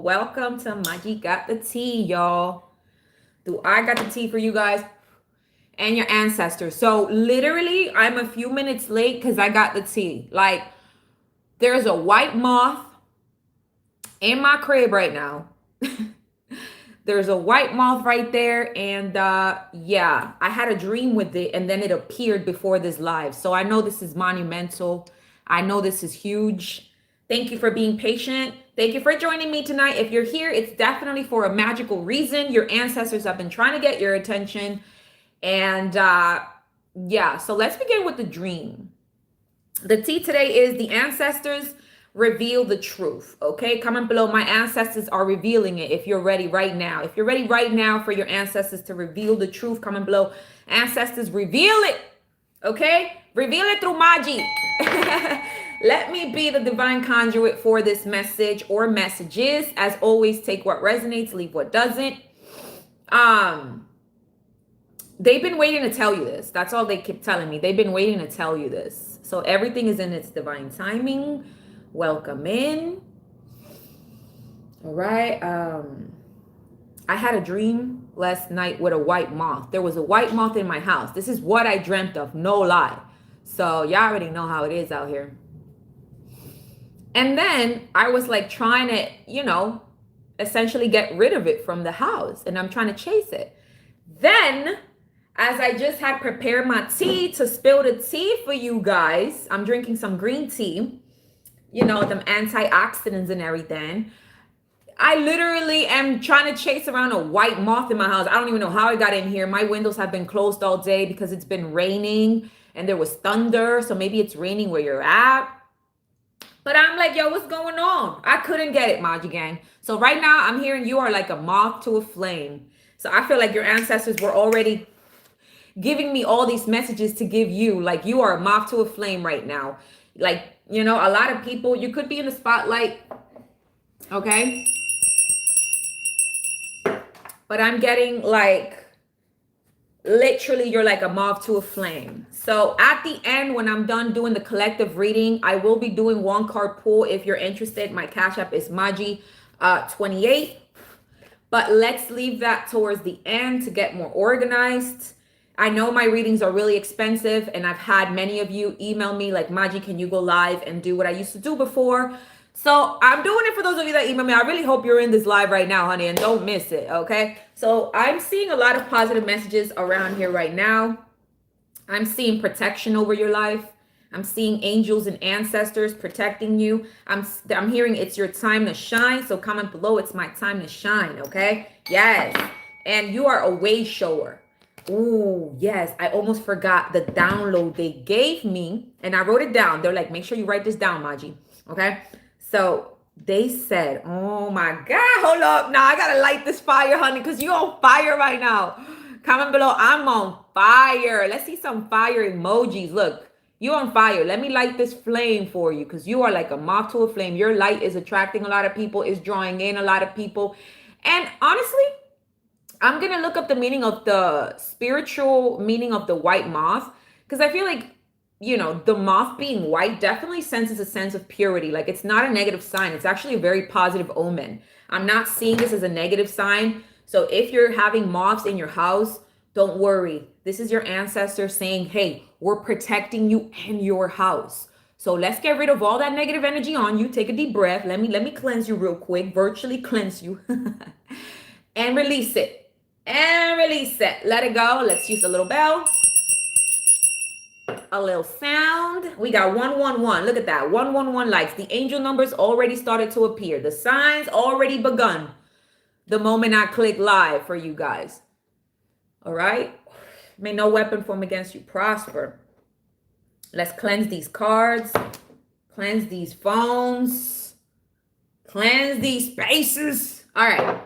Welcome to Maji Got the Tea, y'all. Do I got the tea for you guys and your ancestors? So literally, I'm a few minutes late because I got the tea. Like, there's a white moth in my crib right now. There's a white moth right there. And yeah, I had a dream with it and then it appeared before this live. So I know this is monumental. I know this is huge. Thank you for being patient. Thank you for joining me tonight. If you're here, it's definitely for a magical reason. Your ancestors have been trying to get your attention. And yeah, so let's begin with the dream. The tea today is the ancestors reveal the truth. Okay, comment below. My ancestors are revealing it. If you're ready right now, if you're ready right now for your ancestors to reveal the truth, comment below. Ancestors, reveal it. Okay, reveal it through Maji. Let me be the divine conduit for this message or messages. As always, take what resonates, leave what doesn't. They've been waiting to tell you this. That's all they keep telling me. They've been waiting to tell you this. So everything is in its divine timing. Welcome in. All right. I had a dream last night with a white moth. There was a white moth in my house. This is what I dreamt of. No lie. So y'all already know how it is out here. And then I was like trying to, essentially get rid of it from the house. And I'm trying to chase it. Then, as I just had prepared my tea to spill the tea for you guys, I'm drinking some green tea, them antioxidants and everything. I literally am trying to chase around a white moth in my house. I don't even know how I got in here. My windows have been closed all day because it's been raining and there was thunder. So maybe it's raining where you're at. But I'm like, yo, what's going on? I couldn't get it, Maji Gang. So right now I'm hearing you are like a moth to a flame. So I feel like your ancestors were already giving me all these messages to give you. Like you are a moth to a flame right now. Like, a lot of people, you could be in the spotlight. Okay. But I'm getting like, literally, you're like a moth to a flame. So at the end, when I'm done doing the collective reading, I will be doing one card pull. If you're interested, my Cash App is Maji 28. But let's leave that towards the end to get more organized. I know my readings are really expensive and I've had many of you email me like, Maji, can you go live and do what I used to do before? So I'm doing it for those of you that email me. I really hope you're in this live right now, honey, and don't miss it, okay? So I'm seeing a lot of positive messages around here right now. I'm seeing protection over your life. I'm seeing angels and ancestors protecting you. I'm hearing it's your time to shine. So comment below, it's my time to shine, okay? Yes. And you are a way shower. Oh, yes. I almost forgot the download they gave me. And I wrote it down. They're like, make sure you write this down, Maji. Okay? So they said, oh my God, hold up. Now I got to light this fire, honey, because you're on fire right now. Comment below, I'm on fire. Let's see some fire emojis. Look, you're on fire. Let me light this flame for you because you are like a moth to a flame. Your light is attracting a lot of people, is drawing in a lot of people. And honestly, I'm going to look up the meaning of the spiritual meaning of the white moth because I feel like, the moth being white definitely senses a sense of purity. Like it's not a negative sign. It's actually a very positive omen. I'm not seeing this as a negative sign. So if you're having moths in your house, don't worry. This is your ancestor saying, hey, we're protecting you and your house. So let's get rid of all that negative energy on you. Take a deep breath. Let me cleanse you real quick, virtually cleanse you and release it. And release it. Let it go. Let's use a little bell. A little sound. We got 111. Look at that. 111 likes. The angel numbers already started to appear. The signs already begun the moment I click live for you guys. All right. May no weapon form against you prosper. Let's cleanse these cards. Cleanse these phones. Cleanse these spaces. All right.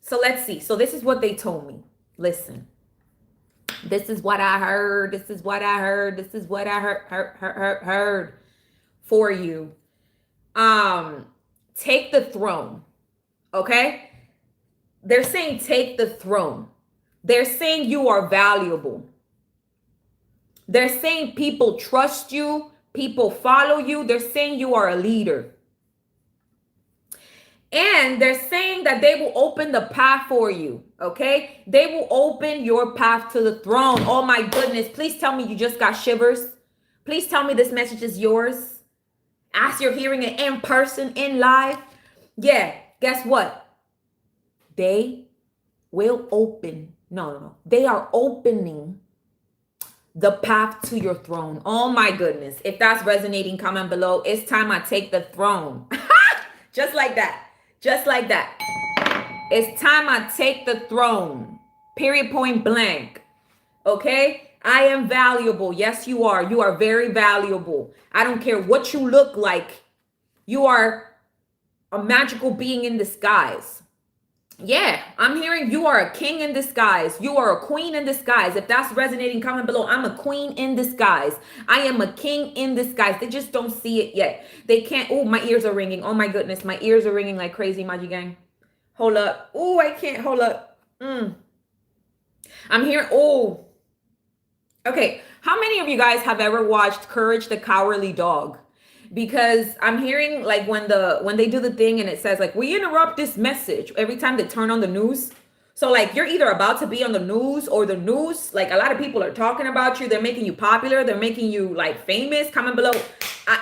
So let's see. So this is what they told me. Listen. This is what I heard. This is what I heard. This is what I heard for you. Take the throne. Okay? They're saying take the throne. They're saying you are valuable. They're saying people trust you. People follow you. They're saying you are a leader. And they're saying that they will open the path for you, okay? They will open your path to the throne. Oh my goodness. Please tell me you just got shivers. Please tell me this message is yours. As you're hearing it in person, in live. Yeah, guess what? They will open. No. They are opening the path to your throne. Oh my goodness. If that's resonating, comment below. It's time I take the throne. Just like that. Just like that. It's time I take the throne. Period, point blank. Okay? I am valuable. Yes, you are. You are very valuable. I don't care what you look like. You are a magical being in disguise. Yeah, I'm hearing you are a king in disguise. You are a queen in disguise. If that's resonating, comment below. I'm a queen in disguise. I am a king in disguise. They just don't see it yet. They can't. Oh, my ears are ringing. Oh my goodness. My ears are ringing like crazy, Maji Gang. Hold up. Oh, I can't. Hold up. I'm hearing. Oh. Okay. How many of you guys have ever watched Courage the Cowardly Dog? Because I'm hearing like when they do the thing and it says like, we interrupt this message every time they turn on the news. So like you're either about to be on the news or the news, like a lot of people are talking about you. They're making you popular. They're making you like famous. Comment below.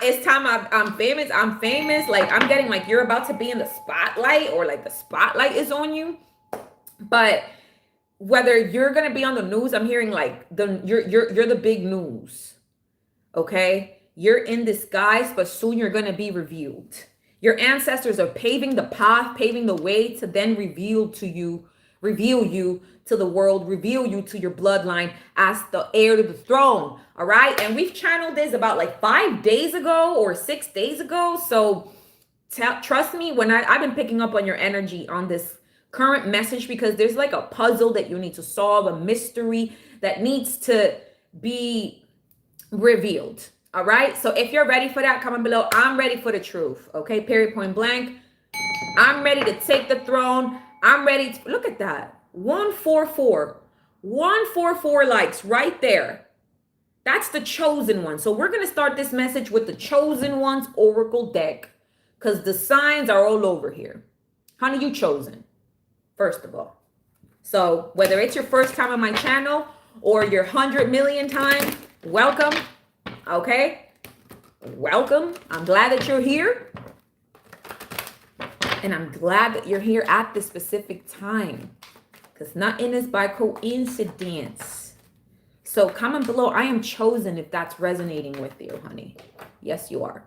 It's time I'm famous. I'm famous. Like I'm getting like you're about to be in the spotlight or like the spotlight is on you. But whether you're going to be on the news, I'm hearing like you're the big news. Okay. You're in disguise, but soon you're going to be revealed. Your ancestors are paving the path, paving the way to then reveal you to the world, reveal you to your bloodline as the heir to the throne. All right. And we've channeled this about like 5 days ago or 6 days ago. So trust me, when I've been picking up on your energy on this current message, because there's like a puzzle that you need to solve, a mystery that needs to be revealed. All right. So if you're ready for that, comment below. I'm ready for the truth. Okay. Period, point blank. I'm ready to take the throne. I'm ready to look at that. 144. 144 likes right there. That's the chosen one. So we're going to start this message with the chosen one's oracle deck because the signs are all over here. Honey, you chosen, first of all. So whether it's your first time on my channel or your 100 million time, welcome. Okay, welcome. I'm glad that you're here. And I'm glad that you're here at this specific time because nothing is by coincidence. So comment below. I am chosen if that's resonating with you, honey. Yes, you are.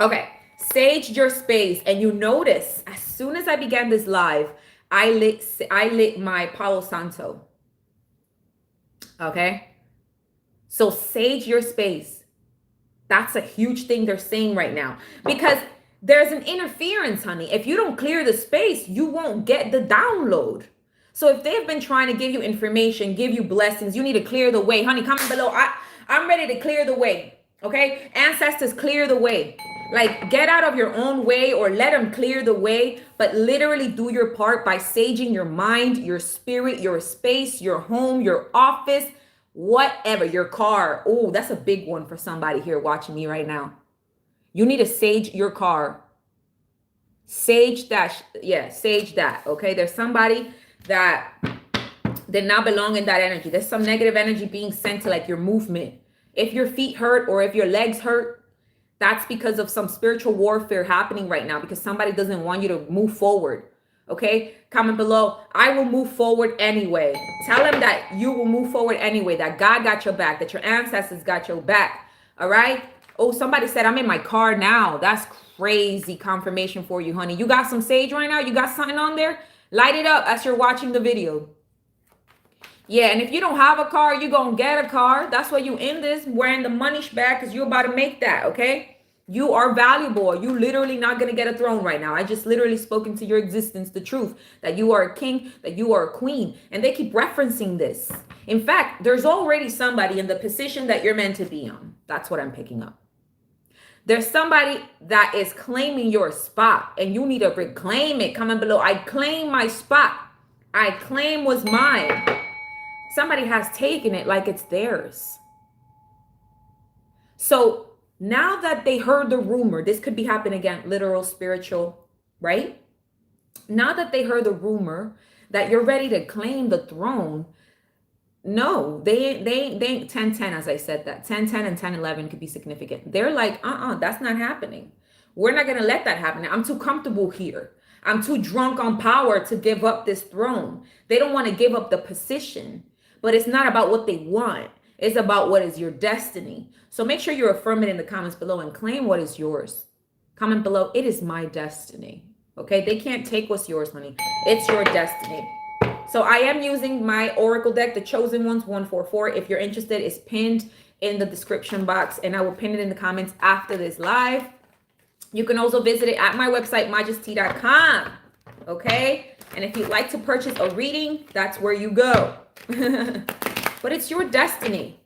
Okay, sage your space. And you notice as soon as I began this live, I lit my Palo Santo. Okay. So sage your space. That's a huge thing they're saying right now because there's an interference, honey. If you don't clear the space, you won't get the download. So if they've been trying to give you information, give you blessings, you need to clear the way. Honey, comment below. I'm ready to clear the way. Okay? Ancestors, clear the way. Like get out of your own way or let them clear the way, but literally do your part by saging your mind, your spirit, your space, your home, your office, whatever, your car. Oh, that's a big one for somebody here watching me right now. You need to sage your car. Sage that. Yeah, sage that. Okay. There's somebody that did not belong in that energy. There's some negative energy being sent to like your movement. If your feet hurt or if your legs hurt, that's because of some spiritual warfare happening right now because somebody doesn't want you to move forward. Okay, comment below. I will move forward anyway. Tell them that you will move forward anyway, that God got your back, that your ancestors got your back. All right. Oh, somebody said I'm in my car now. That's crazy confirmation for you, honey. You got some sage right now? You got something on there? Light it up as you're watching the video. Yeah, and if you don't have a car, you're going to get a car. That's why you in this wearing the money bag because you're about to make that, okay? You are valuable. You literally not going to get a throne right now. I just literally spoken to your existence, the truth, that you are a king, that you are a queen. And they keep referencing this. In fact, there's already somebody in the position that you're meant to be on. That's what I'm picking up. There's somebody that is claiming your spot and you need to reclaim it. Comment below. I claim my spot. I claim was mine. Somebody has taken it like it's theirs. So now that they heard the rumor, this could be happening again, literal, spiritual. right? Now that they heard the rumor that you're ready to claim the throne, no, they ain't 10-10, as I said that. 10-10 and 10-11 could be significant. They're like, that's not happening. We're not gonna let that happen. I'm too comfortable here. I'm too drunk on power to give up this throne. They don't want to give up the position, but it's not about what they want. It's about what is your destiny. So make sure you affirm it in the comments below and claim what is yours. Comment below, it is my destiny. Okay, they can't take what's yours, honey. It's your destiny. So I am using my Oracle deck, the Chosen Ones 144. If you're interested, it's pinned in the description box, and I will pin it in the comments after this live. You can also visit it at my website, majesty.com. Okay? And if you'd like to purchase a reading, that's where you go. But it's your destiny.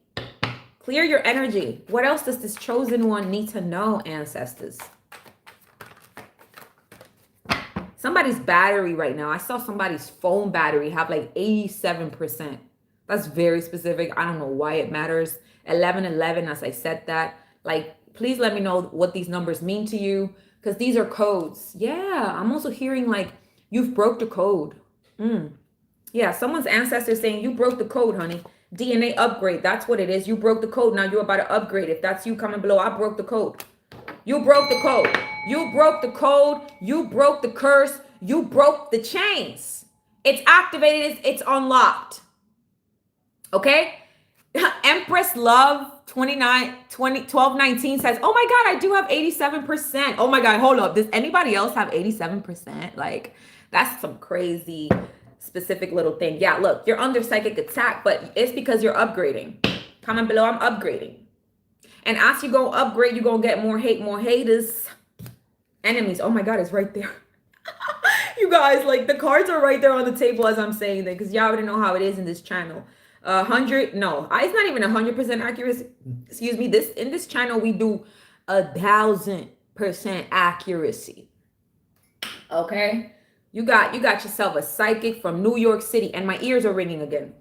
Clear your energy. What else does this chosen one need to know, ancestors? Somebody's battery right now. I saw somebody's phone battery have like 87%. That's very specific. I don't know why it matters. 1111, as I said that. Like, please let me know what these numbers mean to you, because these are codes. Yeah, I'm also hearing like you've broke the code. Yeah, someone's ancestor saying you broke the code, honey. DNA upgrade. That's what it is. You broke the code. Now you're about to upgrade. If that's you, comment below. I broke the code. You broke the code. You broke the code. You broke the curse. You broke the chains. It's activated. It's unlocked. Okay? Empress Love 1219 says, oh my God, I do have 87%. Oh my God, hold up. Does anybody else have 87%? Like, that's some crazy specific little thing. Yeah, look, you're under psychic attack, but it's because you're upgrading. Comment below, I'm upgrading. And as you go upgrade, you're going to get more hate, more haters, enemies. Oh my God, it's right there. You guys, like, the cards are right there on the table as I'm saying that, because y'all already know how it is in this channel. 100, no, it's not even 100% accuracy. Excuse me. In this channel, we do 1,000% accuracy. Okay. You got yourself a psychic from New York City, and my ears are ringing again.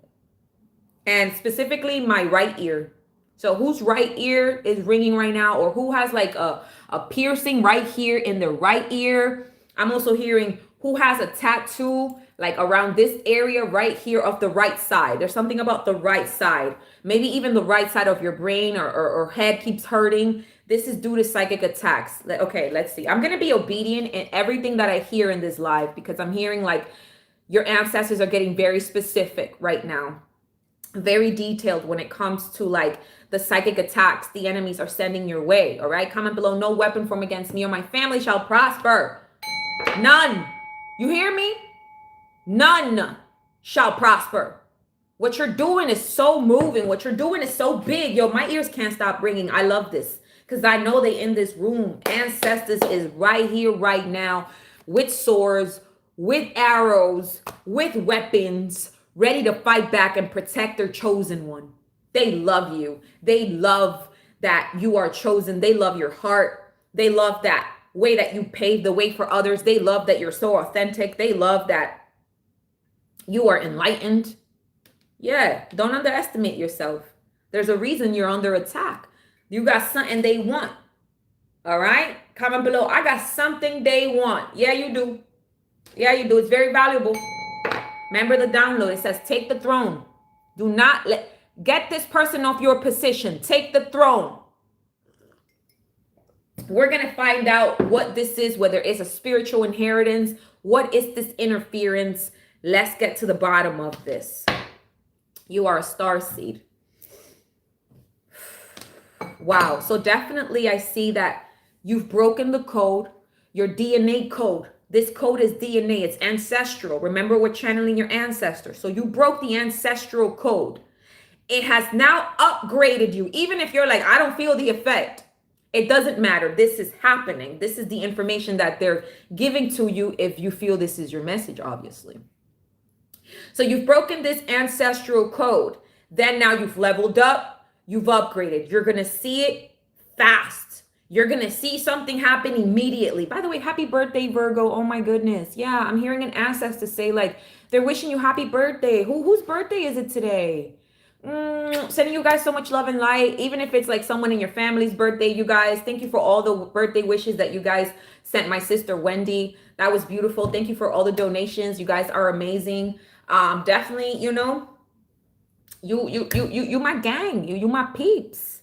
And specifically my right ear. So whose right ear is ringing right now, or who has like a piercing right here in the right ear? I'm also hearing who has a tattoo like around this area right here of the right side. There's something about the right side. Maybe even the right side of your brain or head keeps hurting. This is due to psychic attacks. Okay, let's see. I'm going to be obedient in everything that I hear in this live, because I'm hearing like your ancestors are getting very specific right now. Very detailed when it comes to like the psychic attacks the enemies are sending your way. All right, comment below. No weapon formed against me or my family shall prosper. None. You hear me? None shall prosper. What you're doing is so moving. What you're doing is so big. Yo, my ears can't stop ringing. I love this because I know they in this room. Ancestors is right here, right now, with swords, with arrows, with weapons, ready to fight back and protect their chosen one. They love you. They love that you are chosen. They love your heart. They love that way that you paved the way for others. They love that you're so authentic. They love that you are enlightened. Yeah, don't underestimate yourself. There's a reason you're under attack. You got something they want. All right? Comment below. I got something they want. Yeah, you do. Yeah, you do. It's very valuable. Remember the download. It says, take the throne. Do not get this person off your position. Take the throne. We're going to find out what this is, whether it's a spiritual inheritance. What is this interference? Let's get to the bottom of this. You are a starseed. Wow. So definitely I see that you've broken the code, your DNA code. This code is DNA. It's ancestral. Remember, we're channeling your ancestor. So you broke the ancestral code. It has now upgraded you. Even if you're like, I don't feel the effect. It doesn't matter. This is happening. This is the information that they're giving to you if you feel this is your message, obviously. So you've broken this ancestral code. Then now you've leveled up. You've upgraded. You're going to see it fast. You're going to see something happen immediately. By the way, happy birthday, Virgo. Oh my goodness. Yeah, I'm hearing an ancestor say like they're wishing you happy birthday. Whose birthday is it today? Sending you guys so much love and light. Even if it's like someone in your family's birthday, you guys, thank you for all the birthday wishes that you guys sent my sister Wendy. That was beautiful. Thank you for all the donations. You guys are amazing. Definitely, you know, you my gang. You my peeps.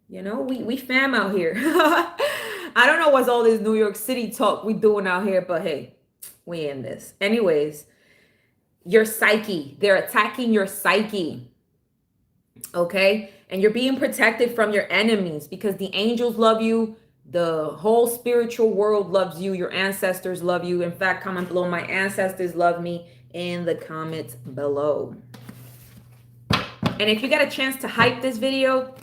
You know, we fam out here. I don't know what's all this New York City talk we doing out here, but hey, we in this. Anyways, your psyche. They're attacking your psyche. Okay? And you're being protected from your enemies because the angels love you. The whole spiritual world loves you. Your ancestors love you. In fact, comment below. My ancestors love me in the comments below. And if you get a chance to hype this video,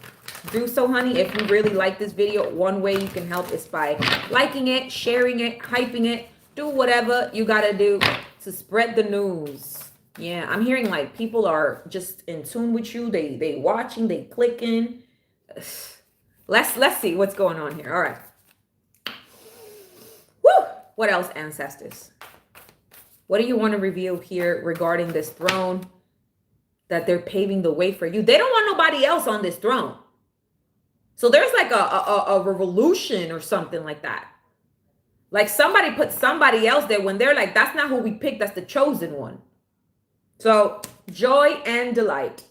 do so, honey. If you really like this video, one way you can help is by liking it, sharing it, hyping it. Do whatever you got to do to spread the news. Yeah, I'm hearing like people are just in tune with you. They watching, they clicking. Let's see what's going on here. All right. Woo! What else, ancestors? What do you want to reveal here regarding this throne that they're paving the way for you? They don't want nobody else on this throne. So there's like a revolution or something like that. Like somebody put somebody else there when they're like, that's not who we picked. That's the chosen one. So joy and delight.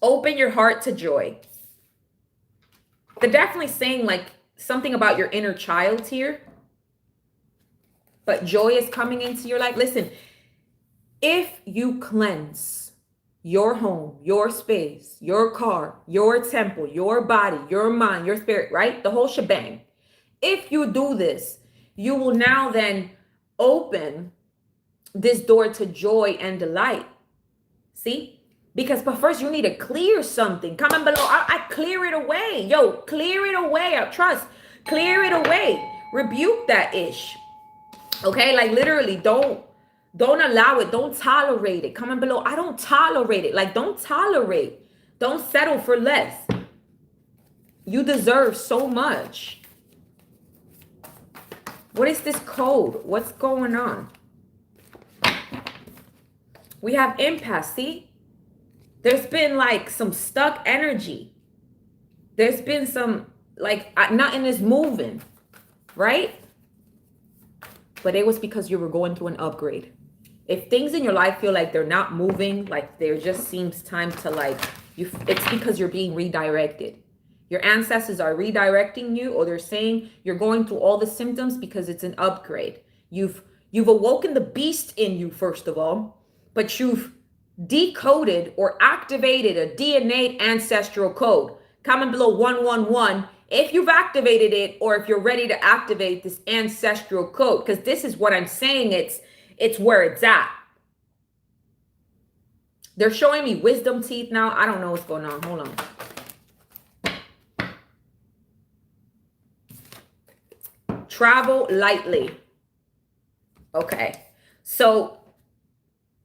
Open your heart to joy. They're definitely saying like something about your inner child here. But joy is coming into your life. Listen, if you cleanse your home, your space, your car, your temple, your body, your mind, your spirit, right? The whole shebang. If you do this, you will now then open this door to joy and delight. See? But first you need to clear something. Comment below. I clear it away. Yo, clear it away. I trust. Clear it away. Rebuke that ish. Okay? Like literally, don't allow it. Don't tolerate it. Comment below. I don't tolerate it. Like don't tolerate. Don't settle for less. You deserve so much. What is this code? What's going on? We have impasse, see? There's been like some stuck energy. There's been some, like, nothing is moving, right? But it was because you were going through an upgrade. If things in your life feel like they're not moving, like there just seems time to like, it's because you're being redirected. Your ancestors are redirecting you, or they're saying you're going through all the symptoms because it's an upgrade. You've awoken the beast in you, first of all, but you've decoded or activated a DNA ancestral code. Comment below 111 if you've activated it or if you're ready to activate this ancestral code, because this is what I'm saying. It's where it's at. They're showing me wisdom teeth now. I don't know what's going on. Hold on. Travel lightly. Okay. So,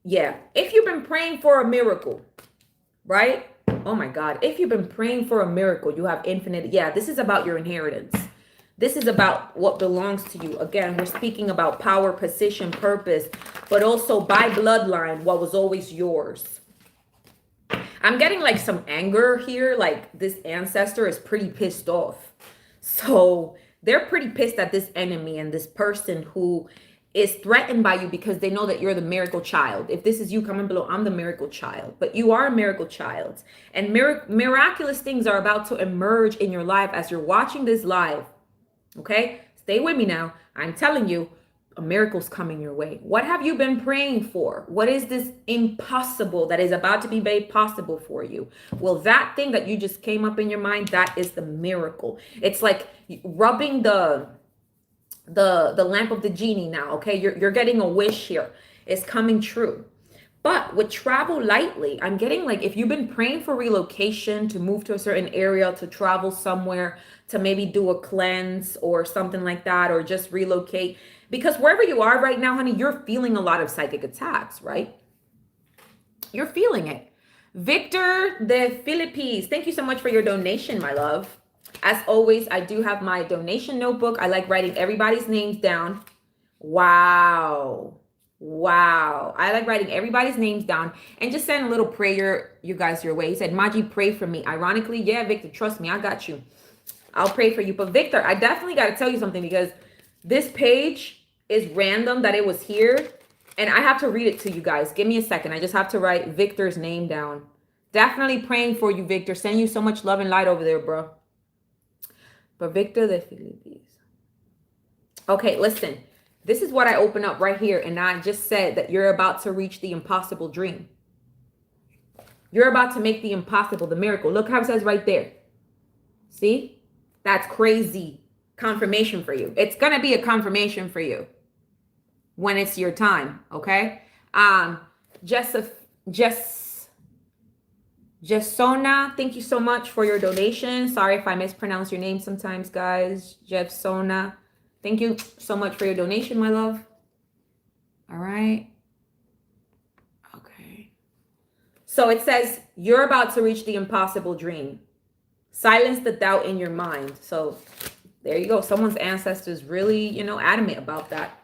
yeah. If you've been praying for a miracle, right? Oh my God. If you've been praying for a miracle, you have infinite. Yeah, this is about your inheritance. This is about what belongs to you. Again, we're speaking about power, position, purpose, but also by bloodline, what was always yours. I'm getting like some anger here. Like this ancestor is pretty pissed off. So they're pretty pissed at this enemy and this person who is threatened by you because they know that you're the miracle child. If this is you, comment below. I'm the miracle child, but you are a miracle child, and miraculous things are about to emerge in your life as you're watching this live. Okay, stay with me now. I'm telling you, a miracle's coming your way. What have you been praying for? What is this impossible that is about to be made possible for you? Well, that thing that you just came up in your mind, that is the miracle. It's like rubbing the lamp of the genie now. Okay, you're getting a wish here. It's coming true. But with travel lightly, I'm getting like, if you've been praying for relocation, to move to a certain area, to travel somewhere, to maybe do a cleanse or something like that, or just relocate, because wherever you are right now, honey, you're feeling a lot of psychic attacks, right? You're feeling it. Victor de Philippines, thank you so much for your donation, my love. As always, I do have my donation notebook. I like writing everybody's names down. Wow. Wow. I like writing everybody's names down and just send a little prayer, you guys, your way. He said, Maji, pray for me. Ironically, yeah, Victor, trust me, I got you. I'll pray for you. But Victor, I definitely got to tell you something, because this page is random that it was here. And I have to read it to you guys. Give me a second. I just have to write Victor's name down. Definitely praying for you, Victor. Send you so much love and light over there, bro. But Victor de Philippines. Okay, listen. This is what I open up right here. And I just said that you're about to reach the impossible dream. You're about to make the impossible, the miracle. Look how it says right there. See? That's crazy confirmation for you. It's going to be a confirmation for you when it's your time, okay? Jessona, thank you so much for your donation. Sorry if I mispronounce your name sometimes, guys. Jessona, thank you so much for your donation, my love. All right. Okay. So it says, you're about to reach the impossible dream. Silence the doubt in your mind. So there you go. Someone's ancestors really, adamant about that.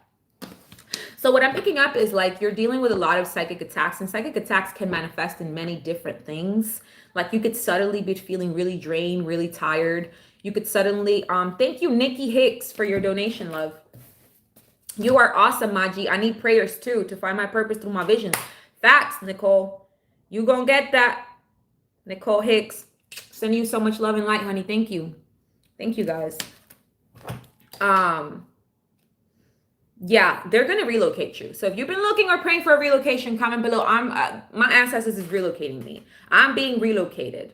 So what I'm picking up is like you're dealing with a lot of psychic attacks, and psychic attacks can manifest in many different things. Like you could suddenly be feeling really drained, really tired. You could suddenly, thank you, Nikki Hicks, for your donation, love. You are awesome, Maji. I need prayers too to find my purpose through my visions. Facts, Nicole. You gonna get that, Nicole Hicks. Sending you so much love and light, honey. Thank you. Thank you, guys. Yeah, they're going to relocate you. So if you've been looking or praying for a relocation, comment below. My ancestors is relocating me. I'm being relocated.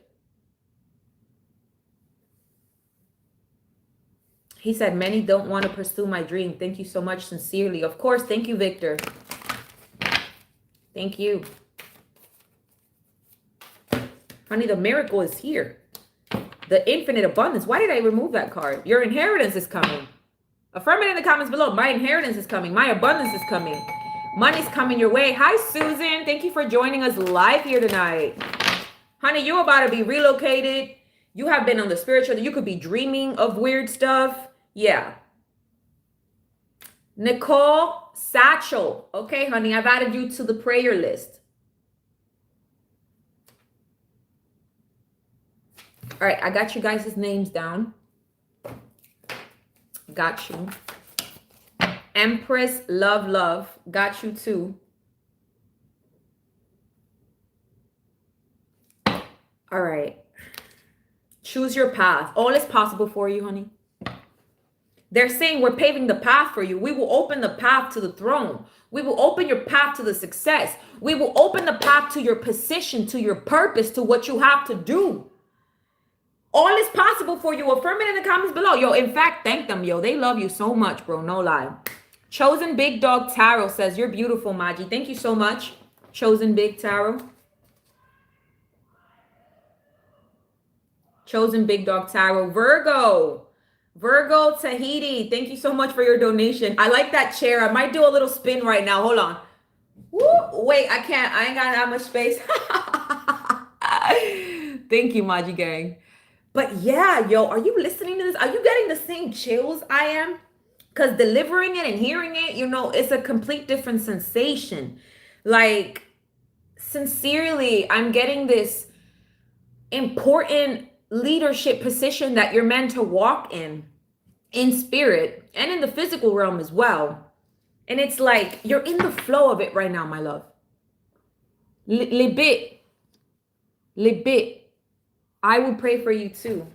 He said, many don't want to pursue my dream. Thank you so much, sincerely. Of course. Thank you, Victor. Thank you. Honey, the miracle is here. The infinite abundance. Why did I remove that card? Your inheritance is coming. Affirm it in the comments below. My inheritance is coming. My abundance is coming. Money's coming your way. Hi, Susan. Thank you for joining us live here tonight. Honey, you're about to be relocated. You have been on the spiritual. You could be dreaming of weird stuff. Yeah. Nicole Satchel. Okay, honey, I've added you to the prayer list. All right, I got you guys' names down. Got you. Empress Love. Got you too. All right. Choose your path. All is possible for you, honey. They're saying we're paving the path for you. We will open the path to the throne. We will open your path to the success. We will open the path to your position, to your purpose, to what you have to do. All is possible for you. Affirm it in the comments below. Yo, in fact, thank them, yo. They love you so much, bro. No lie. Chosen Big Dog Tarot says, you're beautiful, Maji. Thank you so much, Chosen Big Tarot. Chosen Big Dog Tarot. Virgo Tahiti. Thank you so much for your donation. I like that chair. I might do a little spin right now. Hold on. Woo, wait, I can't. I ain't got that much space. Thank you, Maji Gang. But yeah, yo, are you listening to this? Are you getting the same chills I am? Because delivering it and hearing it, it's a complete different sensation. Like, sincerely, I'm getting this important leadership position that you're meant to walk in spirit and in the physical realm as well. And it's like, you're in the flow of it right now, my love. Le bit. I will pray for you too.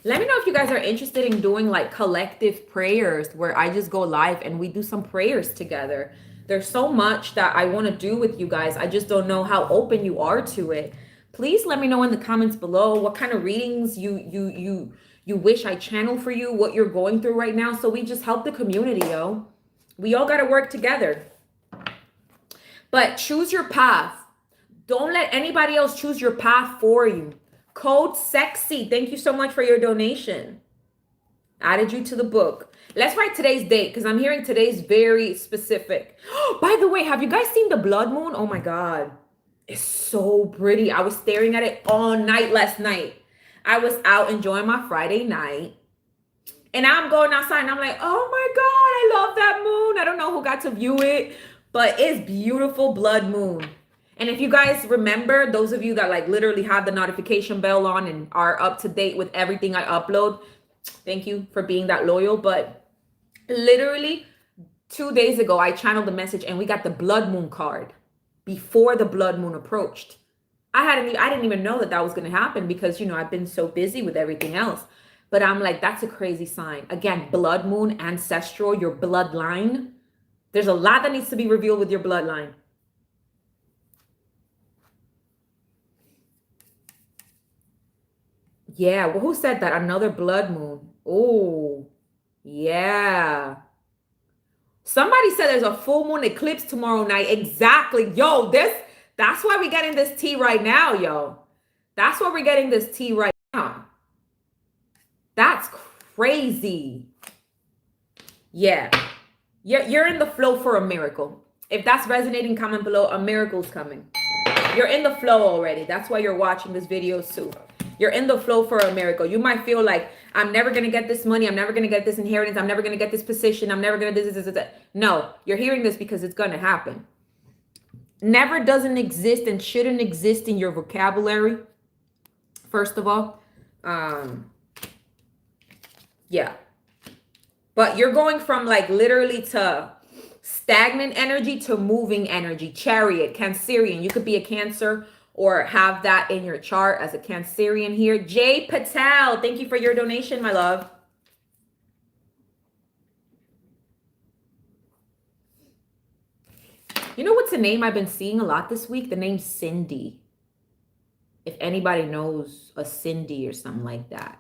Let me know if you guys are interested in doing like collective prayers where I just go live and we do some prayers together. There's so much that I want to do with you guys. I just don't know how open you are to it. Please let me know in the comments below what kind of readings you wish I channel for you, what you're going through right now. So we just help the community, yo. We all got to work together. But choose your path. Don't let anybody else choose your path for you. Code Sexy. Thank you so much for your donation. Added you to the book. Let's write today's date because I'm hearing today's very specific. By the way, have you guys seen the blood moon? Oh my God. It's so pretty. I was staring at it all night last night. I was out enjoying my Friday night. And I'm going outside and I'm like, oh my God, I love that moon. I don't know who got to view it, but it's beautiful blood moon. And if you guys remember, those of you that like literally have the notification bell on and are up to date with everything I upload, thank you for being that loyal. But literally 2 days ago, I channeled the message and we got the blood moon card before the blood moon approached. I didn't even know that was going to happen because, I've been so busy with everything else. But I'm like, that's a crazy sign. Again, blood moon, ancestral, your bloodline. There's a lot that needs to be revealed with your bloodline. Yeah, well, who said that? Another blood moon. Oh, yeah. Somebody said there's a full moon eclipse tomorrow night. Exactly. Yo, that's why we're getting this tea right now, yo. That's why we're getting this tea right now. That's crazy. Yeah. You're in the flow for a miracle. If that's resonating, comment below. A miracle's coming. You're in the flow already. That's why you're watching this video too. You're in the flow for a miracle. You might feel like, I'm never going to get this money. I'm never going to get this inheritance. I'm never going to get this position. I'm never going to do this. No, you're hearing this because it's going to happen. Never doesn't exist and shouldn't exist in your vocabulary. First of all. Yeah. But you're going from like literally to stagnant energy to moving energy. Chariot, Cancerian. You could be a Cancer or have that in your chart as a Cancerian here. Jay Patel, thank you for your donation, my love. You know what's a name I've been seeing a lot this week? The name Cindy. If anybody knows a Cindy or something like that.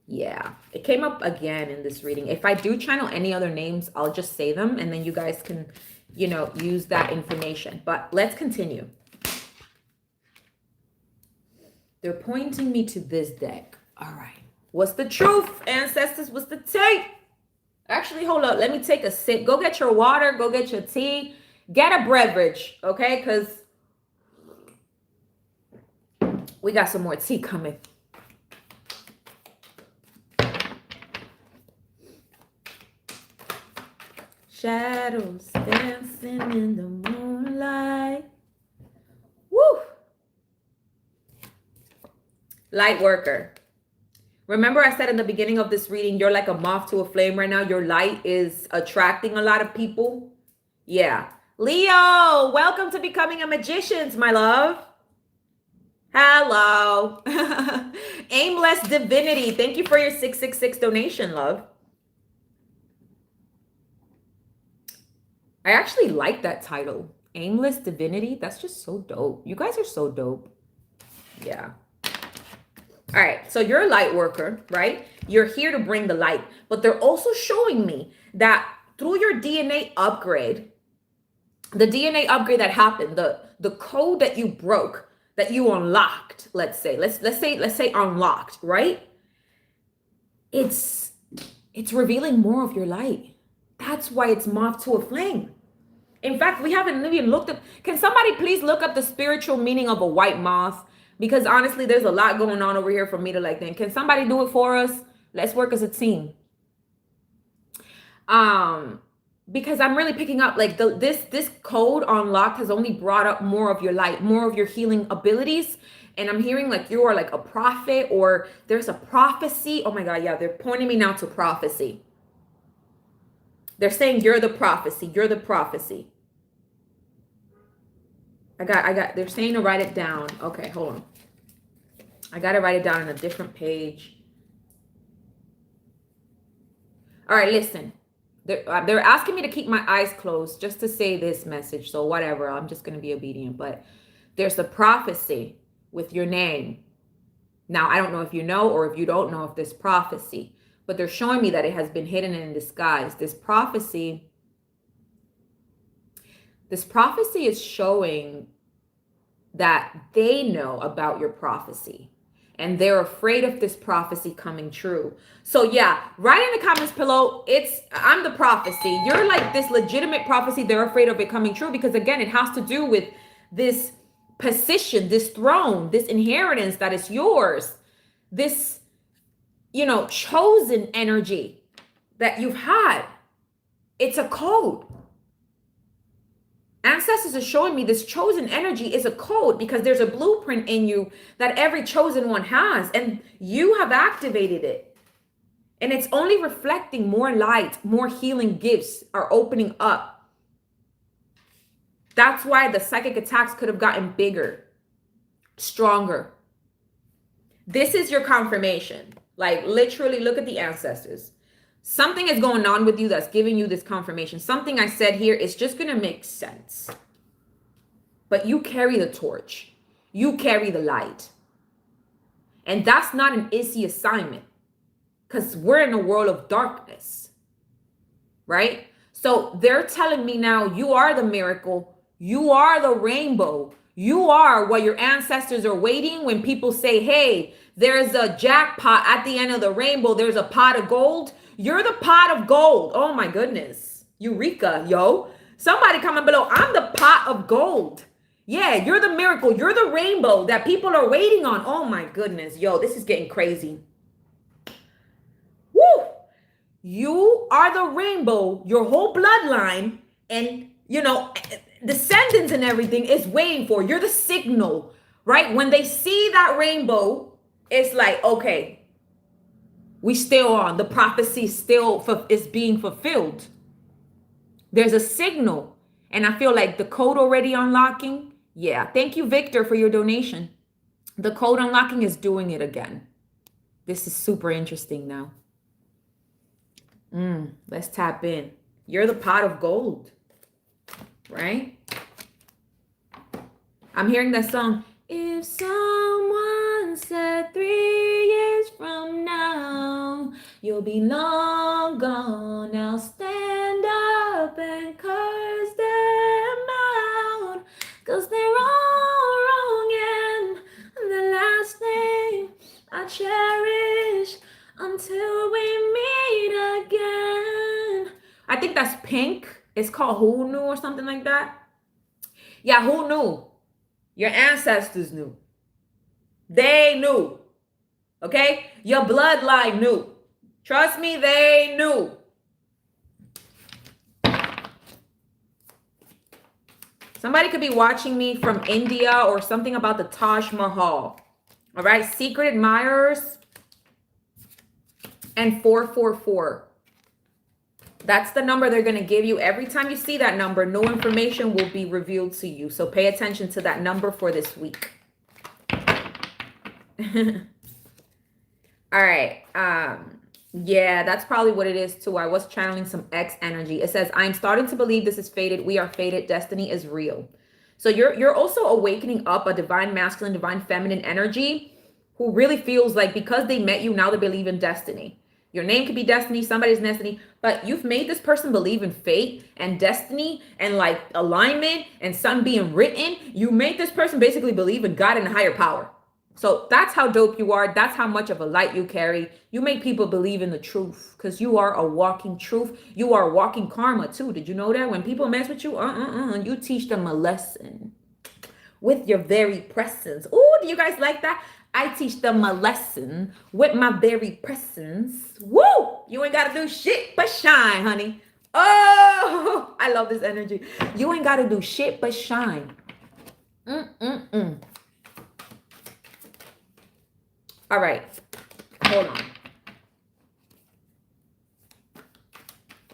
Yeah, it came up again in this reading. If I do channel any other names, I'll just say them and then you guys can, use that information. But let's continue. They're pointing me to this deck. All right. What's the truth, ancestors? What's the tape? Actually, hold up. Let me take a sip. Go get your water. Go get your tea. Get a beverage, okay? Because we got some more tea coming. Shadows dancing in the moonlight. Woo! Lightworker. Remember I said in the beginning of this reading, you're like a moth to a flame right now. Your light is attracting a lot of people. Yeah. Leo, welcome to becoming a magician, my love. Hello. Aimless Divinity. Thank you for your 666 donation, love. I actually like that title. Aimless Divinity. That's just so dope. You guys are so dope. Yeah. All right. So you're a light worker, right? You're here to bring the light. But they're also showing me that through your DNA upgrade, the DNA upgrade that happened, the code that you broke, that you unlocked, let's say unlocked, right? It's revealing more of your light. That's why it's moth to a flame. In fact, we haven't even looked up. Can somebody please look up the spiritual meaning of a white moth? Because honestly, there's a lot going on over here for me to like think. Can somebody do it for us? Let's work as a team. Because I'm really picking up like this code unlocked has only brought up more of your light, more of your healing abilities. And I'm hearing like you are like a prophet or there's a prophecy. Oh my God, yeah, they're pointing me now to prophecy. They're saying you're the prophecy. You're the prophecy. They're saying to write it down. Okay, hold on. I got to write it down on a different page. All right, listen. They're asking me to keep my eyes closed just to say this message. So whatever, I'm just going to be obedient. But there's a prophecy with your name. Now, I don't know if you know or if you don't know if this prophecy, but they're showing me that it has been hidden and in disguise. This prophecy is showing that they know about your prophecy and they're afraid of this prophecy coming true. So yeah, write in the comments below, I'm the prophecy. You're like this legitimate prophecy. They're afraid of it coming true because again, it has to do with this position, this throne, this inheritance that is yours, this, chosen energy. that you've had. It's a code. Ancestors are showing me this chosen energy is a code because there's a blueprint in you that every chosen one has, and you have activated it. And it's only reflecting more light, more healing gifts are opening up. That's why the psychic attacks could have gotten bigger, stronger. This is your confirmation. Like literally look at the ancestors. Something is going on with you that's giving you this confirmation. Something I said here is just going to make sense. But you carry the torch. You carry the light. And that's not an easy assignment because we're in a world of darkness, right? So they're telling me now you are the miracle. You are the rainbow. You are what your ancestors are waiting when people say, hey, there's a jackpot at the end of the rainbow. There's a pot of gold. You're the pot of gold. Oh my goodness. Eureka, yo. Somebody comment below. I'm the pot of gold. Yeah, you're the miracle. You're the rainbow that people are waiting on. Oh my goodness. Yo, this is getting crazy. Woo! You are the rainbow. Your whole bloodline and, descendants and everything is waiting for. You're the signal, right? When they see that rainbow, it's like, okay, we still on. The prophecy still is being fulfilled. There's a signal. And I feel like the code already unlocking. Yeah. Thank you, Victor, for your donation. The code unlocking is doing it again. This is super interesting now. Let's tap in. You're the pot of gold. Right? I'm hearing that song. If someone said 3 years from now, you'll be long gone. Now stand up and curse them out, 'cause they're all wrong and the last thing I cherish until we meet again. I think that's Pink. It's called Who Knew or something like that. Yeah, who knew? Your ancestors knew. They knew. Okay? Your bloodline knew. Trust me, they knew. Somebody could be watching me from India or something about the Taj Mahal. All right? Secret admirers and 444. That's the number they're going to give you. Every time you see that number, no information will be revealed to you. So pay attention to that number for this week. All right. Yeah, that's probably what it is too. I was channeling some X energy. It says, I'm starting to believe this is fated. We are fated. Destiny is real. So you're also awakening up a divine masculine, divine feminine energy who really feels like because they met you, now they believe in destiny. Your name could be Destiny, somebody's Destiny, but you've made this person believe in fate and destiny and like alignment and something being written. You made this person basically believe in God and a higher power. So that's how dope you are. That's how much of a light you carry. You make people believe in the truth because you are a walking truth. You are walking karma too. Did you know that? When people mess with you, you teach them a lesson with your very presence. Oh, do you guys like that? I teach them a lesson with my very presence. Woo! You ain't got to do shit but shine, honey. Oh, I love this energy. You ain't got to do shit but shine. All right. Hold on.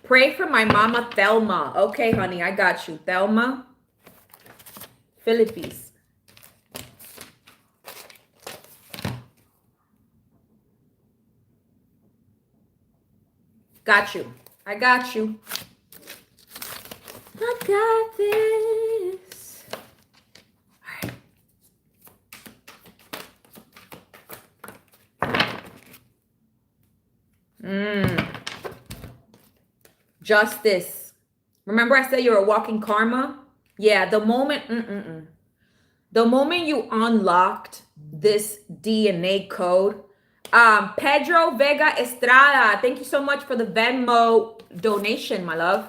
Pray for my mama, Thelma. Okay, honey, I got you. Thelma, Philippines. Got you. I got you. I got this. All right. Justice. Remember I said you're a walking karma? Yeah, the moment you unlocked this DNA code, Pedro Vega Estrada, thank you so much for the Venmo donation, my love.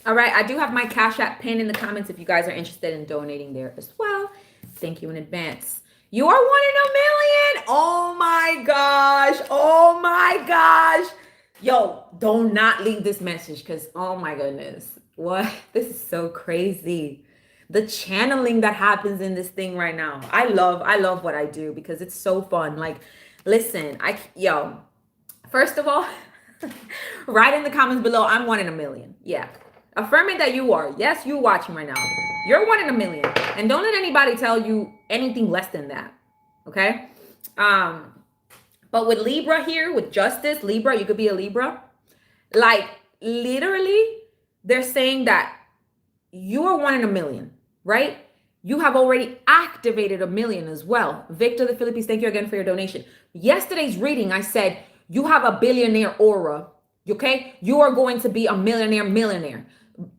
All right, I do have my Cashapp pin in the comments if you guys are interested in donating there as well. Thank you in advance. You are 1 in a million. Oh my gosh. Oh my gosh. Yo, don't not leave this message because, oh my goodness. What? This is so crazy. The channeling that happens in this thing right now. I love what I do because it's so fun. Like, listen, first of all, write in the comments below, I'm 1 in a million. Yeah. Affirming that you are. Yes, you watching right now. You're 1 in a million. And don't let anybody tell you anything less than that. Okay? But with Libra here, with Justice, Libra, you could be a Libra. Like, literally, they're saying that you are 1 in a million, right? You have already activated a million as well. Victor the Philippines, thank you again for your donation. Yesterday's reading, I said, you have a billionaire aura, okay? You are going to be a millionaire,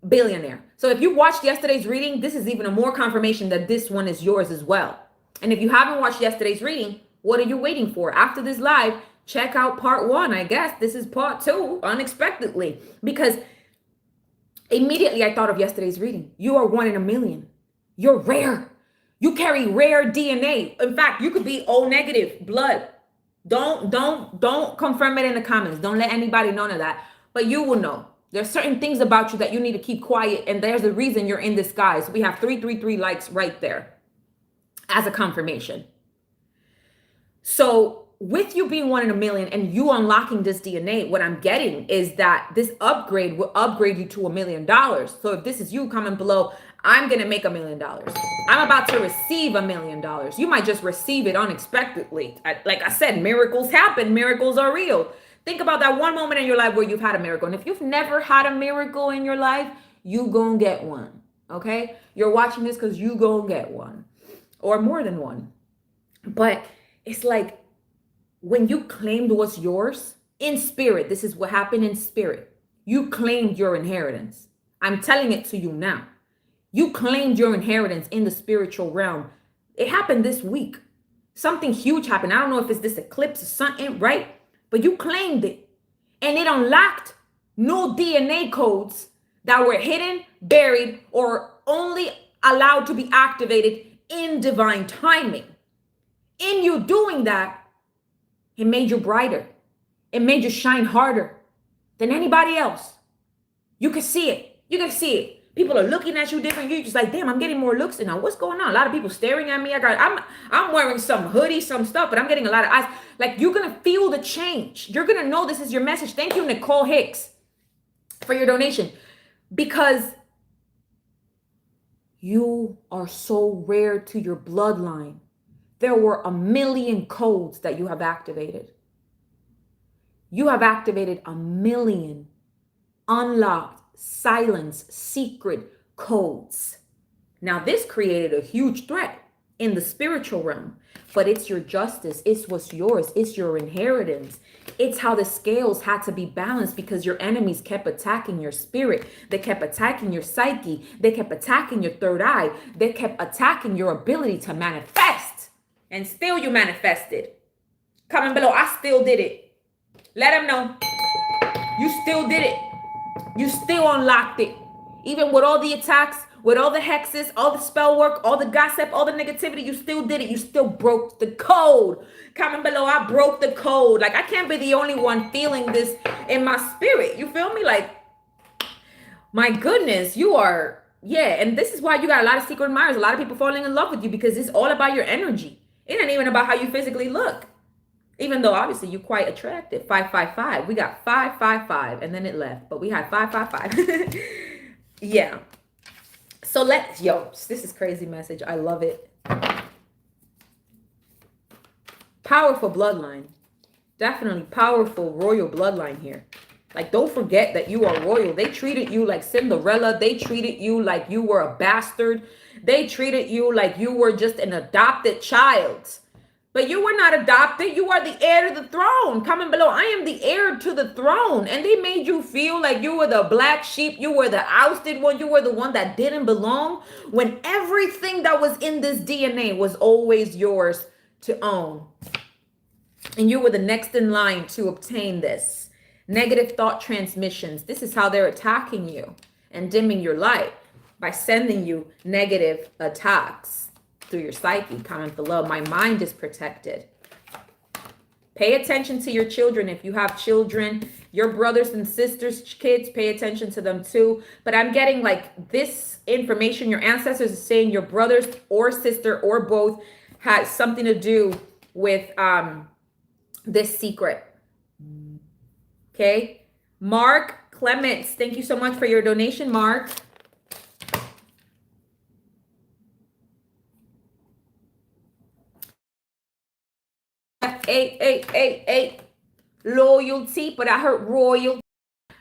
billionaire. So if you watched yesterday's reading, this is even a more confirmation that this one is yours as well. And if you haven't watched yesterday's reading, what are you waiting for? After this live, check out part 1. I guess this is part 2, unexpectedly, because immediately I thought of yesterday's reading. You are 1 in a million. You're rare. You carry rare DNA. In fact, you could be O negative blood. Don't confirm it in the comments. Don't let anybody know none of that. But you will know. There's certain things about you that you need to keep quiet. And there's a reason you're in disguise. We have 333 likes right there as a confirmation. So with you being 1 in a million and you unlocking this DNA, what I'm getting is that this upgrade will upgrade you to $1 million. So if this is you, comment below, I'm going to make $1 million. I'm about to receive $1 million. You might just receive it unexpectedly. Like I said, miracles happen. Miracles are real. Think about that one moment in your life where you've had a miracle. And if you've never had a miracle in your life, you gonna get one. Okay? You're watching this because you gonna get one. Or more than one. But it's like when you claimed what's yours in spirit, this is what happened in spirit. You claimed your inheritance. I'm telling it to you now. You claimed your inheritance in the spiritual realm. It happened this week. Something huge happened. I don't know if it's this eclipse or something, right? But you claimed it. And it unlocked new DNA codes that were hidden, buried, or only allowed to be activated in divine timing. In you doing that, it made you brighter. It made you shine harder than anybody else. You can see it. You can see it. People are looking at you different. You're just like, damn, I'm getting more looks now. What's going on? A lot of people staring at me. I'm wearing some hoodie, some stuff, but I'm getting a lot of eyes. Like, you're gonna feel the change. You're gonna know this is your message. Thank you, Nicole Hicks, for your donation. Because you are so rare to your bloodline. There were 1 million codes that you have activated. You have activated 1 million unlocked, silence, secret codes. Now, this created a huge threat in the spiritual realm, but it's your justice. It's what's yours. It's your inheritance. It's how the scales had to be balanced because your enemies kept attacking your spirit. They kept attacking your psyche. They kept attacking your third eye. They kept attacking your ability to manifest. And still you manifested. Comment below, I still did it. Let them know. You still did it. You still unlocked it. Even with all the attacks, with all the hexes, all the spell work, all the gossip, all the negativity, you still did it. You still broke the code. Comment below, I broke the code. Like, I can't be the only one feeling this in my spirit. You feel me? Like, my goodness, you are, yeah. And this is why you got a lot of secret admirers. A lot of people falling in love with you because it's all about your energy. It ain't even about how you physically look. Even though obviously you're quite attractive. 555. We got 555 and then it left. But we had 555. Yeah. So this is crazy message. I love it. Powerful bloodline. Definitely powerful royal bloodline here. Like, don't forget that you are royal. They treated you like Cinderella. They treated you like you were a bastard. They treated you like you were just an adopted child. But you were not adopted. You are the heir to the throne. Comment below. I am the heir to the throne. And they made you feel like you were the black sheep. You were the ousted one. You were the one that didn't belong. When everything that was in this DNA was always yours to own. And you were the next in line to obtain this. Negative thought transmissions. This is how they're attacking you and dimming your light by sending you negative attacks. through your psyche. Comment below. My mind is protected. Pay attention to your children. If you have children, your brothers and sisters, kids, pay attention to them too. But I'm getting like this information. Your ancestors are saying your brothers or sister or both had something to do with this secret. Okay. Mark Clements, thank you so much for your donation, Mark. Hey. Loyalty, but I heard royal.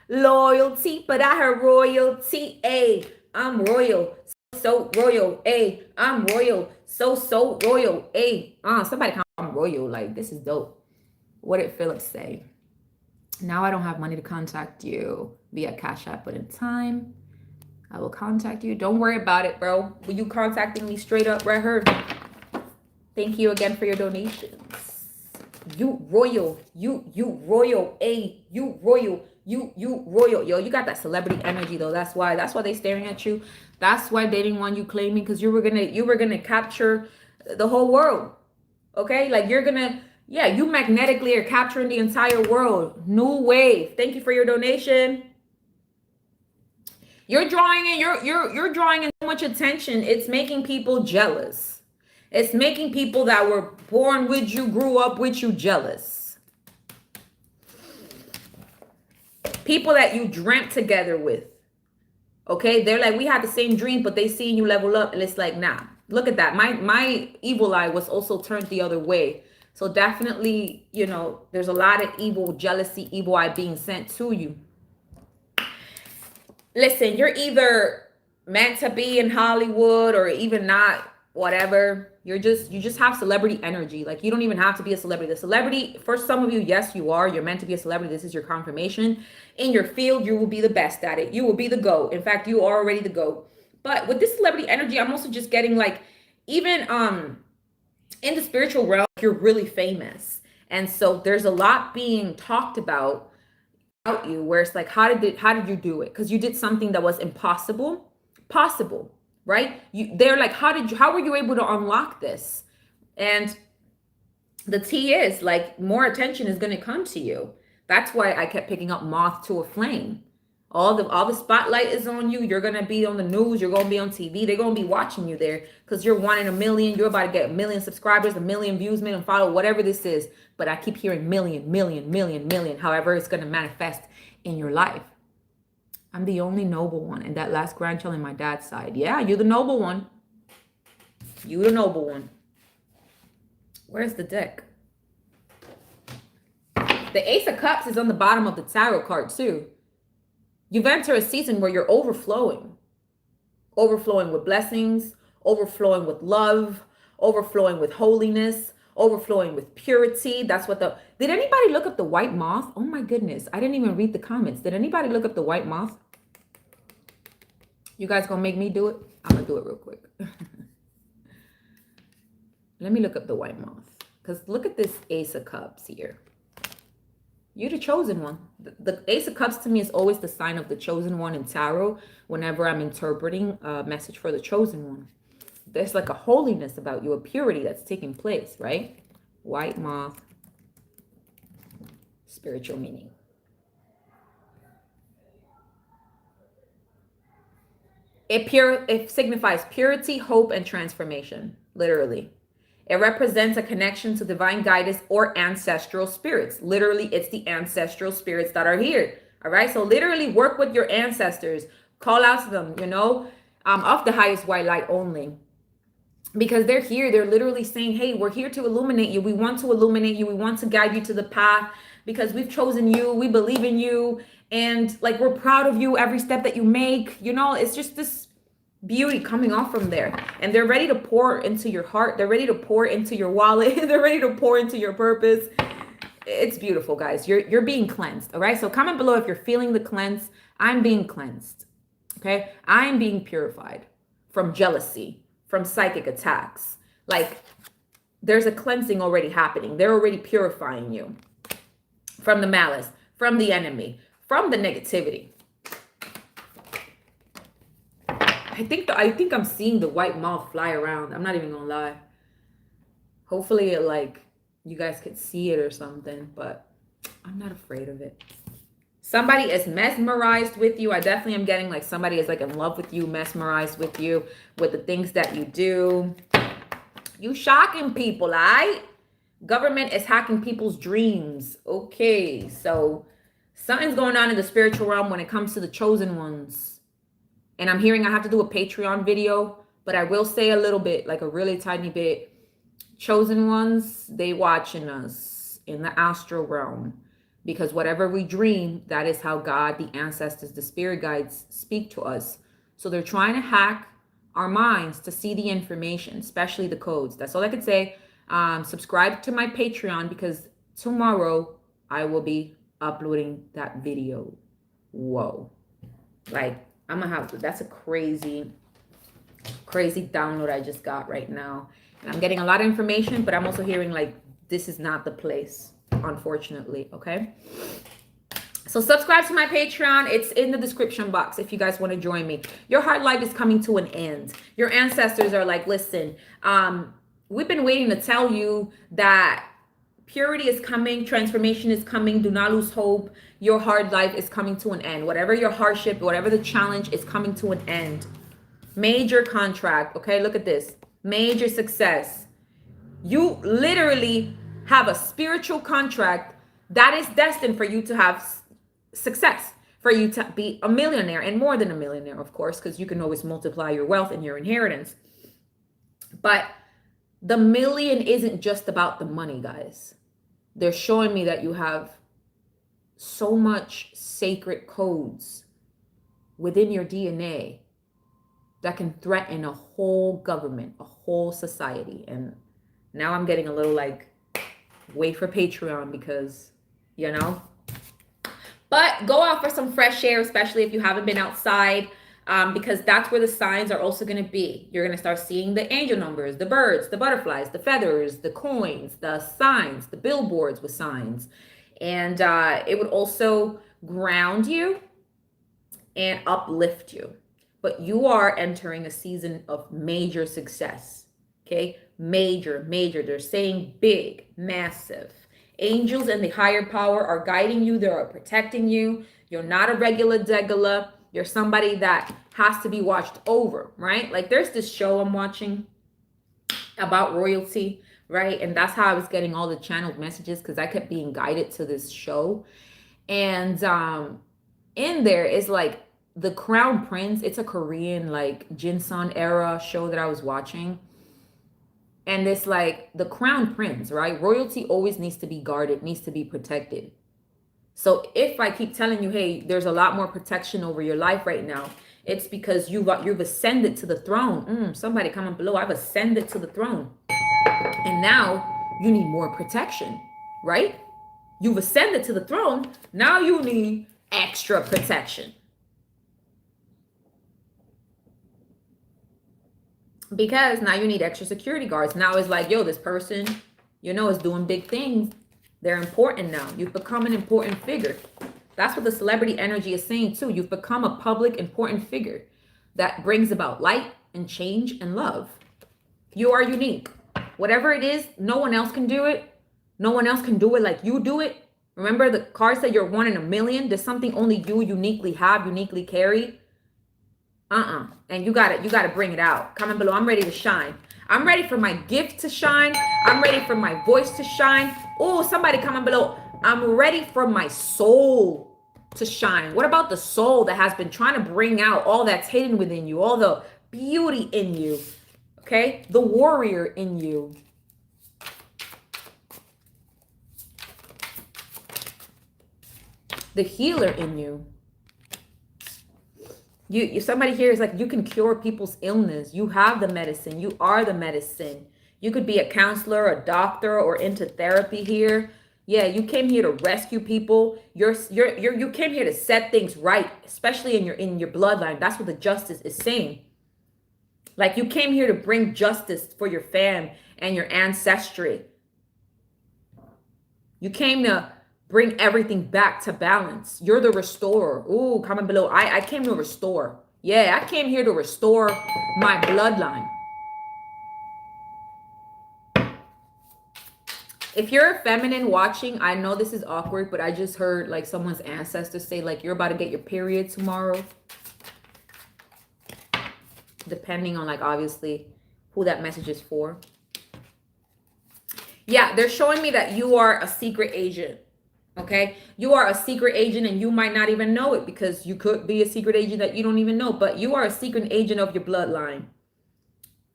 Loyalty, but I heard royalty. Hey, I'm royal. So royal. Hey, I'm royal. So royal. Hey, somebody call me royal. Like, this is dope. What did Philip say? Now I don't have money to contact you via Cashapp, but in time, I will contact you. Don't worry about it, bro. Will you contacting me straight up right here? Thank you again for your donations. You royal, you royal, you royal, you royal. Yo, you got that celebrity energy though. That's why they staring at you. That's why they didn't want you claiming, because you were gonna capture the whole world. Okay, like you magnetically are capturing the entire world. New wave. Thank you for your donation. You're drawing in so much attention. It's making people jealous. It's making people that were born with you, grew up with you, jealous. People that you dreamt together with. Okay, they're like, we had the same dream, but they seen you level up, and it's like, nah. Look at that. My evil eye was also turned the other way. So definitely, there's a lot of evil, jealousy, evil eye being sent to you. Listen, you're either meant to be in Hollywood or even not. Whatever, you just have celebrity energy. Like, you don't even have to be a celebrity. The celebrity, for some of you, yes, you are. You're meant to be a celebrity. This is your confirmation. In your field, you will be the best at it. You will be the GOAT. In fact, you are already the GOAT. But with this celebrity energy, I'm also just getting like, even in the spiritual realm, you're really famous. And so there's a lot being talked about you, where it's like, how did you do it? Because you did something that was impossible, possible. Right? They're like, how were you able to unlock this? And the T is like, more attention is going to come to you. That's why I kept picking up moth to a flame. All the spotlight is on you. You're going to be on the news. You're going to be on TV. They're going to be watching you there because you're 1 in a million. You're about to get 1 million subscribers, 1 million views, million follow, whatever this is. But I keep hearing million. However, it's going to manifest in your life. I'm the only noble one, and that last grandchild on my dad's side. Yeah, you're the noble one. You the noble one. Where's the deck? The Ace of Cups is on the bottom of the tarot card too. You've entered a season where you're overflowing. Overflowing with blessings, overflowing with love, overflowing with holiness, overflowing with purity. That's what did anybody look up the white moth? Oh my goodness. I didn't even read the comments. Did anybody look up the white moth? You guys gonna make me do it? I'm gonna do it real quick. Let me look up the white moth. Because look at this Ace of Cups here. You're the chosen one. The Ace of Cups to me is always the sign of the chosen one in tarot whenever I'm interpreting a message for the chosen one. There's like a holiness about you, a purity that's taking place, right? White moth, spiritual meaning. It signifies purity, hope, and transformation, literally. It represents a connection to divine guidance or ancestral spirits. Literally, it's the ancestral spirits that are here. All right. So literally work with your ancestors, call out to them, of the highest white light only. Because they're here. They're literally saying, hey, we're here to illuminate you. We want to illuminate you. We want to guide you to the path because we've chosen you. We believe in you. And like, we're proud of you every step that you make. It's just this beauty coming off from there. And they're ready to pour into your heart. They're ready to pour into your wallet. They're ready to pour into your purpose. It's beautiful, guys. You're being cleansed. All right. So comment below if you're feeling the cleanse. I'm being cleansed. Okay. I'm being purified from jealousy, from psychic attacks. Like, there's a cleansing already happening. They're already purifying you from the malice, from the enemy, from the negativity. I think I'm seeing the white moth fly around. I'm not even gonna lie. Hopefully it like you guys could see it or something, but I'm not afraid of it. Somebody is mesmerized with you. I definitely am getting like somebody is like in love with you, mesmerized with you, with the things that you do. You shocking people, all right? Government is hacking people's dreams. Okay, so something's going on in the spiritual realm when it comes to the chosen ones. And I'm hearing I have to do a Patreon video, but I will say a little bit, like a really tiny bit. Chosen ones, they watching us in the astral realm. Because whatever we dream, that is how God, the ancestors, the spirit guides speak to us. So they're trying to hack our minds to see the information, especially the codes. That's all I could say. Subscribe to my Patreon because tomorrow I will be uploading that video. Whoa. Like, I'm gonna have to, that's a crazy download I just got right now. And I'm getting a lot of information, but I'm also hearing like, this is not the place, unfortunately, okay? So subscribe to my Patreon. It's in the description box if you guys want to join me. Your heart life is coming to an end. Your ancestors are like, listen, we've been waiting to tell you that purity is coming, transformation is coming. Do not lose hope. Your hard life is coming to an end. Whatever your hardship, whatever the challenge is coming to an end. Major contract, okay? Look at this. Major success. You literally have a spiritual contract that is destined for you to have success, for you to be a millionaire and more than a millionaire, of course, because you can always multiply your wealth and your inheritance. But the million isn't just about the money, guys. They're showing me that you have so much sacred codes within your DNA that can threaten a whole government, a whole society. And now I'm getting a little like, wait for Patreon because, you know. But go out for some fresh air, especially if you haven't been outside, because that's where the signs are also going to be. You're going to start seeing the angel numbers, the birds, the butterflies, the feathers, the coins, the signs, the billboards with signs. And it would also ground you and uplift you. But you are entering a season of major success, okay? Major. They're saying big, massive. Angels and the higher power are guiding you. They are protecting you. You're not a regular degular. You're somebody that has to be watched over, right? Like there's this show I'm watching about royalty, right? And that's how I was getting all the channeled messages because I kept being guided to this show. And in there is like, the Crown Prince. It's a Korean like Jinsan era show that I was watching. And it's like the Crown Prince, right? Royalty always needs to be guarded, needs to be protected. So if I keep telling you, hey, there's a lot more protection over your life right now, it's because you've ascended to the throne. Somebody comment below. I've ascended to the throne. And now you need more protection, right? You've ascended to the throne. Now you need extra protection. Because now you need extra security guards. Now it's like, yo, this person, you know, is doing big things. They're important now. You've become an important figure. That's what the celebrity energy is saying too. You've become a public important figure that brings about light and change and love. You are unique. Whatever it is, no one else can do it. No one else can do it like you do it. Remember the card said you're 1 in a million. There's something only you uniquely have, uniquely carry. And you gotta bring it out. Comment below. I'm ready to shine. I'm ready for my gift to shine. I'm ready for my voice to shine. Oh, somebody comment below. I'm ready for my soul to shine. What about the soul that has been trying to bring out all that's hidden within you, all the beauty in you, okay? The warrior in you. The healer in you. Somebody here is like, you can cure people's illness. You have the medicine. You are the medicine. You could be a counselor, a doctor, or into therapy here. Yeah, you came here to rescue people. You came here to set things right, especially in your bloodline. That's what the justice is saying. Like you came here to bring justice for your fam and your ancestry. You came to bring everything back to balance. You're the restorer. Ooh, comment below. I came to restore. Yeah, I came here to restore my bloodline. If you're a feminine watching, I know this is awkward, but I just heard like someone's ancestor say like you're about to get your period tomorrow. Depending on like obviously who that message is for. Yeah, they're showing me that you are a secret agent. Okay, you are a secret agent and you might not even know it, because you could be a secret agent that you don't even know, but you are a secret agent of your bloodline.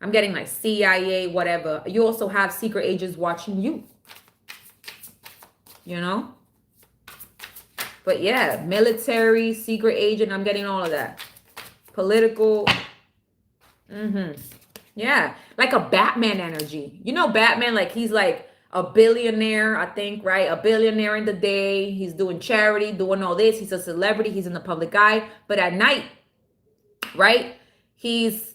I'm getting like CIA, whatever. You also have secret agents watching you, you know? But yeah, military, secret agent, I'm getting all of that. Political. Yeah, like a Batman energy. You know Batman, like he's like a billionaire, I think, right? A billionaire in the day. He's doing charity, doing all this. He's a celebrity. He's in the public eye. But at night, right? He's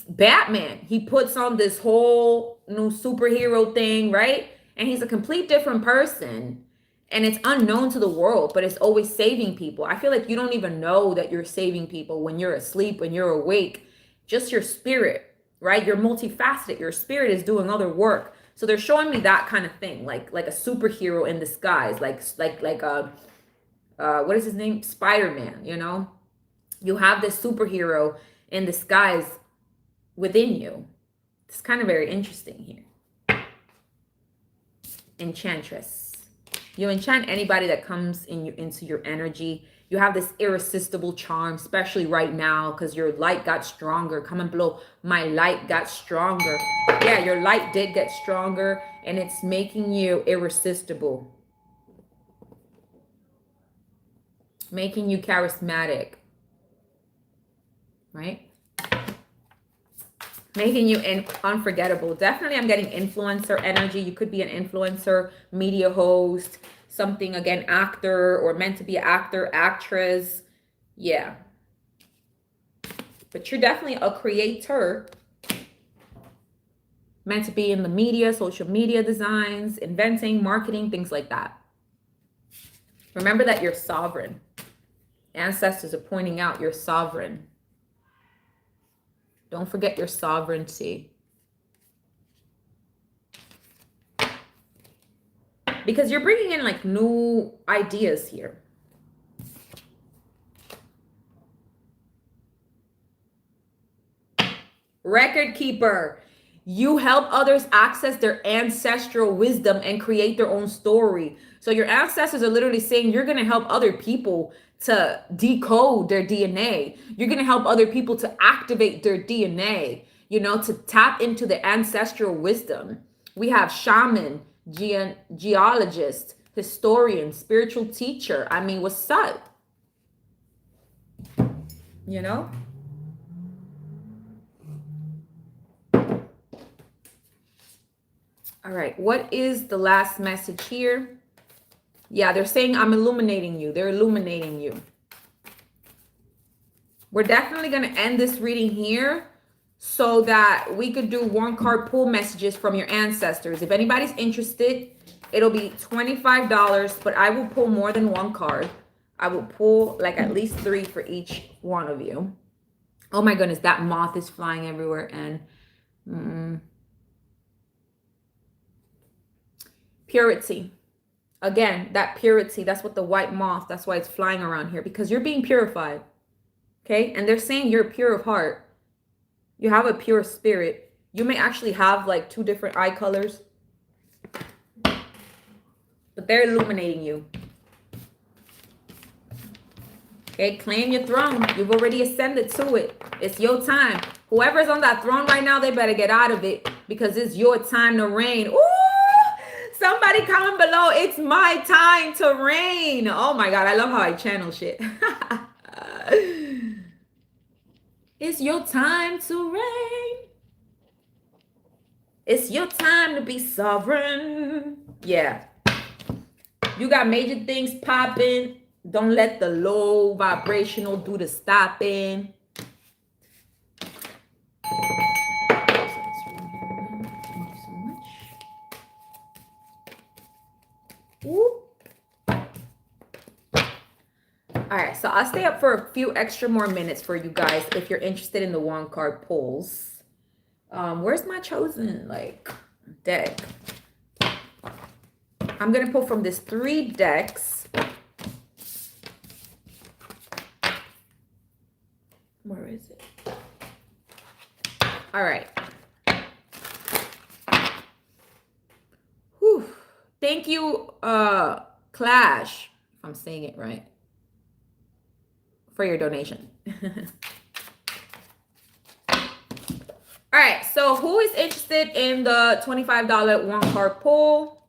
Batman. He puts on this whole new superhero thing, right? And he's a complete different person. And it's unknown to the world, but it's always saving people. I feel like you don't even know that you're saving people when you're asleep, when you're awake. Just your spirit, right? You're multifaceted. Your spirit is doing other work. So they're showing me that kind of thing, like a superhero in disguise, like what is his name? Spider-Man, you know? You have this superhero in disguise within you. It's kind of very interesting here. Enchantress. You enchant anybody that comes into your energy. You have this irresistible charm, especially right now, because your light got stronger. Comment below, my light got stronger. Yeah, your light did get stronger, and it's making you irresistible. Making you charismatic. Right? Making you unforgettable. Definitely I'm getting influencer energy. You could be an influencer, media host, something, again, actor, or meant to be an actor, actress. Yeah. But you're definitely a creator. Meant to be in the media, social media designs, inventing, marketing, things like that. Remember that you're sovereign. Ancestors are pointing out you're sovereign. Don't forget your sovereignty. Because you're bringing in like new ideas here. Record keeper. You help others access their ancestral wisdom and create their own story. So your ancestors are literally saying you're going to help other people to decode their DNA. You're going to help other people to activate their DNA, you know, to tap into the ancestral wisdom. We have shaman, geologist, historian, spiritual teacher. I mean, what's up? You know? All right, what is the last message here? Yeah, they're saying I'm illuminating you. They're illuminating you. We're definitely going to end this reading here so that we could do one card pull messages from your ancestors. If anybody's interested, it'll be $25, but I will pull more than one card. I will pull like at least 3 for each one of you. Oh my goodness, that moth is flying everywhere. And purity. Again, that purity, that's what the white moth, that's why it's flying around here, because you're being purified. Okay? And they're saying you're pure of heart. You have a pure spirit. You may actually have like 2 different eye colors, but they're illuminating you. Okay? Claim your throne. You've already ascended to it. It's your time. Whoever's on that throne right now, they better get out of it, because it's your time to reign. Ooh! Somebody comment below, it's my time to reign. Oh my God, I love how I channel shit. It's your time to reign. It's your time to be sovereign. Yeah. You got major things popping. Don't let the low vibrational do the stopping. All right, so I'll stay up for a few extra more minutes for you guys if you're interested in the one card pulls. Where's my chosen like deck? I'm gonna pull from this 3 decks. Where is it? All right. Whew. Thank you, Clash, if I'm saying it right, for your donation. All right, so who is interested in the $25 one card pull?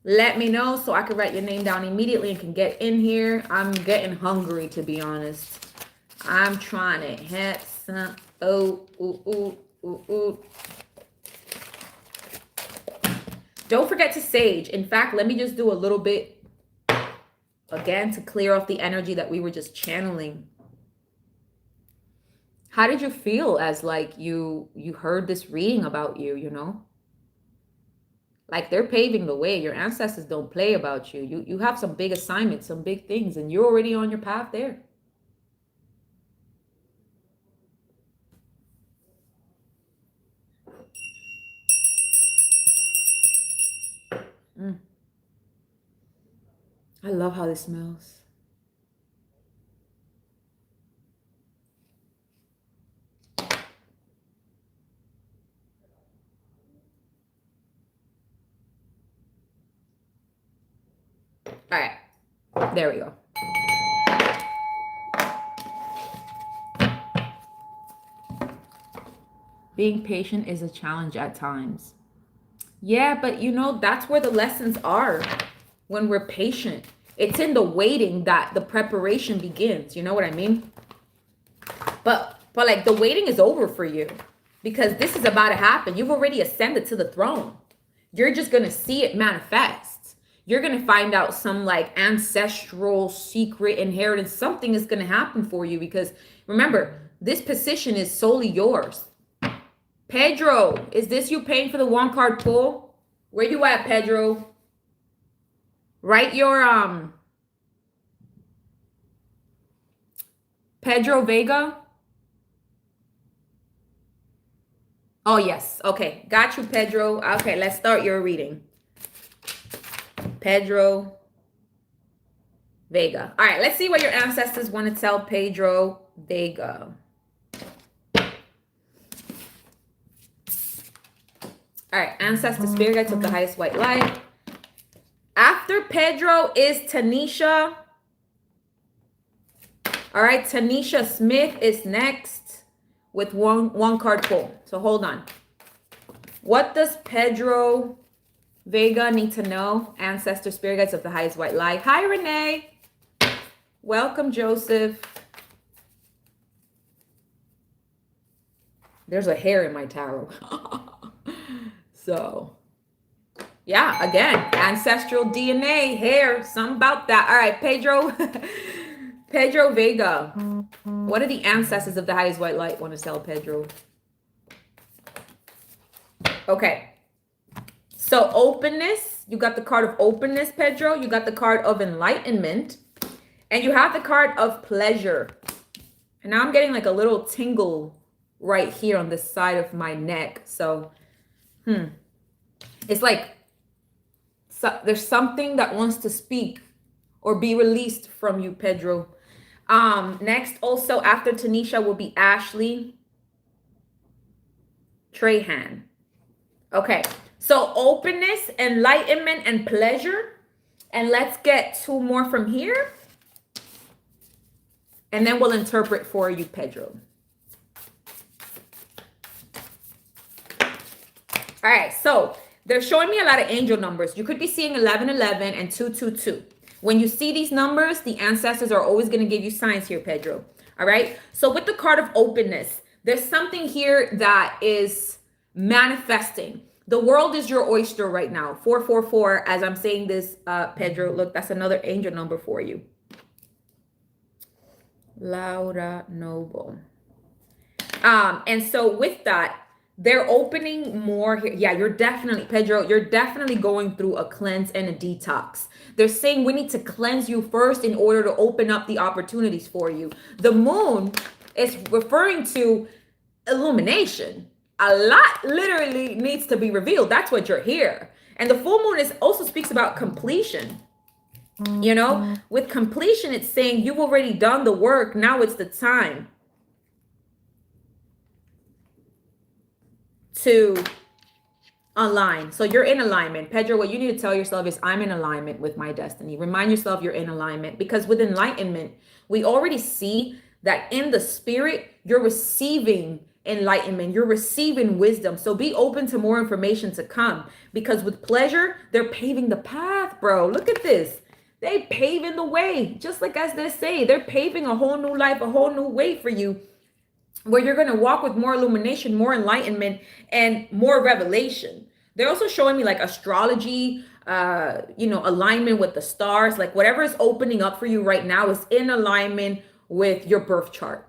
Let me know so I can write your name down immediately and can get in here. I'm getting hungry, to be honest. I'm trying to have some. Don't forget to sage. In fact, let me just do a little bit again to clear off the energy that we were just channeling. How did you feel as like you heard this reading about you, you know? Like they're paving the way. Your ancestors don't play about you. You have some big assignments, some big things, and you're already on your path there. I love how this smells. All right, there we go. Being patient is a challenge at times. Yeah, but you know, that's where the lessons are when we're patient. It's in the waiting that the preparation begins. You know what I mean? But like the waiting is over for you because this is about to happen. You've already ascended to the throne. You're just going to see it manifest. You're going to find out some like ancestral secret inheritance. Something is going to happen for you because remember, this position is solely yours. Pedro, is this you paying for the one card pull? Where you at, Pedro? Write your Pedro Vega. Oh yes, okay, got you, Pedro. Okay, let's start your reading. Pedro Vega. All right, let's see what your ancestors want to tell Pedro Vega. All right, ancestor spirit guides of the highest white light. After Pedro is Tanisha. All right, Tanisha Smith is next with one card pull. So hold on. What does Pedro Vega need to know? Ancestor spirit guides of the highest white light. Hi, Renee. Welcome, Joseph. There's a hair in my tarot. So, yeah, again, ancestral DNA, hair, something about that. All right, Pedro, Pedro Vega. What do the ancestors of the highest white light want to tell Pedro? Okay. So openness, you got the card of openness, Pedro. You got the card of enlightenment. And you have the card of pleasure. And now I'm getting like a little tingle right here on the side of my neck. So, it's like there's something that wants to speak or be released from you, Pedro. Next, also after Tanisha will be Ashley Trahan. Okay, so openness, enlightenment, and pleasure. And let's get 2 more from here. And then we'll interpret for you, Pedro. All right, so they're showing me a lot of angel numbers. You could be seeing 1111 and 222. When you see these numbers, the ancestors are always going to give you signs here, Pedro. All right, so with the card of openness, there's something here that is manifesting. The world is your oyster right now. 444, as I'm saying this, Pedro, look, that's another angel number for you. Laura Noble. And so with that, they're opening more here. Yeah, you're definitely, Pedro, you're definitely going through a cleanse and a detox. They're saying we need to cleanse you first in order to open up the opportunities for you. The moon is referring to illumination. A lot literally needs to be revealed. That's what you're here. And the full moon is also speaks about completion. You know, with completion, it's saying you've already done the work. Now it's the time to align. So you're in alignment. Pedro, what you need to tell yourself is I'm in alignment with my destiny. Remind yourself you're in alignment, because with enlightenment, we already see that in the spirit, you're receiving enlightenment, you're receiving wisdom. So be open to more information to come, because with pleasure, they're paving the path, bro. Look at this. They paving the way, just like as they say, they're paving a whole new life, a whole new way for you, where you're going to walk with more illumination, more enlightenment, and more revelation. They're also showing me like astrology, alignment with the stars, like whatever is opening up for you right now is in alignment with your birth chart.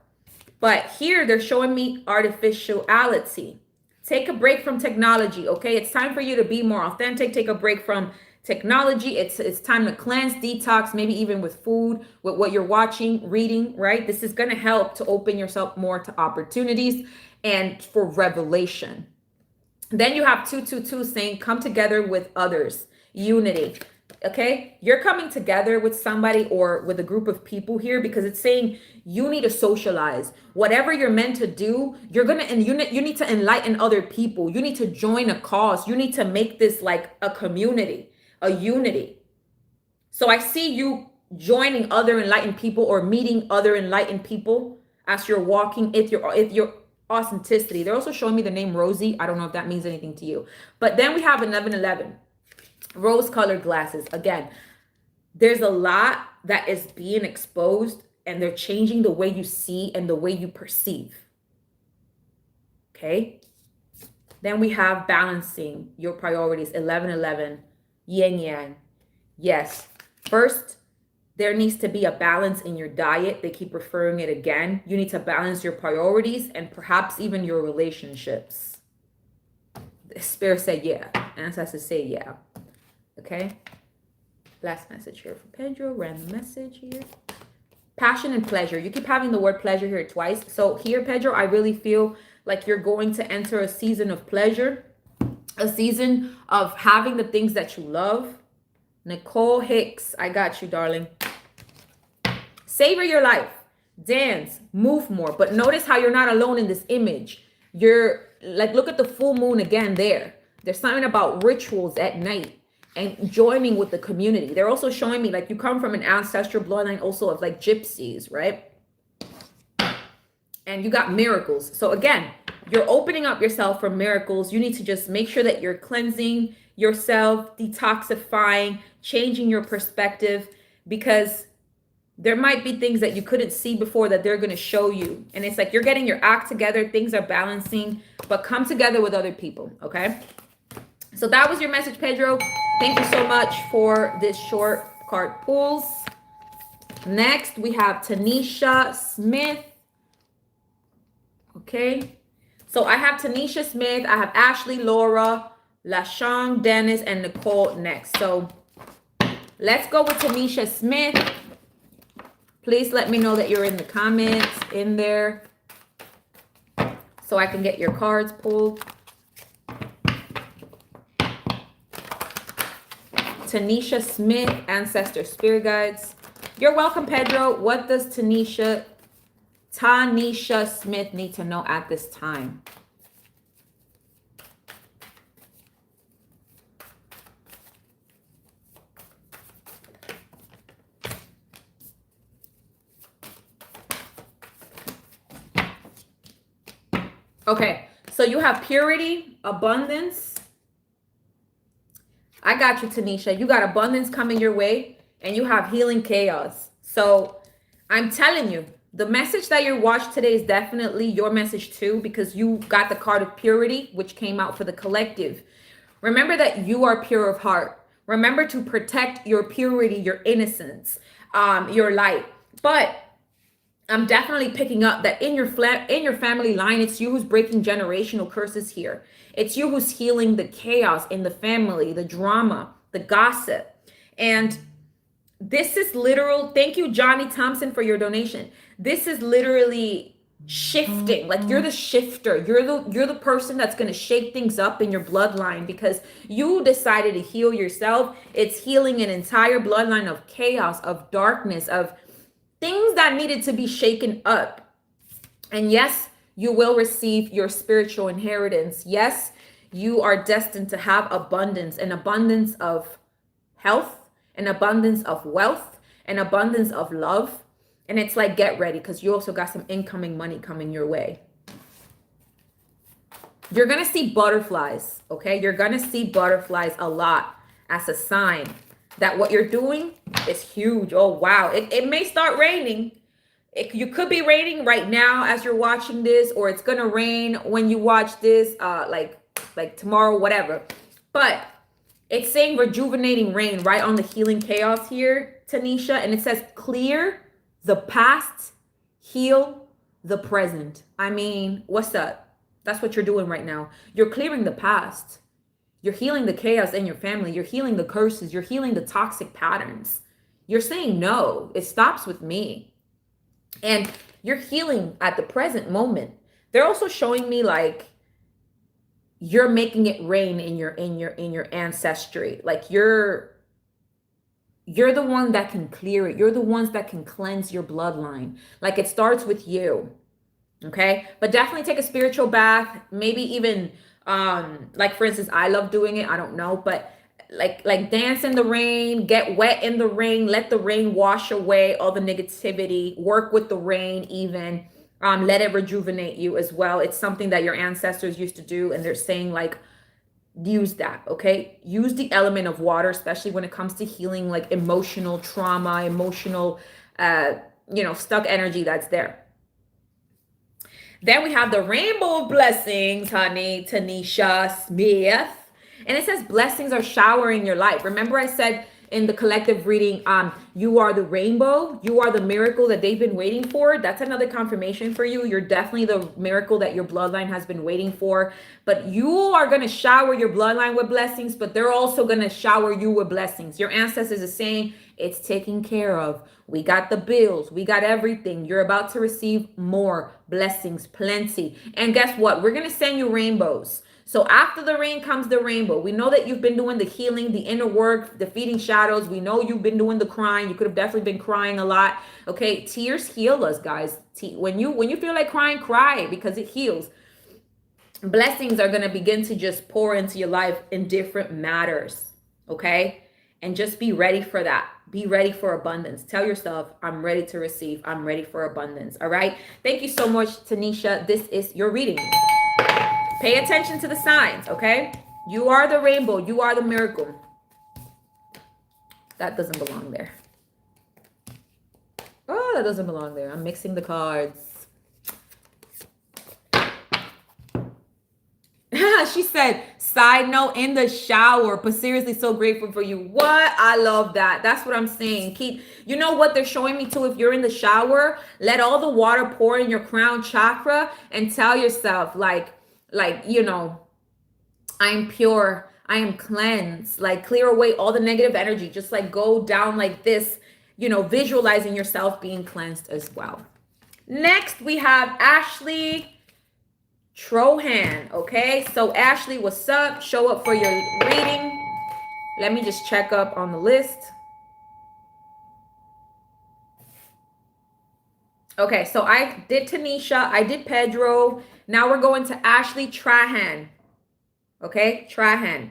But here they're showing me artificiality. Take a break from technology, okay? It's time for you to be more authentic. Take a break from technology. It's time to cleanse, detox, maybe even with food, with what you're watching, reading, right? This is going to help to open yourself more to opportunities and for revelation. Then you have 222 saying come together with others, unity. Okay, you're coming together with somebody or with a group of people here, because it's saying you need to socialize. Whatever you're meant to do, you're gonna, and you need to enlighten other people. You need to join a cause. You need to make this like a community, a unity. So I see you joining other enlightened people or meeting other enlightened people as you're walking. If your authenticity. They're also showing me the name Rosie. I don't know if that means anything to you. But then we have 1111. Rose-colored glasses. Again, there's a lot that is being exposed, and they're changing the way you see and the way you perceive. Okay? Then we have balancing your priorities. 1111. Yin yang. Yes. First, there needs to be a balance in your diet. They keep referring it again. You need to balance your priorities and perhaps even your relationships. The spirit said yeah. Ancestor say yeah. Okay. Last message here for Pedro. Random message here. Passion and pleasure. You keep having the word pleasure here twice. So here, Pedro, I really feel like you're going to enter a season of pleasure, a season of having the things that you love. Nicole Hicks, I got you, darling. Savor your life. Dance. Move more. But notice how you're not alone in this image. You're like, look at the full moon again there. There's something about rituals at night and joining with the community. They're also showing me like you come from an ancestral bloodline also of like gypsies, right? And you got miracles. So again, you're opening up yourself for miracles. You need to just make sure that you're cleansing yourself, detoxifying, changing your perspective, because there might be things that you couldn't see before that they're going to show you. And it's like you're getting your act together. Things are balancing, but come together with other people, okay? So that was your message, Pedro. Thank you so much for this short card pulls. Next, we have Tanisha Smith. Okay. So I have Tanisha Smith. I have Ashley, Laura, LaShawn, Dennis, and Nicole next. So let's go with Tanisha Smith. Please let me know that you're in the comments in there so I can get your cards pulled. Tanisha Smith, Ancestor Spirit Guides. You're welcome, Pedro. What does Tanisha Smith need to know at this time? Okay, so you have purity, abundance. I got you, Tanisha. You got abundance coming your way, and you have healing chaos. So I'm telling you, the message that you watched today is definitely your message too, because you got the card of purity, which came out for the collective. Remember that you are pure of heart. Remember to protect your purity, your innocence, your light. But I'm definitely picking up that in your family line, it's you who's breaking generational curses here. It's you who's healing the chaos in the family, the drama, the gossip. And this is literal. Thank you, Johnny Thompson, for your donation. This is literally shifting. Like you're the shifter. You're the person that's going to shake things up in your bloodline because you decided to heal yourself. It's healing an entire bloodline of chaos, of darkness, of things that needed to be shaken up. And yes, you will receive your spiritual inheritance. Yes, you are destined to have abundance, an abundance of health, an abundance of wealth, an abundance of love. And it's like, get ready because you also got some incoming money coming your way. You're going to see butterflies, okay? You're going to see butterflies a lot as a sign that what you're doing is huge. Oh, wow. It may start raining. You could be raining right now as you're watching this, or it's going to rain when you watch this, like tomorrow, whatever. But it's saying rejuvenating rain right on the healing chaos here, Tanisha. And it says clear the past, heal the present. I mean, what's up? That's what you're doing right now. You're clearing the past. You're healing the chaos in your family. You're healing the curses. You're healing the toxic patterns. You're saying, no, it stops with me. And you're healing at the present moment. They're also showing me like you're making it rain in your ancestry. Like you're the one that can clear it. You're the ones that can cleanse your bloodline. Like it starts with you. Okay? But definitely take a spiritual bath, maybe even like for instance, I love doing it. I don't know, but like dance in the rain, get wet in the rain, let the rain wash away all the negativity, work with the rain even. Let it rejuvenate you as well. It's something that your ancestors used to do, and they're saying like use that, okay? Use the element of water, especially when it comes to healing like emotional trauma, emotional stuck energy that's there. Then we have the rainbow of blessings, honey, Tanisha Smith. And it says blessings are showering your life. Remember I said in the collective reading, you are the rainbow. You are the miracle that they've been waiting for. That's another confirmation for you. You're definitely the miracle that your bloodline has been waiting for. But you are going to shower your bloodline with blessings, but they're also going to shower you with blessings. Your ancestors are saying it's taken care of. We got the bills. We got everything. You're about to receive more blessings, plenty. And guess what? We're going to send you rainbows. So after the rain comes the rainbow. We know that you've been doing the healing, the inner work, defeating shadows. We know you've been doing the crying. You could have definitely been crying a lot. Okay, tears heal us, guys. When you feel like crying, cry because it heals. Blessings are going to begin to just pour into your life in different matters. Okay? And just be ready for that. Be ready for abundance. Tell yourself, I'm ready to receive. I'm ready for abundance. All right? Thank you so much, Tanisha. This is your reading. Pay attention to the signs, okay? You are the rainbow. You are the miracle. That doesn't belong there. Oh, that doesn't belong there. I'm mixing the cards. She said, side note, in the shower, but seriously, so grateful for you. What? I love that. That's what I'm saying. You know what they're showing me too? If you're in the shower, let all the water pour in your crown chakra and tell yourself like, I'm pure. I am cleansed. Like clear away all the negative energy. Just like go down like this, visualizing yourself being cleansed as well. Next, we have Ashley Trohan. Okay, so Ashley, what's up? Show up for your reading. Let me just check up on the list. Okay, so I did Tanisha, I did Pedro. Now we're going to Ashley Trahan. Okay, Trahan.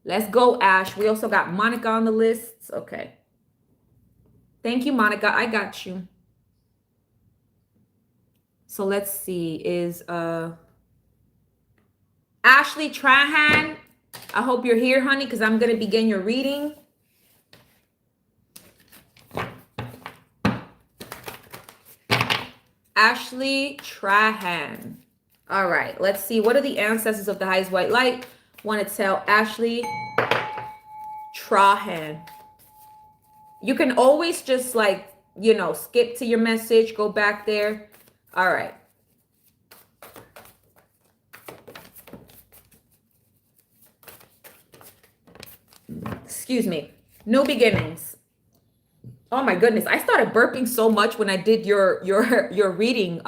Let's go, Ash. We also got Monica on the list. Okay. Thank you, Monica. I got you. So let's see. Is Ashley Trahan. I hope you're here, honey, because I'm going to begin your reading. Ashley Trahan. All right, let's see. What are the ancestors of the highest white light want to tell Ashley Trahan? You can always just like you know, skip to your message, go back there. All right. Excuse me. New beginnings. Oh my goodness. I started burping so much when I did your reading,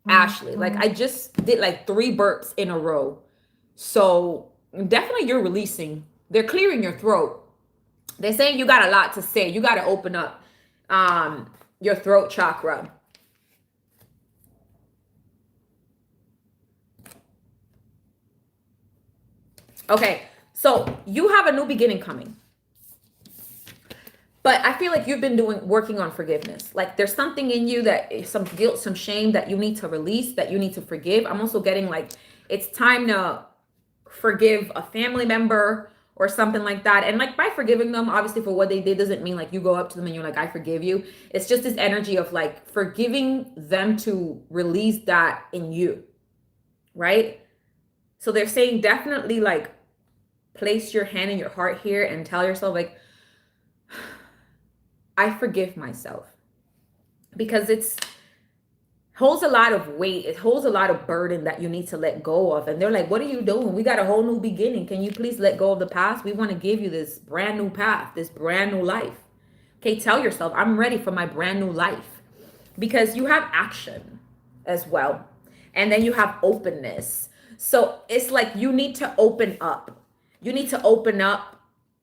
Ashley. Like I just did like 3 burps in a row. So definitely you're releasing. They're clearing your throat. They're saying you got a lot to say. You got to open up your throat chakra. Okay, so you have a new beginning coming. But I feel like you've been working on forgiveness. Like there's something in you that some guilt, some shame that you need to release, that you need to forgive. I'm also getting like it's time to forgive a family member or something like that. And like by forgiving them, obviously for what they did doesn't mean like you go up to them and you're like, I forgive you. It's just this energy of like forgiving them to release that in you, right? So they're saying definitely like place your hand in your heart here and tell yourself like, I forgive myself, because it's holds a lot of weight. It holds a lot of burden that you need to let go of. And they're like, what are you doing? We got a whole new beginning. Can you please let go of the past? We want to give you this brand new path, this brand new life. Okay, tell yourself, I'm ready for my brand new life, because you have action as well. And then you have openness. So it's like you need to open up. You need to open up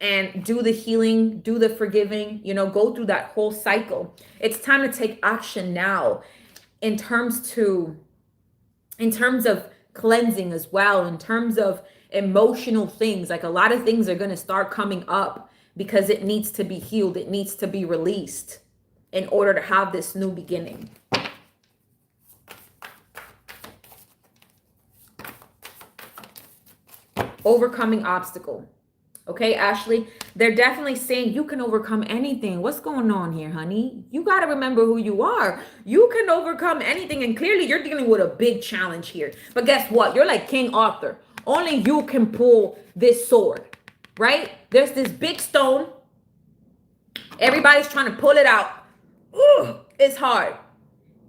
and do the healing, do the forgiving, you know, go through that whole cycle. It's time to take action now in terms of cleansing as well, in terms of emotional things. Like a lot of things are going to start coming up because it needs to be healed. It needs to be released in order to have this new beginning. Overcoming obstacle. Okay, Ashley, they're definitely saying you can overcome anything. What's going on here, honey? You got to remember who you are. You can overcome anything. And clearly you're dealing with a big challenge here. But guess what? You're like King Arthur. Only you can pull this sword, right? There's this big stone. Everybody's trying to pull it out. Ooh, it's hard,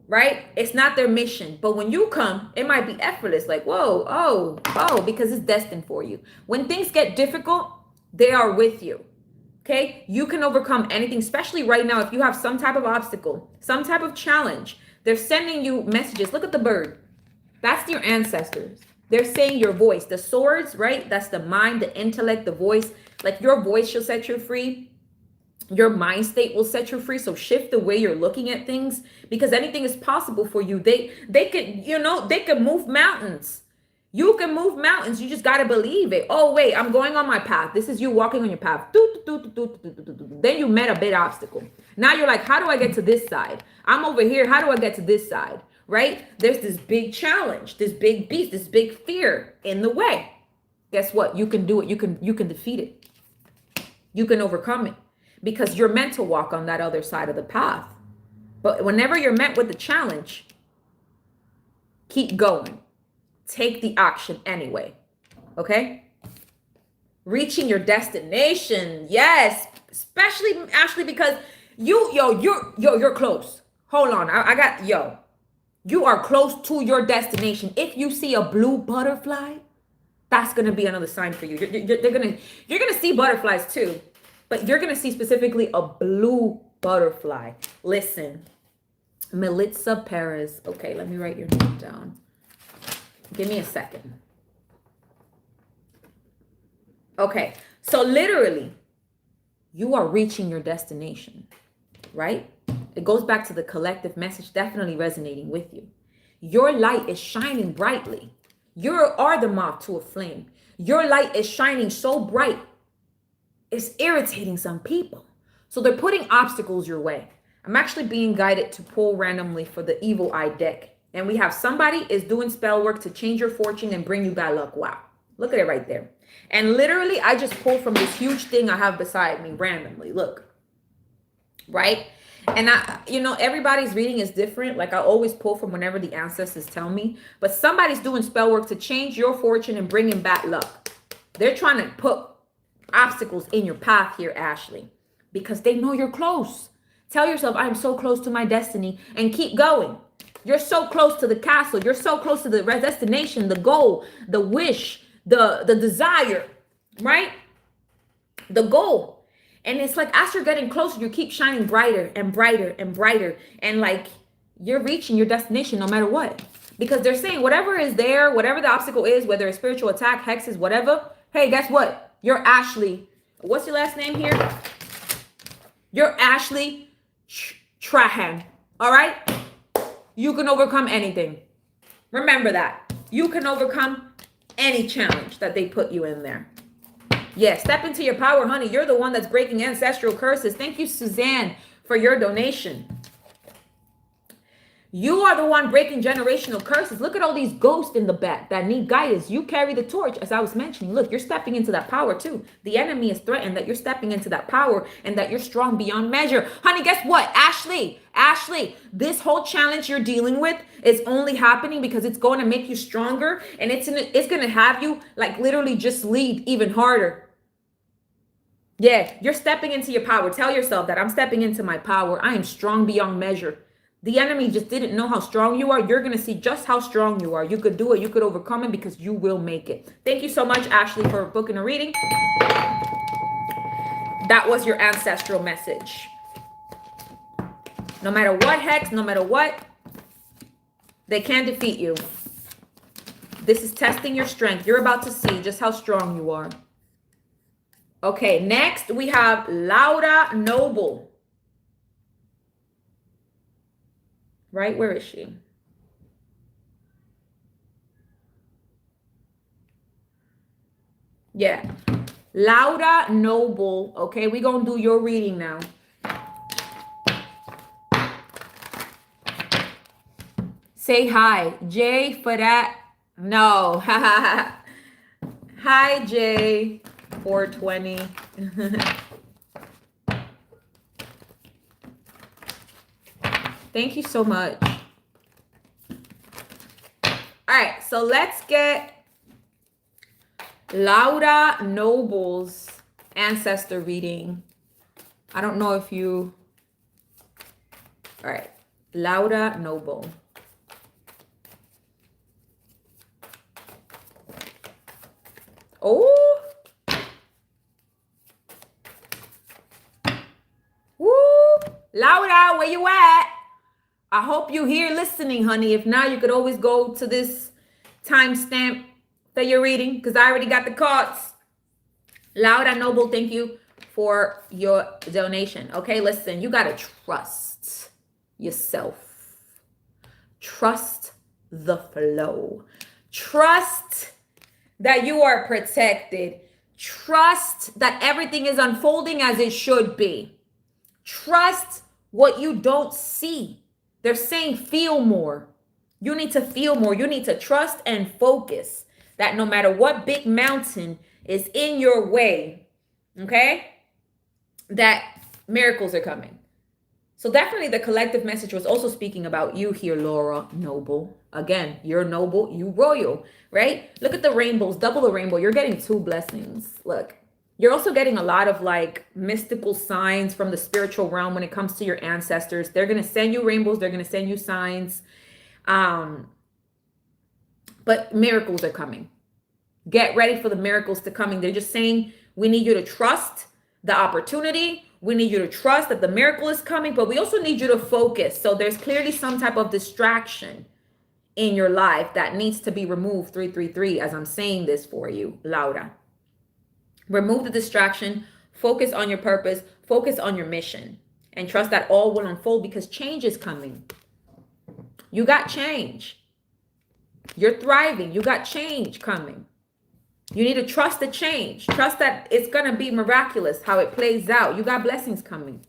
right? It's not their mission. But when you come, it might be effortless. Like, whoa, oh, because it's destined for you. When things get difficult, they are with you. Okay, you can overcome anything, especially right now. If you have some type of obstacle, some type of challenge, they're sending you messages. Look at the bird. That's your ancestors. They're saying your voice, the swords, right? That's the mind, the intellect, the voice. Like your voice shall set you free. Your mind state will set you free. So shift the way you're looking at things, because anything is possible for you. They could, you know, they can move mountains. You can move mountains. You just got to believe it. Oh, wait, I'm going on my path. This is you walking on your path. Then you met a big obstacle. Now you're like, how do I get to this side? I'm over here. How do I get to this side? Right? There's this big challenge, this big beast, this big fear in the way. Guess what? You can do it. You can defeat it. You can overcome it, because you're meant to walk on that other side of the path. But whenever you're met with the challenge, keep going. Take the action anyway. Okay? Reaching your destination. Yes. Especially, Ashley, because you're close. Hold on. I got, you are close to your destination. If you see a blue butterfly, that's going to be another sign for you. You're going to see butterflies too, but you're going to see specifically a blue butterfly. Listen, Melissa Perez. Okay, let me write your name down. Give me a second. Okay, so literally, you are reaching your destination, right? It goes back to the collective message definitely resonating with you. Your light is shining brightly. You are the moth to a flame. Your light is shining so bright, it's irritating some people. So they're putting obstacles your way. I'm actually being guided to pull randomly for the evil eye deck. And we have somebody is doing spell work to change your fortune and bring you bad luck. Wow. Look at it right there. And literally, I just pulled from this huge thing I have beside me randomly. Look. Right? And everybody's reading is different. Like I always pull from whenever the ancestors tell me. But somebody's doing spell work to change your fortune and bring in bad luck. They're trying to put obstacles in your path here, Ashley, because they know you're close Tell yourself, I am so close to my destiny, and keep going. You're so close to the castle. You're so close to the destination, the goal, the wish, the desire, right? The goal. And it's like as you're getting closer, you keep shining brighter and brighter and brighter. And like you're reaching your destination no matter what. Because they're saying whatever is there, whatever the obstacle is, whether it's spiritual attack, hexes, whatever. Hey, guess what? You're Ashley. What's your last name here? You're Ashley Trahan. All right? You can overcome anything. Remember that. You can overcome any challenge that they put you in there. Yeah, step into your power, honey. You're the one that's breaking ancestral curses. Thank you, Suzanne, for your donation. You are the one breaking generational curses. Look at all these ghosts in the back that need guidance. You carry the torch, as I was mentioning. Look, you're stepping into that power too. The enemy is threatened that you're stepping into that power and that you're strong beyond measure. Honey, guess what? Ashley, this whole challenge you're dealing with is only happening because it's going to make you stronger, and it's going to have you like literally just lead even harder. Yeah, you're stepping into your power. Tell yourself that I'm stepping into my power. I am strong beyond measure. The enemy just didn't know how strong you are. You're going to see just how strong you are. You could do it. You could overcome it because you will make it. Thank you so much, Ashley, for booking a reading. That was your ancestral message. No matter what hex, no matter what, they can't defeat you. This is testing your strength. You're about to see just how strong you are. Okay, next we have Laura Noble. Right? Where is she? Yeah. Laura Noble. Okay, we're going to do your reading now. Say hi. Jay for that. No. Hi, Jay. 420. Thank you so much. All right, so let's get Laura Noble's ancestor reading. I don't know if you... All right, Laura Noble. Oh. Woo. Laura, where you at? I hope you're here listening, honey. If not, you could always go to this timestamp that you're reading because I already got the cards. Laura Noble, thank you for your donation. Okay, listen, you got to trust yourself. Trust the flow. Trust that you are protected. Trust that everything is unfolding as it should be. Trust what you don't see. They're saying feel more. You need to feel more. You need to trust and focus that no matter what big mountain is in your way, okay, that miracles are coming. So definitely the collective message was also speaking about you here, Laura Noble. Again, you're noble, you royal, right? Look at the rainbows, double the rainbow. You're getting 2 blessings. Look. You're also getting a lot of like mystical signs from the spiritual realm when it comes to your ancestors. They're going to send you rainbows. They're going to send you signs. But miracles are coming. Get ready for the miracles to coming. They're just saying, we need you to trust the opportunity. We need you to trust that the miracle is coming, but we also need you to focus. So there's clearly some type of distraction in your life that needs to be removed. 333, as I'm saying this for you, Laura. Remove the distraction, focus on your purpose, focus on your mission, and trust that all will unfold because change is coming. You got change. You're thriving. You got change coming. You need to trust the change. Trust that it's going to be miraculous how it plays out. You got blessings coming.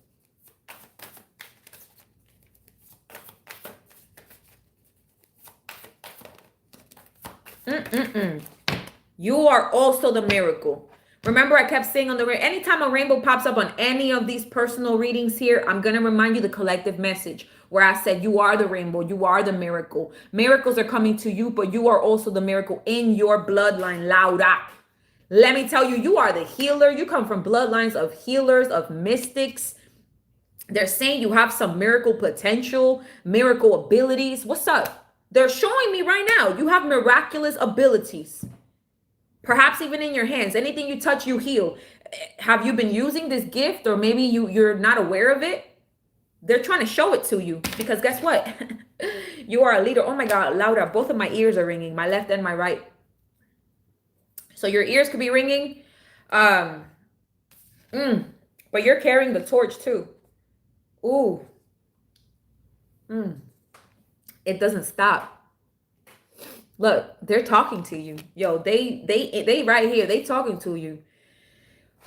You are also the miracle. Remember, I kept saying on the anytime a rainbow pops up on any of these personal readings here, I'm going to remind you the collective message where I said you are the rainbow, you are the miracle. Miracles are coming to you, but you are also the miracle in your bloodline, Laura. Let me tell you, you are the healer. You come from bloodlines of healers, of mystics. They're saying you have some miracle potential, miracle abilities. What's up? They're showing me right now you have miraculous abilities. Perhaps even in your hands. Anything you touch, you heal. Have you been using this gift, or maybe you're not aware of it? They're trying to show it to you, because guess what? You are a leader. Oh my God, Laura, both of my ears are ringing, my left and my right. So your ears could be ringing. But you're carrying the torch too. Ooh. It doesn't stop. Look, they're talking to you. Yo, they right here. They talking to you.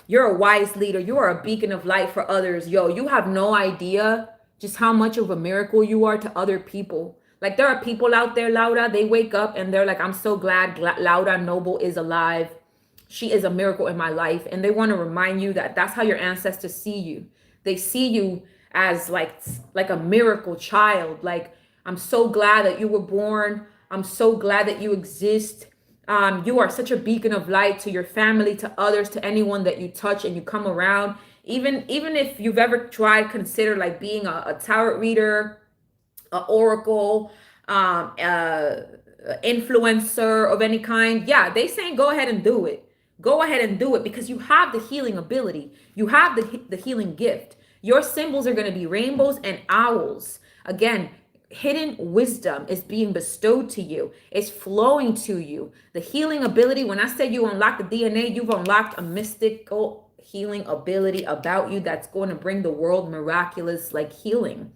You're a wise leader. You are a beacon of light for others. Yo, you have no idea just how much of a miracle you are to other people. Like, there are people out there, Laura, they wake up and they're like, I'm so glad Laura Noble is alive. She is a miracle in my life. And they want to remind you that that's how your ancestors see you. They see you as like a miracle child. Like, I'm so glad that you were born. I'm so glad that you exist. You are such a beacon of light to your family, to others, to anyone that you touch and you come around. Even if you've ever tried, consider like being a tarot reader, an oracle, influencer of any kind. Yeah, they saying go ahead and do it. Go ahead and do it, because you have the healing ability. You have the healing gift. Your symbols are going to be rainbows and owls. Again, hidden wisdom is being bestowed to you. It's flowing to you. The healing ability, when I said you unlock the DNA, you've unlocked a mystical healing ability about you that's going to bring the world miraculous like healing,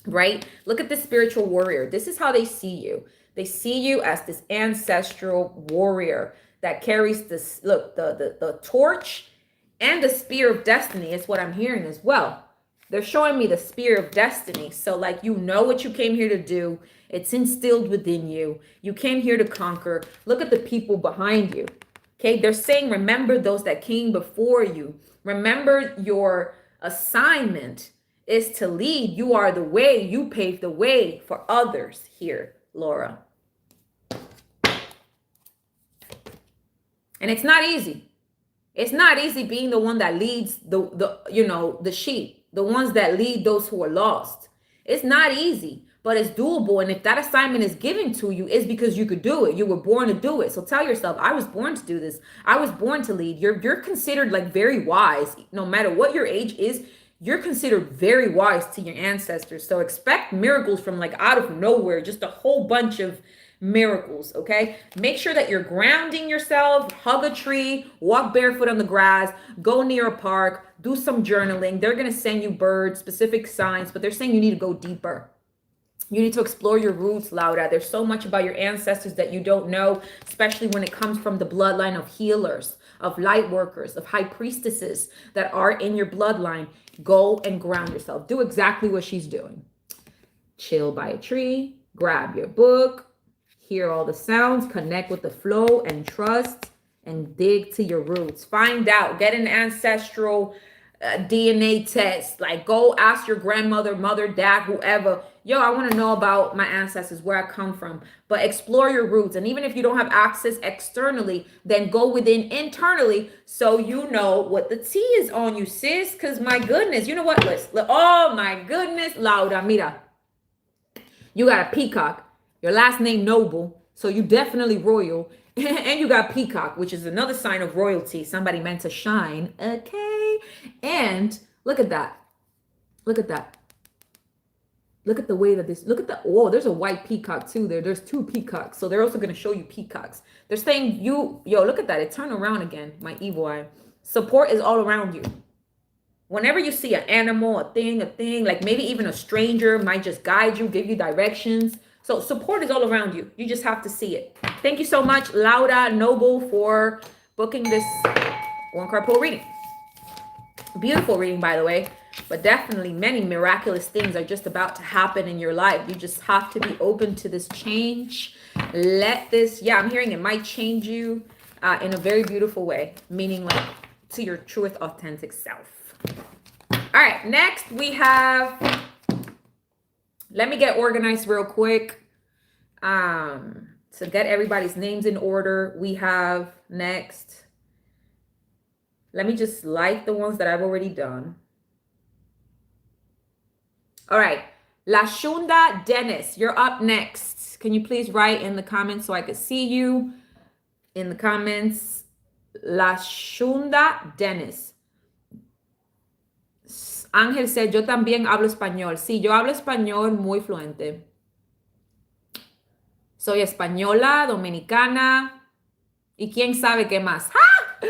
right? Look at the spiritual warrior. This is how they see you. They see you as this ancestral warrior that carries this, look, the torch and the spear of destiny is what I'm hearing as well. They're showing me the spear of destiny. So like, you know what you came here to do. It's instilled within you. You came here to conquer. Look at the people behind you. Okay, they're saying, remember those that came before you. Remember your assignment is to lead. You are the way. You pave the way for others here, Laura. And it's not easy. It's not easy being the one that leads the sheep, the ones that lead those who are lost. It's not easy, but it's doable. And if that assignment is given to you, it's because you could do it. You were born to do it. So tell yourself, I was born to do this. I was born to lead. You're considered like very wise. No matter what your age is, you're considered very wise to your ancestors. So expect miracles from like out of nowhere, just a whole bunch of miracles. Okay, make sure that you're grounding yourself. Hug a tree, walk barefoot on the grass, go near a park, do some journaling. They're going to send you birds, specific signs, but they're saying you need to go deeper. You need to explore your roots, Laura. There's so much about your ancestors that you don't know, especially when it comes from the bloodline of healers, of light workers, of high priestesses that are in your bloodline. Go and ground yourself. Do exactly what she's doing. Chill by a tree, grab your book, hear all the sounds, connect with the flow and trust, and dig to your roots. Find out, get an ancestral DNA test. Like, go ask your grandmother, mother, dad, whoever. Yo, I want to know about my ancestors, where I come from. But explore your roots. And even if you don't have access externally, then go within internally so you know what the tea is on you, sis. Because my goodness, you know what? Oh my goodness, Laura, mira. You got a peacock. Your last name Noble, so you definitely royal. And you got peacock, which is another sign of royalty. Somebody meant to shine. Okay. And look at that. Look at that. Look at the way that this, look at the, oh, there's a white peacock too there. There's two peacocks. So they're also going to show you peacocks. They're saying yo, look at that. It turned around again, my evil eye. Support is all around you. Whenever you see an animal, a thing, like maybe even a stranger might just guide you, give you directions. So support is all around you. You just have to see it. Thank you so much, Laura Noble, for booking this one card pull reading. Beautiful reading, by the way. But definitely many miraculous things are just about to happen in your life. You just have to be open to this change. Let this, yeah, I'm hearing it might change you in a very beautiful way. Meaning like to your truest, authentic self. All right, next we have... Let me get organized real quick. To get everybody's names in order, we have next. Let me just like the ones that I've already done. All right. La Shunda Dennis, you're up next. Can you please write in the comments so I could see you in the comments? La Shunda Dennis. Ángel said, yo también hablo español. Sí, yo hablo español muy fluente. Soy española, dominicana, y quién sabe qué más. ¡Ah!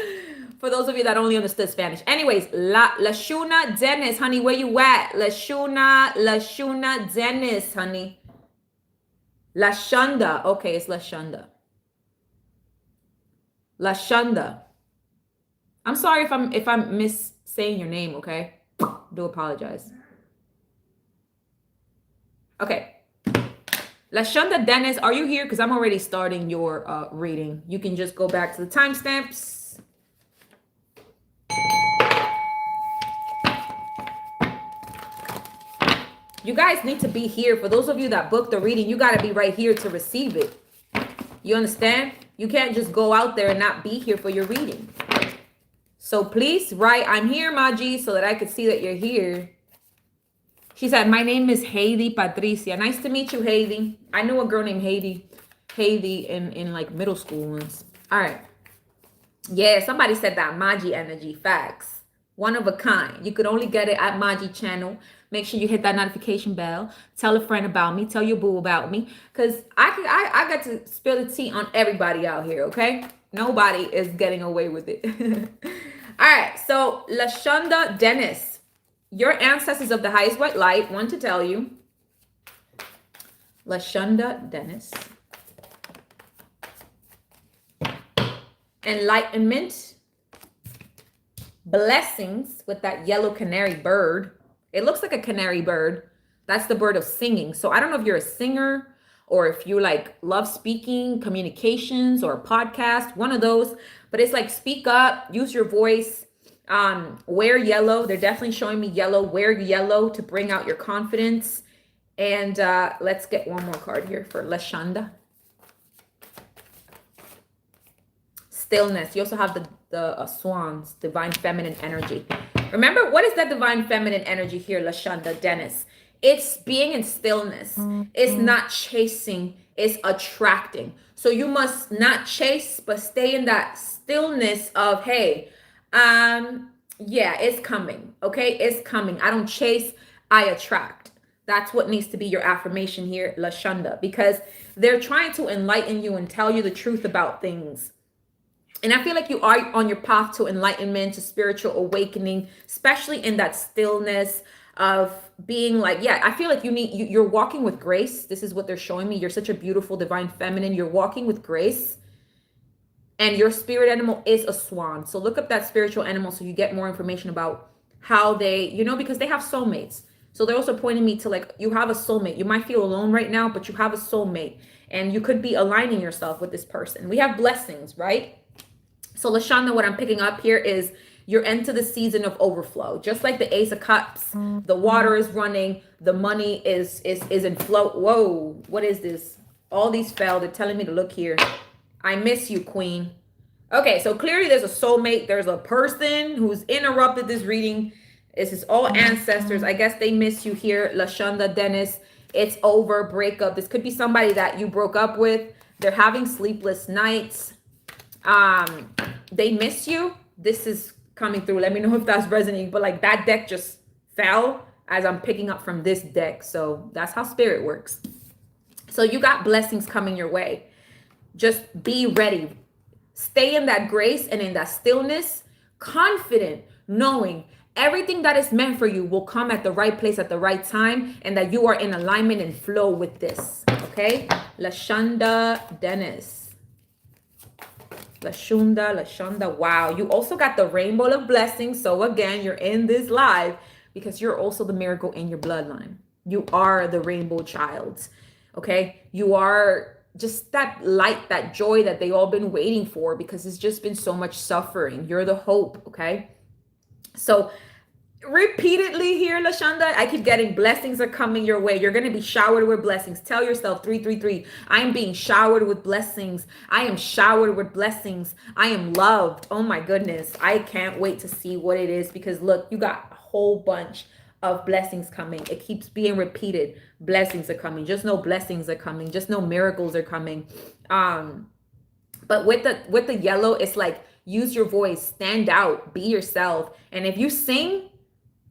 For those of you that only understood Spanish. Anyways, La Shuna Dennis, honey, where you at? La Shuna Dennis, honey. La Shunda. Okay, it's La Shunda. La Shunda. I'm sorry if I'm missaying your name, okay? Do apologize. Okay. La Shunda Dennis, are you here? Because I'm already starting your reading. You can just go back to the timestamps. You guys need to be here. For those of you that booked the reading, you got to be right here to receive it. You understand? You can't just go out there and not be here for your reading. So please write, I'm here, Maji, so that I could see that you're here. She said, my name is Heidi Patricia. Nice to meet you, Heidi. I knew a girl named Heidi in like middle school once. All right. Yeah, somebody said that. Maji energy. Facts. One of a kind. You could only get it at Maji channel. Make sure you hit that notification bell. Tell a friend about me. Tell your boo about me. Because I got to spill the tea on everybody out here, okay? Nobody is getting away with it. All right. So, La Shunda Dennis. Your ancestors of the highest white light want to tell you. La Shunda Dennis. Enlightenment. Blessings with that yellow canary bird. It looks like a canary bird. That's the bird of singing. So I don't know if you're a singer or if you like love speaking, communications, or a podcast, one of those. But it's like speak up, use your voice, wear yellow. They're definitely showing me yellow. Wear yellow to bring out your confidence. And let's get one more card here for La Shunda. Stillness. You also have the swans, divine feminine energy. Remember, what is that divine feminine energy here, La Shunda Dennis? It's being in stillness. It's not chasing, it's attracting. So you must not chase, but stay in that stillness of, hey, yeah, it's coming. Okay, it's coming. I don't chase, I attract. That's what needs to be your affirmation here, La Shunda, because they're trying to enlighten you and tell you the truth about things. And I feel like you are on your path to enlightenment, to spiritual awakening, especially in that stillness of being like, yeah, I feel like you're walking with grace. This is what they're showing me. You're such a beautiful divine feminine. You're walking with grace. And your spirit animal is a swan. So look up that spiritual animal so you get more information about how they, because they have soulmates. So they're also pointing me to like, you have a soulmate. You might feel alone right now, but you have a soulmate. And you could be aligning yourself with this person. We have blessings, right? So La Shunda, what I'm picking up here is you're into the season of overflow. Just like the Ace of Cups, the water is running, the money is in flow. Whoa, what is this? All these fell. They're telling me to look here. I miss you, Queen. Okay, so clearly there's a soulmate. There's a person who's interrupted this reading. This is all ancestors. I guess they miss you here, La Shunda Dennis. It's over, breakup. This could be somebody that you broke up with. They're having sleepless nights. They miss you. This is coming through. Let me know if that's resonating. But like that deck just fell as I'm picking up from this deck. So that's how spirit works. So you got blessings coming your way. Just be ready. Stay in that grace and in that stillness, confident, knowing everything that is meant for you will come at the right place at the right time, and that you are in alignment and flow with this. Okay? La Shunda Dennis. La Shunda. Wow. You also got the rainbow of blessings. So again, you're in this live because you're also the miracle in your bloodline. You are the rainbow child. Okay. You are just that light, that joy that they all been waiting for, because it's just been so much suffering. You're the hope. Okay. So repeatedly here, La Shunda, I keep getting blessings are coming your way. You're going to be showered with blessings. Tell yourself 333, I'm being showered with blessings. I am showered with blessings. I am loved. Oh my goodness. I can't wait to see what it is, because look, you got a whole bunch of blessings coming. It keeps being repeated. Blessings are coming. Just know blessings are coming. Just know miracles are coming. But with the yellow, it's like use your voice, stand out, be yourself. And if you sing,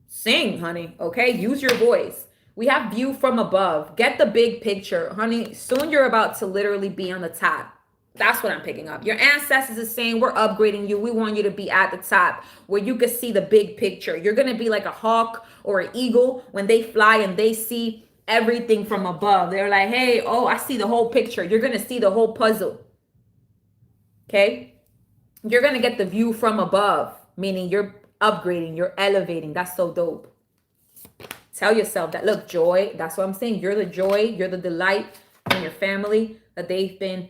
sing, honey. Okay, use your voice. We have view from above. Get the big picture, honey. Soon you're about to literally be on the top. That's what I'm picking up. Your ancestors is saying we're upgrading you. We want you to be at the top where you can see the big picture. You're going to be like a hawk or an eagle when they fly and they see everything from above. They're like, hey, oh, I see the whole picture. You're going to see the whole puzzle. Okay? You're going to get the view from above, meaning you're upgrading, you're elevating. That's so dope. Tell yourself that, look, joy, that's what I'm saying. You're the joy, you're the delight in your family that they've been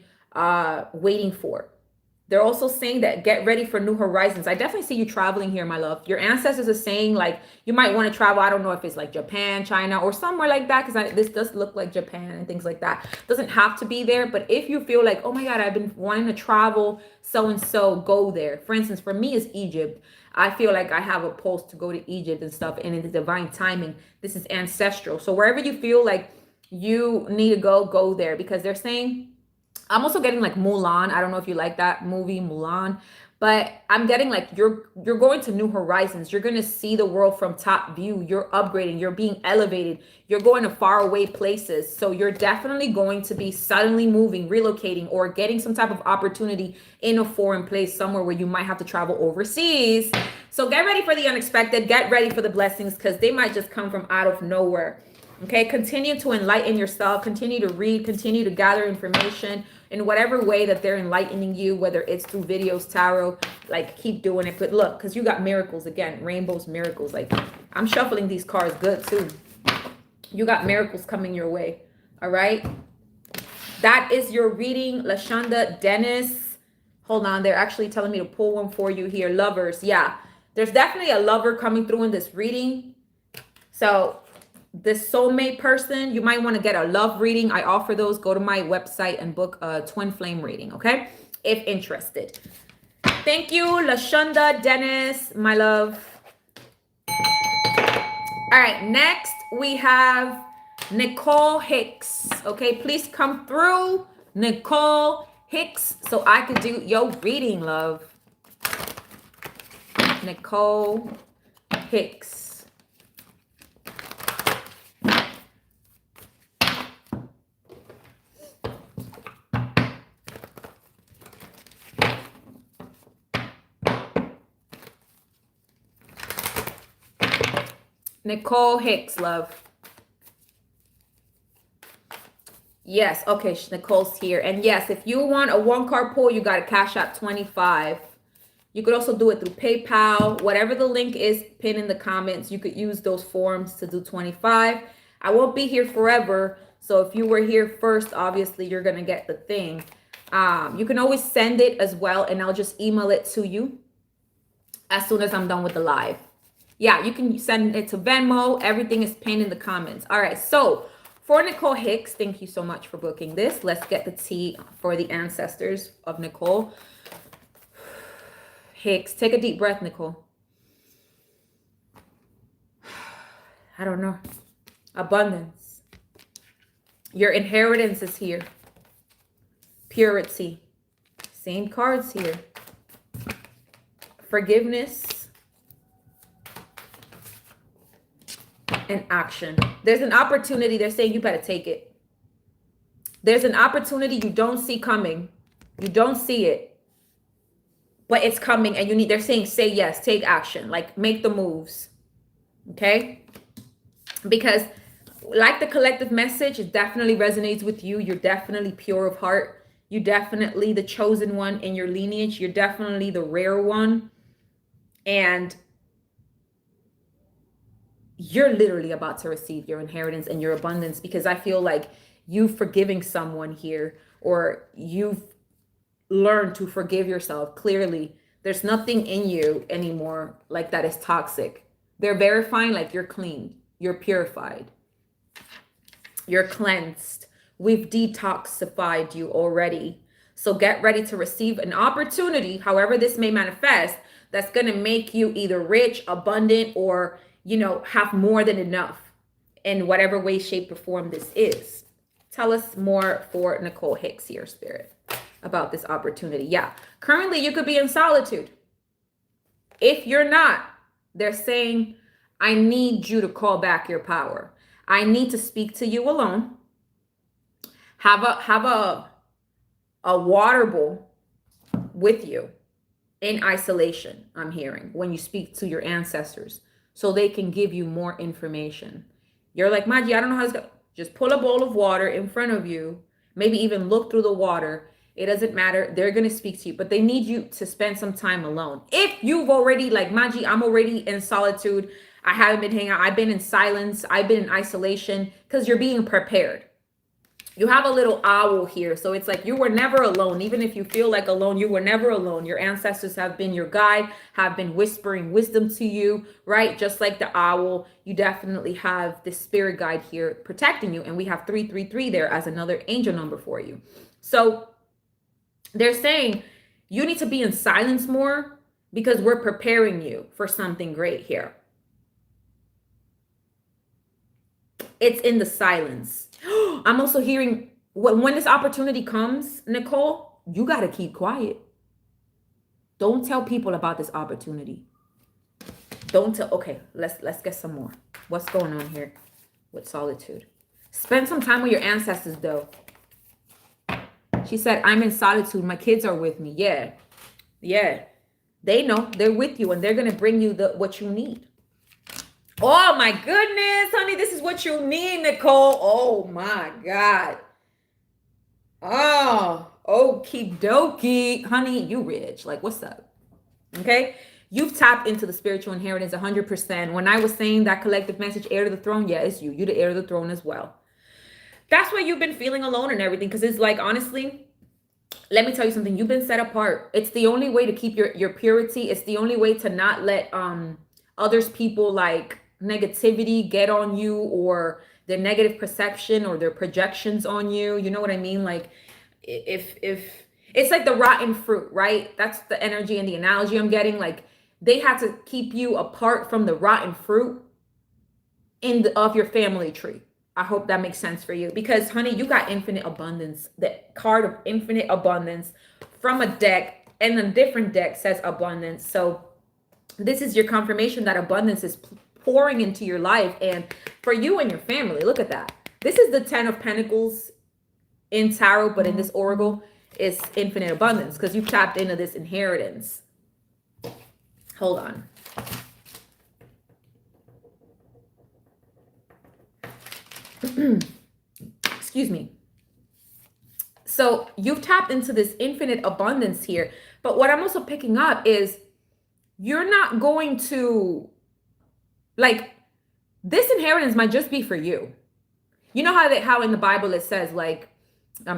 waiting for. They're also saying that get ready for new horizons. I definitely see you traveling here, my love. Your ancestors are saying like you might want to travel. I don't know if it's like Japan, China, or somewhere like that, because this does look like Japan and things like that. Doesn't have to be there, but if you feel like, oh my God, I've been wanting to travel so and so, go there. For instance, for me, it's Egypt. I feel like I have a pulse to go to Egypt and stuff, and in the divine timing, this is ancestral. So wherever you feel like you need to go there, because they're saying, I'm also getting like Mulan. I don't know if you like that movie, Mulan, but I'm getting like you're going to new horizons. You're going to see the world from top view. You're upgrading. You're being elevated. You're going to far away places. So you're definitely going to be suddenly moving, relocating, or getting some type of opportunity in a foreign place, somewhere where you might have to travel overseas. So get ready for the unexpected. Get ready for the blessings, because they might just come from out of nowhere. Okay, continue to enlighten yourself, continue to read, continue to gather information in whatever way that they're enlightening you, whether it's through videos, tarot, like keep doing it. But look, because you got miracles again, rainbows, miracles. Like I'm shuffling these cards good too. You got miracles coming your way. All right. That is your reading, Lashonda Dennis. Hold on, they're actually telling me to pull one for you here. Lovers. Yeah, there's definitely a lover coming through in this reading. So this soulmate person, you might want to get a love reading. I offer those. Go to my website and book a twin flame reading, okay? If interested. Thank you, Lashonda Dennis, my love. All right, next we have Nicole Hicks. Okay, please come through, Nicole Hicks, so I could do your reading, love. Nicole Hicks. Nicole Hicks, love. Yes, okay, Nicole's here. And yes, if you want a one card pull, you got a Cashapp 25. You could also do it through PayPal. Whatever the link is, pin in the comments. You could use those forms to do 25. I won't be here forever. So if you were here first, obviously you're going to get the thing. You can always send it as well, and I'll just email it to you as soon as I'm done with the live. Yeah, you can send it to Venmo. Everything is pinned in the comments. All right, so for Nicole Hicks, thank you so much for booking this. Let's get the tea for the ancestors of Nicole Hicks. Take a deep breath, Nicole. I don't know. Abundance. Your inheritance is here. Purity. Same cards here. Forgiveness. And action. There's an opportunity. They're saying you better take it. There's an opportunity you don't see coming. You don't see it, but it's coming, and they're saying say yes, take action, like make the moves. Okay? Because like the collective message, it definitely resonates with you. You're definitely pure of heart. You're definitely the chosen one in your lineage. You're definitely the rare one. And you're literally about to receive your inheritance and your abundance, because I feel like you've forgiving someone here, or you've learned to forgive yourself. Clearly, there's nothing in you anymore like that is toxic. They're verifying like you're clean, you're purified, you're cleansed. We've detoxified you already. So get ready to receive an opportunity, however this may manifest, that's going to make you either rich, abundant, or you know, have more than enough in whatever way, shape, or form this is. Tell us more for Nicole Hicks here, Spirit, about this opportunity. Yeah, currently you could be in solitude. If you're not, they're saying, I need you to call back your power. I need to speak to you alone. Have a water bowl with you in isolation, I'm hearing, when you speak to your ancestors, so they can give you more information. You're like, Maji, I don't know how it's going. Just pull a bowl of water in front of you, maybe even look through the water. It doesn't matter. They're going to speak to you, but they need you to spend some time alone. If you've already, like, Maji, I'm already in solitude. I haven't been hanging out. I've been in silence. I've been in isolation, because you're being prepared. You have a little owl here. So it's like you were never alone. Even if you feel like alone, you were never alone. Your ancestors have been your guide, have been whispering wisdom to you, right? Just like the owl, you definitely have this spirit guide here protecting you. And we have 333 there as another angel number for you. So they're saying you need to be in silence more, because we're preparing you for something great here. It's in the silence. I'm also hearing when this opportunity comes, Nicole, you got to keep quiet. Don't tell people about this opportunity. Don't tell. Okay, let's get some more. What's going on here with solitude? Spend some time with your ancestors, though. She said, I'm in solitude. My kids are with me. Yeah. They know they're with you, and they're going to bring you what you need. Oh my goodness, honey, this is what you need, Nicole. Oh my God. Oh, okie dokie. Honey, you rich. Like, what's up? Okay. You've tapped into the spiritual inheritance 100%. When I was saying that collective message, heir to the throne, yeah, it's you. You're the heir to the throne as well. That's why you've been feeling alone and everything. Because it's like, honestly, let me tell you something. You've been set apart. It's the only way to keep your purity. It's the only way to not let others people like negativity get on you, or their negative perception or their projections on you. You know what I mean? Like if it's like the rotten fruit, right? That's the energy and the analogy I'm getting. Like they had to keep you apart from the rotten fruit of your family tree. I hope that makes sense for you, because honey, you got infinite abundance. The card of infinite abundance from a deck, and a different deck says abundance. So this is your confirmation that abundance is pouring into your life and for you and your family. Look at that. This is the 10 of Pentacles in tarot, but in this oracle is infinite abundance, because you've tapped into this inheritance. Hold on. Excuse me. So you've tapped into this infinite abundance here, but what I'm also picking up is you're not going to, like, this inheritance might just be for you. You know how in the Bible it says, like,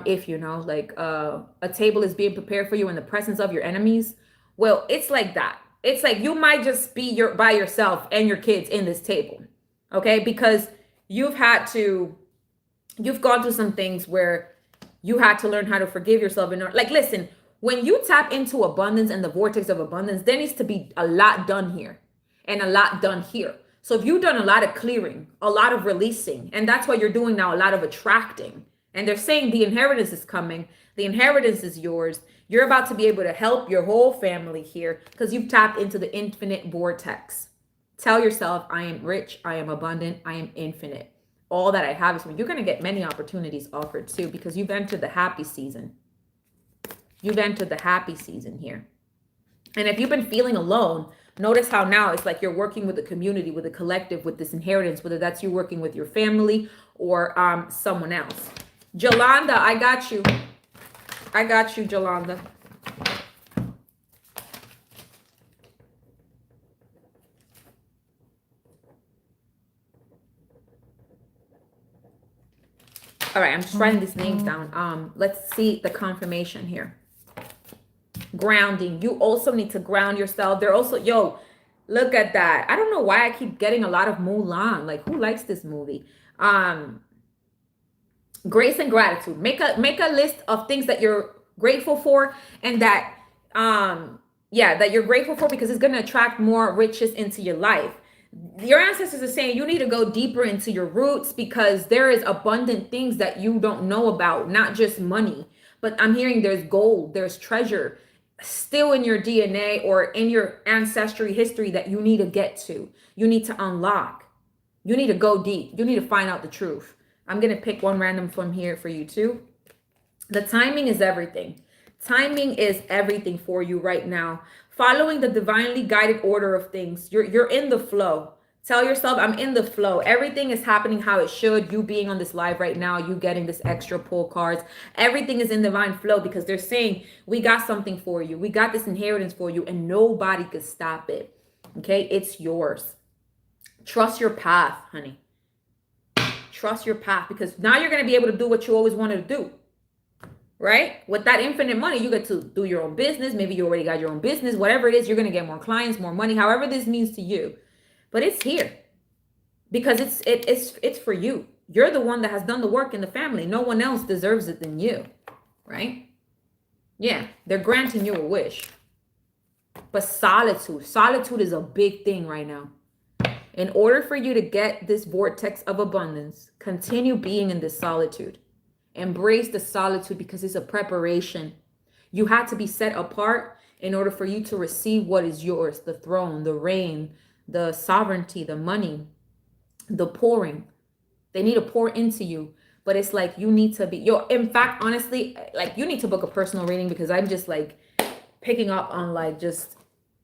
if you know, like, a table is being prepared for you in the presence of your enemies. Well, it's like that. It's like you might just be by yourself and your kids in this table, okay? Because you've gone through some things where you had to learn how to forgive yourself. And like, listen, when you tap into abundance and the vortex of abundance, there needs to be a lot done here and a lot done here. So if you've done a lot of clearing, a lot of releasing, and that's what you're doing now, a lot of attracting. And they're saying the inheritance is coming. The inheritance is yours. You're about to be able to help your whole family here, because you've tapped into the infinite vortex. Tell yourself, I am rich, I am abundant, I am infinite. All that I have is me. You're going to get many opportunities offered too, because you've entered the happy season. You've entered the happy season here. And if you've been feeling alone, notice how now it's like you're working with a community, with a collective, with this inheritance, whether that's you working with your family or someone else. Jolanda, I got you. I got you, Jolanda. All right, I'm just writing these names down. Let's see the confirmation here. Grounding. You also need to ground yourself. They're also, look at that. I don't know why I keep getting a lot of Mulan. Like, who likes this movie? Grace and gratitude. Make a list of things that you're grateful for, and that that you're grateful for, because it's going to attract more riches into your life. Your ancestors are saying you need to go deeper into your roots because there is abundant things that you don't know about, not just money, but I'm hearing there's gold, there's treasure still in your DNA or in your ancestry history that you need to get to. You need to unlock. You need to go deep. You need to find out the truth. I'm going to pick one random from here for you too. The timing is everything. Timing is everything for you right now. Following the divinely guided order of things. You're in the flow. Tell yourself, I'm in the flow. Everything is happening how it should. You being on this live right now, you getting this extra pull cards. Everything is in divine flow because they're saying, we got something for you. We got this inheritance for you and nobody could stop it. Okay, it's yours. Trust your path, honey. Trust your path because now you're going to be able to do what you always wanted to do. Right? With that infinite money, you get to do your own business. Maybe you already got your own business. Whatever it is, you're going to get more clients, more money, however this means to you. But it's here because it's for you. You're the one that has done the work in the family. No one else deserves it than you. Right? Yeah, they're granting you a wish. But solitude is a big thing right now. In order for you to get this vortex of abundance, continue being in this solitude. Embrace the solitude because it's a preparation. You had to be set apart in order for you to receive what is yours, the throne, the reign, the sovereignty, the money, the pouring. They need to pour into you, but it's like you need to be, in fact, honestly, like you need to book a personal reading because I'm just like picking up on like just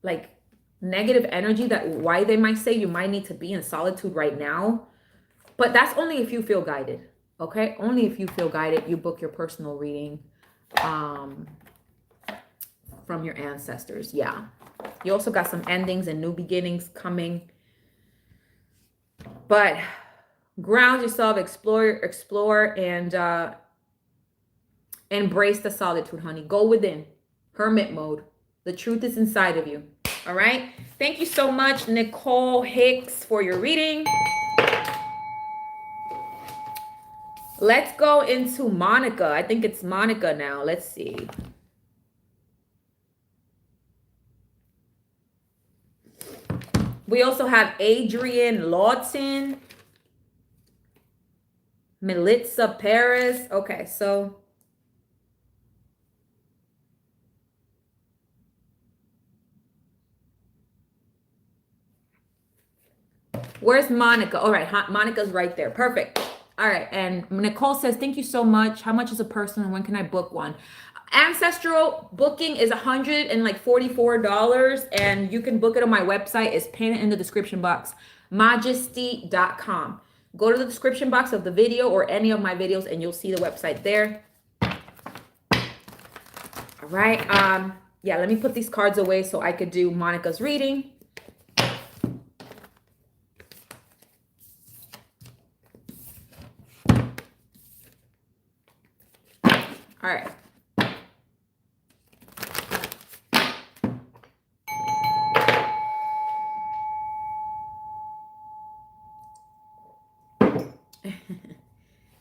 like negative energy that why they might say you might need to be in solitude right now. But that's only if you feel guided. Okay, only if you feel guided, you book your personal reading from your ancestors. Yeah. You also got some endings and new beginnings coming. But ground yourself, explore, and embrace the solitude, honey. Go within. Hermit mode. The truth is inside of you. All right. Thank you so much, Nicole Hicks, for your reading. Let's go into Monica. I think it's Monica now. Let's see. We also have Adrian Lawton. Melitza Paris. Okay, so. Where's Monica? All right, Monica's right there. Perfect. All right, and Nicole says, thank you so much. How much is a person and when can I book one? Ancestral booking is $144 and you can book it on my website. It's pinned in the description box, majesty.com. Go to the description box of the video or any of my videos and you'll see the website there. All right. Yeah, let me put these cards away so I could do Monica's reading. All right.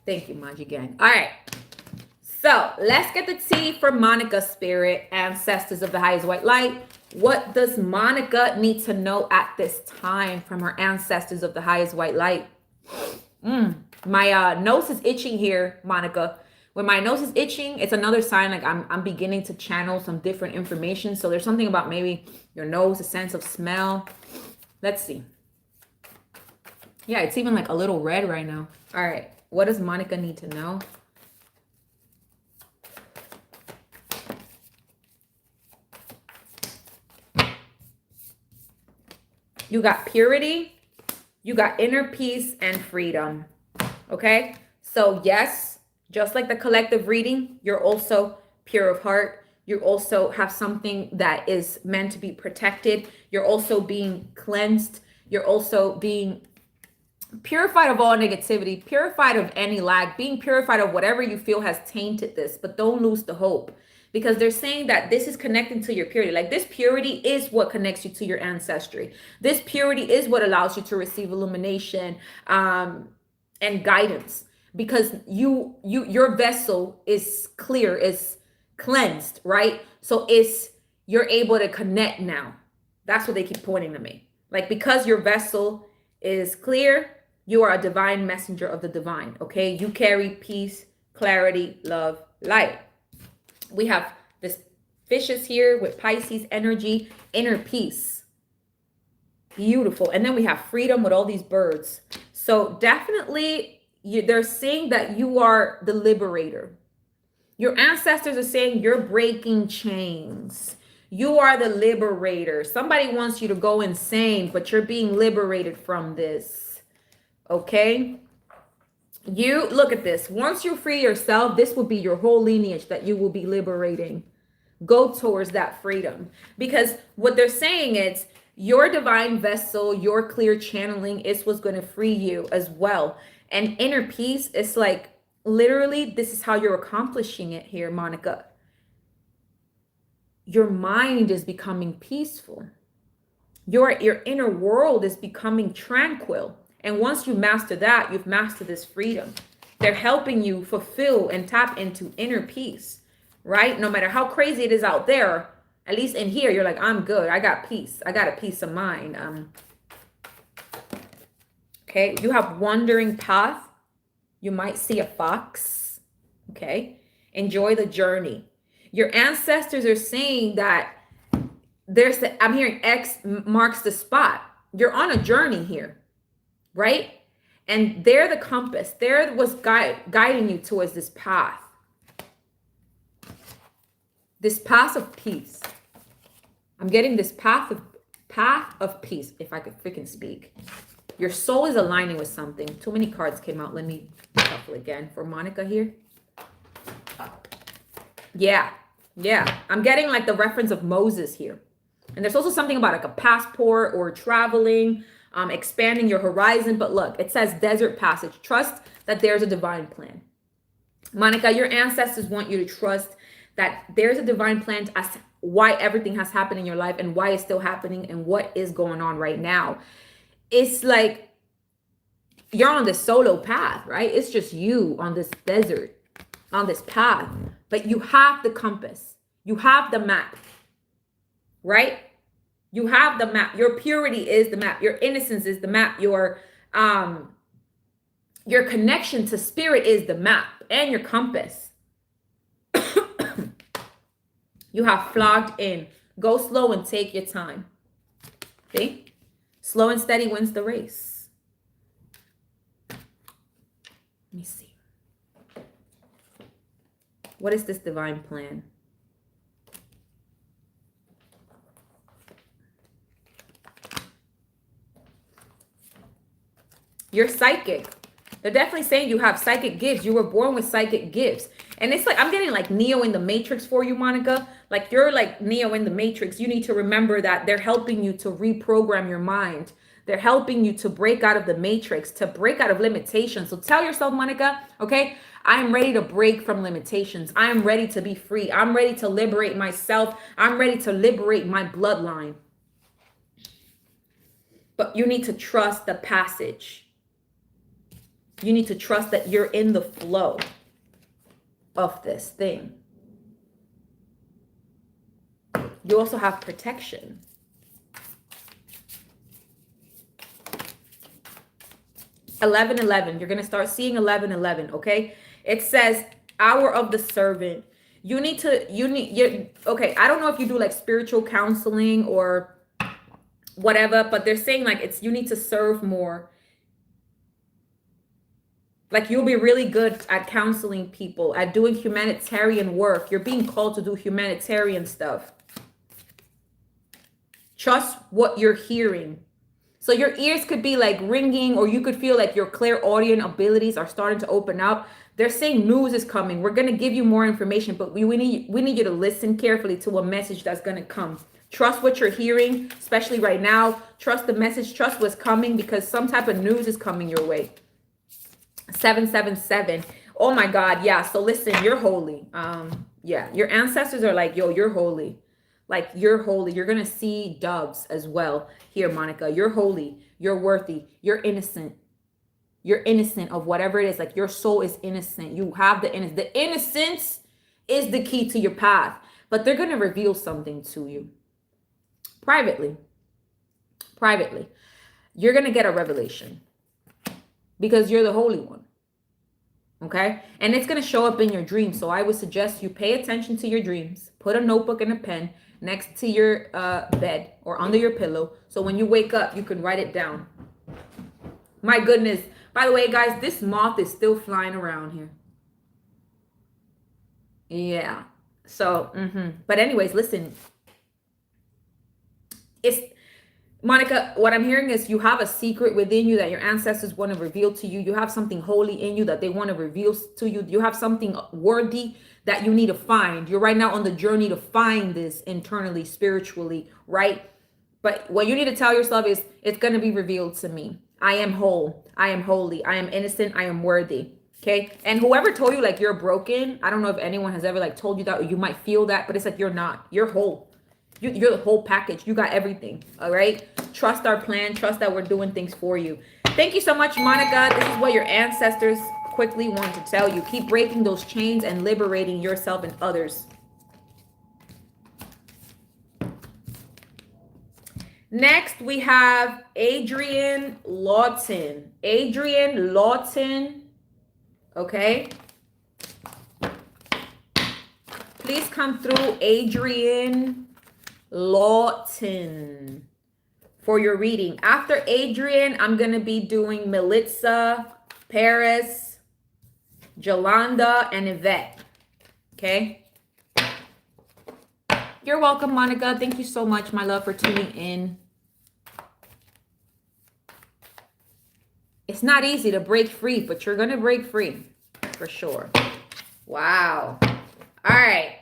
Thank you, Manji Gang. All right. So let's get the tea for Monica Spirit, Ancestors of the Highest White Light. What does Monica need to know at this time from her Ancestors of the Highest White Light? My nose is itching here, Monica. When my nose is itching, it's another sign like I'm beginning to channel some different information. So there's something about maybe your nose, a sense of smell. Let's see. Yeah, it's even like a little red right now. All right. What does Monica need to know? You got purity. You got inner peace and freedom. Okay? So yes, just like the collective reading, you're also pure of heart. You also have something that is meant to be protected. You're also being cleansed. You're also being purified of all negativity, purified of any lack, being purified of whatever you feel has tainted this. But don't lose the hope because they're saying that this is connecting to your purity. Like this purity is what connects you to your ancestry. This purity is what allows you to receive illumination and guidance. Because your vessel is clear, is cleansed, right? So you're able to connect now. That's what they keep pointing to me. Like, because your vessel is clear, you are a divine messenger of the divine, okay? You carry peace, clarity, love, light. We have this fishes here with Pisces energy, inner peace. Beautiful. And then we have freedom with all these birds. So definitely they're saying that you are the liberator. Your ancestors are saying you're breaking chains. You are the liberator. Somebody wants you to go insane, but you're being liberated from this. Okay? You look at this. Once you free yourself, this will be your whole lineage that you will be liberating. Go towards that freedom. Because what they're saying is your divine vessel, your clear channeling is what's going to free you as well. And inner peace is like, literally, this is how you're accomplishing it here, Monica. Your mind is becoming peaceful. Your inner world is becoming tranquil. And once you master that, you've mastered this freedom. They're helping you fulfill and tap into inner peace, right? No matter how crazy it is out there, at least in here, you're like, I'm good. I got peace. I got a peace of mind. Okay, you have wandering path. You might see a fox. Okay, enjoy the journey. Your ancestors are saying that I'm hearing X marks the spot. You're on a journey here, right? And they're the compass. They're what's guiding you towards this path. This path of peace. I'm getting this path of peace, if I could freaking speak. Your soul is aligning with something. Too many cards came out. Let me shuffle again for Monica here. Yeah. I'm getting like the reference of Moses here. And there's also something about like a passport or traveling, expanding your horizon. But look, it says desert passage. Trust that there's a divine plan. Monica, your ancestors want you to trust that there's a divine plan as to why everything has happened in your life and why it's still happening and what is going on right now. It's like you're on this solo path, right? It's just you on this desert, on this path. But you have the compass. You have the map, right? You have the map. Your purity is the map. Your innocence is the map. Your connection to spirit is the map and your compass. You have flogged in. Go slow and take your time. See? Slow and steady wins the race. Let me see. What is this divine plan? You're psychic. They're definitely saying you have psychic gifts. You were born with psychic gifts. And it's like, I'm getting like Neo in the Matrix for you, Monica. Like you're like Neo in the Matrix. You need to remember that they're helping you to reprogram your mind. They're helping you to break out of the Matrix, to break out of limitations. So tell yourself, Monica, okay, I'm ready to break from limitations. I'm ready to be free. I'm ready to liberate myself. I'm ready to liberate my bloodline. But you need to trust the passage. You need to trust that you're in the flow of this thing. You also have protection. $11-11. You're going to start seeing $11-11, okay? It says hour of the servant. Okay, I don't know if you do like spiritual counseling or whatever, but they're saying like you need to serve more. Like you'll be really good at counseling people, at doing humanitarian work. You're being called to do humanitarian stuff. Trust what you're hearing. So your ears could be like ringing, or you could feel like your clairaudient abilities are starting to open up. They're saying news is coming. We're going to give you more information, but we need you to listen carefully to a message that's going to come. Trust what you're hearing, especially right now. Trust the message. Trust what's coming, because some type of news is coming your way. 777. Oh my God. Yeah. So listen, you're holy. Yeah. Your ancestors are like, yo, you're holy. Like you're holy. You're going to see doves as well here, Monica. You're holy. You're worthy. You're innocent. You're innocent of whatever it is. Like your soul is innocent. You have the innocence. The innocence is the key to your path, but they're going to reveal something to you privately. privately, you're going to get a revelation because you're the Holy One. Okay. And it's going to show up in your dreams. So I would suggest you pay attention to your dreams. Put a notebook and a pen next to your bed or under your pillow. So when you wake up, you can write it down. My goodness. By the way, guys, this moth is still flying around here. Yeah. So, but anyways, listen. Monica, what I'm hearing is you have a secret within you that your ancestors want to reveal to you. You have something holy in you that they want to reveal to you. You have something worthy that you need to find. You're right now on the journey to find this internally, spiritually, right? But what you need to tell yourself is, it's going to be revealed to me. I am whole. I am holy. I am innocent. I am worthy. Okay. And whoever told you like you're broken, I don't know if anyone has ever like told you that, or you might feel that, but it's like you're not. You're whole. You're the whole package. You got everything. All right. Trust our plan. Trust that we're doing things for you. Thank you so much, Monica. This is what your ancestors quickly want to tell you. Keep breaking those chains and liberating yourself and others. Next, we have Adrian Lawton. Adrian Lawton. Okay. Please come through, Adrian Lawton, for your reading. After Adrian, I'm going to be doing Melissa, Paris, Jolanda, and Yvette. Okay. You're welcome, Monica. Thank you so much, my love, for tuning in. It's not easy to break free, but you're going to break free for sure. Wow. All right.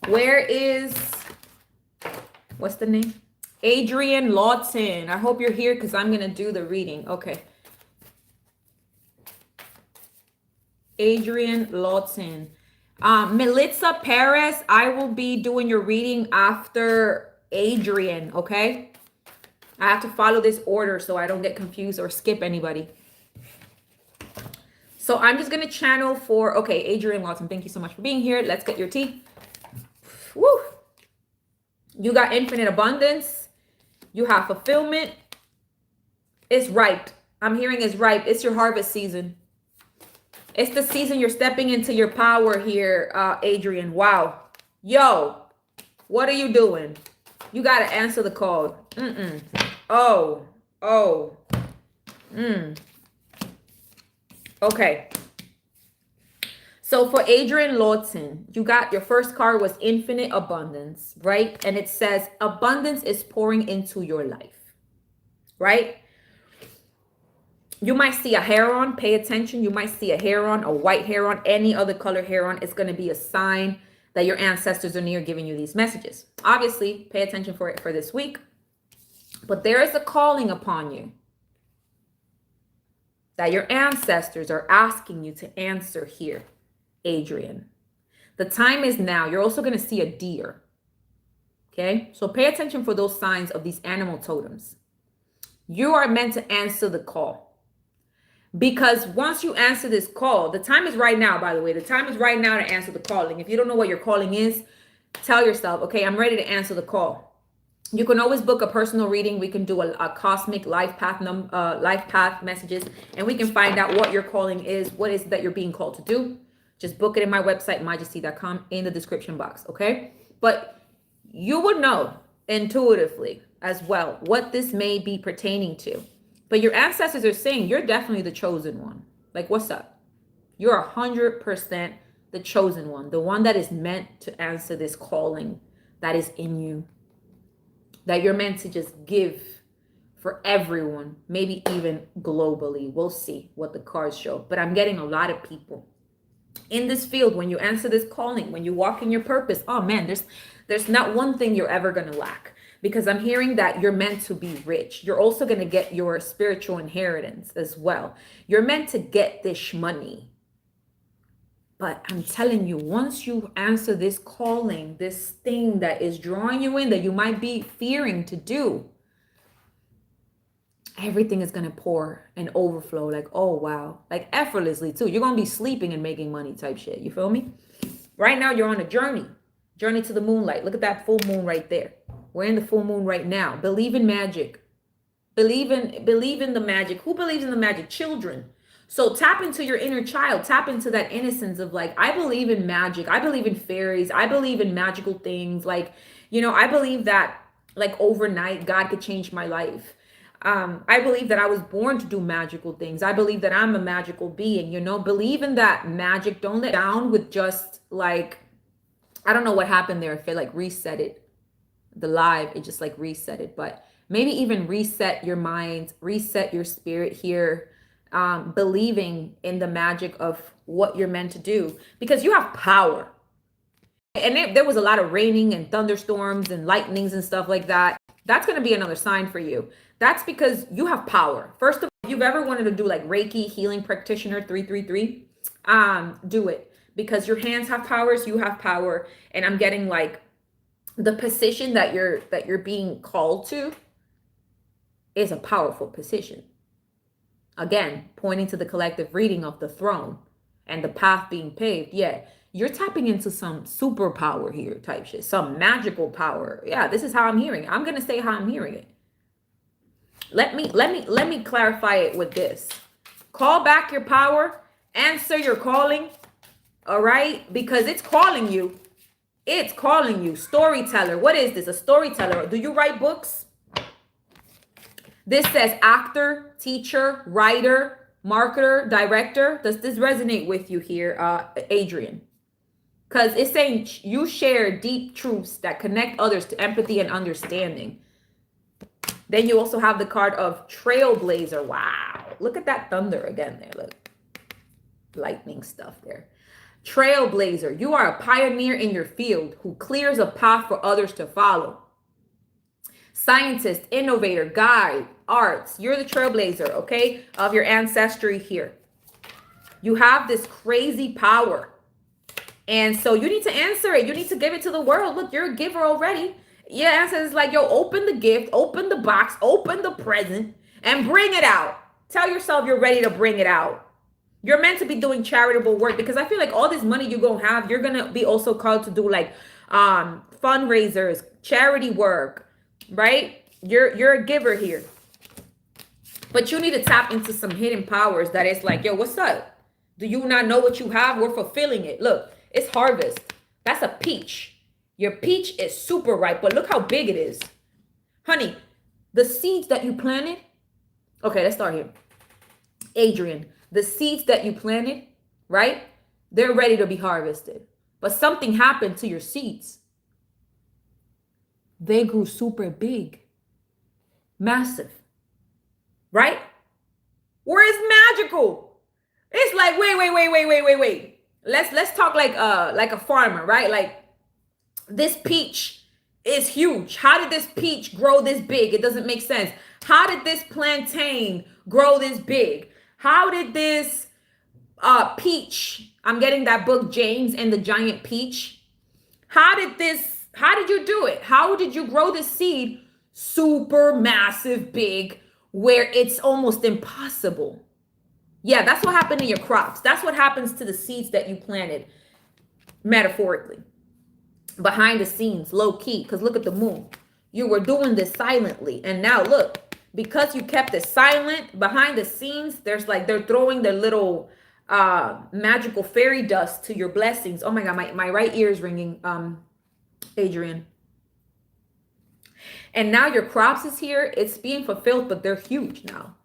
Where is, what's the name? Adrian Lawton. I hope you're here because I'm going to do the reading. Okay. Adrian Lawton. Melissa Perez, I will be doing your reading after Adrian, okay? I have to follow this order so I don't get confused or skip anybody. So I'm just going to channel for, okay, Adrian Lawton, thank you so much for being here. Let's get your tea. Woo! You got infinite abundance. You have fulfillment. It's ripe. I'm hearing it's ripe. It's your harvest season. It's the season you're stepping into your power here, Adrian. Wow. Yo, what are you doing? You got to answer the call. Okay. So for Adrian Lawton, you got your first card was infinite abundance, right? And it says abundance is pouring into your life, right? You might see a heron. Pay attention. You might see a heron, a white heron, any other color heron. It's going to be a sign that your ancestors are near giving you these messages. Obviously, pay attention for it for this week. But there is a calling upon you that your ancestors are asking you to answer here, Adrian. The time is now. You're also going to see a deer. Okay? So pay attention for those signs of these animal totems. You are meant to answer the call. Because once you answer this call, the time is right now, by the way. The time is right now to answer the calling. If you don't know what your calling is, tell yourself, okay, I'm ready to answer the call. You can always book a personal reading. We can do a cosmic life path messages, and we can find out what your calling is, what is it that you're being called to do. Just book it in my website, majesty.com, in the description box, okay? But you would know intuitively as well what this may be pertaining to. But your ancestors are saying you're definitely the chosen one. Like, what's up? You're 100% the chosen one, the one that is meant to answer this calling that is in you, that you're meant to just give for everyone, maybe even globally. We'll see what the cards show. But I'm getting a lot of people in this field. When you answer this calling, when you walk in your purpose, oh man, there's not one thing you're ever going to lack. Because I'm hearing that you're meant to be rich. You're also going to get your spiritual inheritance as well. You're meant to get this money. But I'm telling you, once you answer this calling, this thing that is drawing you in, that you might be fearing to do, everything is going to pour and overflow. Like, oh, wow. Like effortlessly too. You're going to be sleeping and making money type shit. You feel me? Right now, you're on a journey to the moonlight. Look at that full moon right there. We're in the full moon right now. Believe in magic. Believe in the magic. Who believes in the magic? Children. So tap into your inner child. Tap into that innocence of like, I believe in magic. I believe in fairies. I believe in magical things. Like, I believe that like overnight God could change my life. I believe that I was born to do magical things. I believe that I'm a magical being, believe in that magic. Don't let down with just like, I don't know what happened there. If it like reset it, the live, it just like reset it, but maybe even reset your mind, reset your spirit here, believing in the magic of what you're meant to do, because you have power. And there was a lot of raining and thunderstorms and lightnings and stuff like that. That's going to be another sign for you. That's because you have power. First of all, if you've ever wanted to do like Reiki healing practitioner 333, do it, because your hands have powers, you have power. And I'm getting like the position that you're being called to is a powerful position. Again, pointing to the collective reading of the throne and the path being paved. Yeah, you're tapping into some superpower here type shit, some magical power. Yeah, this is how I'm hearing it. I'm gonna say how I'm hearing it. Let me clarify it with this. Call back your power, answer your calling, all right? Because it's calling you. It's calling you. Storyteller. What is this? A storyteller. Do you write books? This says actor, teacher, writer, marketer, director. Does this resonate with you here, Adrian? Because it's saying you share deep truths that connect others to empathy and understanding. Then you also have the card of trailblazer. Wow. Look at that thunder again there. Look. Lightning stuff there. Trailblazer. You are a pioneer in your field who clears a path for others to follow. Scientist, innovator, guide, arts. You're the trailblazer, okay, of your ancestry here. You have this crazy power. And so you need to answer it. You need to give it to the world. Look, you're a giver already. Your ancestors like, yo, open the gift, open the box, open the present, and bring it out. Tell yourself you're ready to bring it out. You're meant to be doing charitable work, because I feel like all this money you're going to have, you're going to be also called to do like fundraisers, charity work, right? You're a giver here. But you need to tap into some hidden powers that is like, yo, what's up? Do you not know what you have? We're fulfilling it. Look, it's harvest. That's a peach. Your peach is super ripe, but look how big it is. Honey, the seeds that you planted. Okay, let's start here. Adrian, the seeds that you planted, right? They're ready to be harvested. But something happened to your seeds. They grew super big. Massive. Right? Where is magical? It's like, wait. Let's talk like a farmer, right? Like, this peach is huge. How did this peach grow this big? It doesn't make sense. How did this plantain grow this big? How did this peach, I'm getting that book, James and the Giant Peach. How did you do it? How did you grow this seed super massive big where it's almost impossible? Yeah, that's what happened to your crops. That's what happens to the seeds that you planted, metaphorically. Behind the scenes, low key, because look at the moon. You were doing this silently. And now look, because you kept it silent behind the scenes, there's like they're throwing their little magical fairy dust to your blessings. Oh my God, my right ear is ringing, Adrian. And now your crops is here. It's being fulfilled, but they're huge now.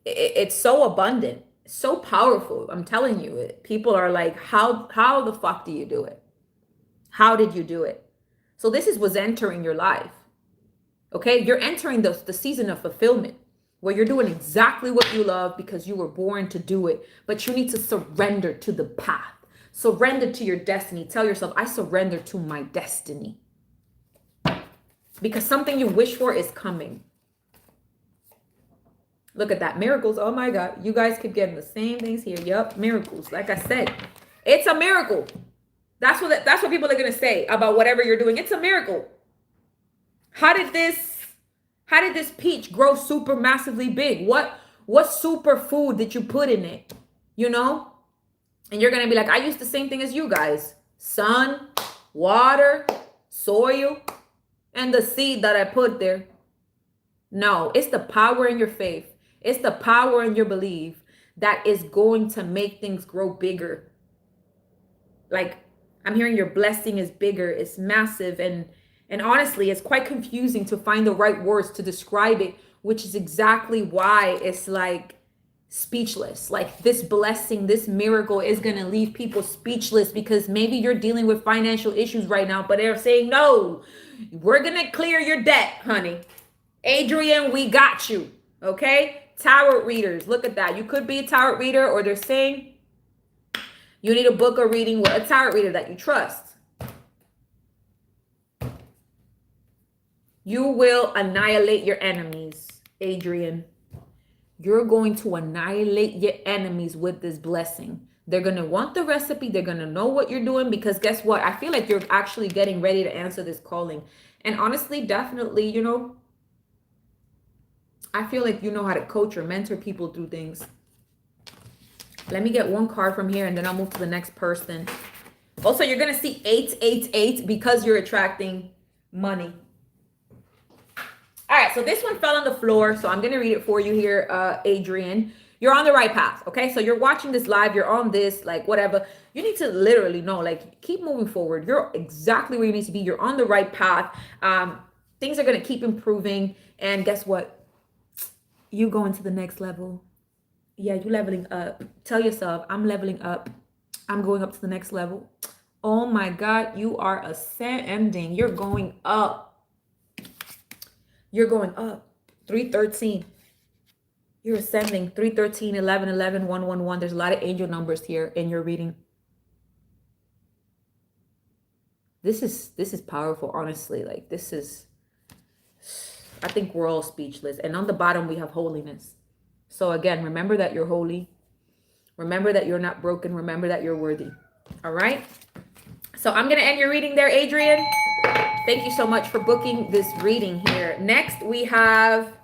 It's so abundant, so powerful. I'm telling you, people are like, how the fuck do you do it? How did you do it? So this was entering your life. Okay, you're entering the season of fulfillment where you're doing exactly what you love because you were born to do it. But you need to surrender to the path. Surrender to your destiny. Tell yourself, I surrender to my destiny. Because something you wish for is coming. Look at that. Miracles. Oh my God. You guys keep getting the same things here. Yup. Miracles. Like I said, it's a miracle. That's what people are going to say about whatever you're doing. It's a miracle. How did this peach grow super massively big? What super food did you put in it? You know? And you're going to be like, I use the same thing as you guys. Sun, water, soil. and the seed that I put there. No, it's the power in your faith. It's the power in your belief that is going to make things grow bigger. Like, I'm hearing your blessing is bigger, it's massive, and honestly, it's quite confusing to find the right words to describe it, which is exactly why it's like speechless. Like, this blessing, this miracle is going to leave people speechless, because maybe you're dealing with financial issues right now, but they're saying, no, we're going to clear your debt, honey. Adrian, we got you. Okay? Tarot readers, look at that. You could be a tarot reader, or they're saying you need to book a reading with a tarot reader that you trust. You will annihilate your enemies, Adrian. You're going to annihilate your enemies with this blessing. They're going to want the recipe. They're going to know what you're doing, because guess what? I feel like you're actually getting ready to answer this calling. And honestly, definitely, you know, I feel like you know how to coach or mentor people through things. Let me get one card from here, and then I'll move to the next person. Also, you're going to see 888 because you're attracting money. All right, so this one fell on the floor, so I'm going to read it for you here, Adrian. You're on the right path, okay? So you're watching this live, you're on this, like, whatever. You need to literally know, like, keep moving forward. You're exactly where you need to be. You're on the right path. Things are going to keep improving, and guess what? You going to the next level. Yeah, you leveling up. Tell yourself, I'm leveling up. I'm going up to the next level. Oh my God, you are ascending. You're going up. You're going up. 313. You're ascending. 313, 11, 11, 111. There's a lot of angel numbers here in your reading. This is powerful, honestly. Like, this is, I think we're all speechless. And on the bottom, we have holiness. So again, remember that you're holy. Remember that you're not broken. Remember that you're worthy. All right. So I'm going to end your reading there, Adrian. Thank you so much for booking this reading here. Next, we have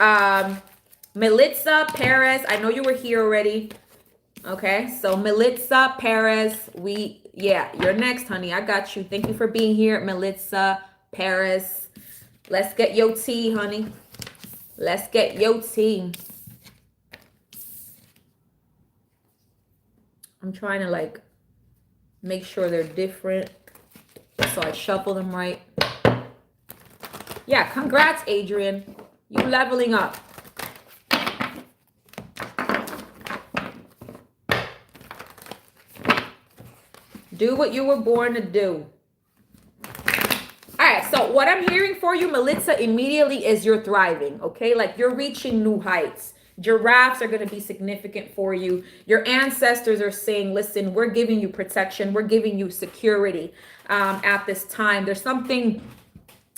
Melitza Perez. I know you were here already. Okay. So Melitza Perez, you're next, honey. I got you. Thank you for being here, Melitza Perez. Let's get your tea, honey. Let's get your tea. I'm trying to like make sure they're different, so I shuffle them right. Yeah, congrats, Adrian. You leveling up. Do what you were born to do. All right, so what I'm hearing for you, Melitza, immediately is you're thriving, okay? Like, you're reaching new heights. Giraffes are going to be significant for you. Your ancestors are saying, listen, we're giving you protection. We're giving you security at this time. There's something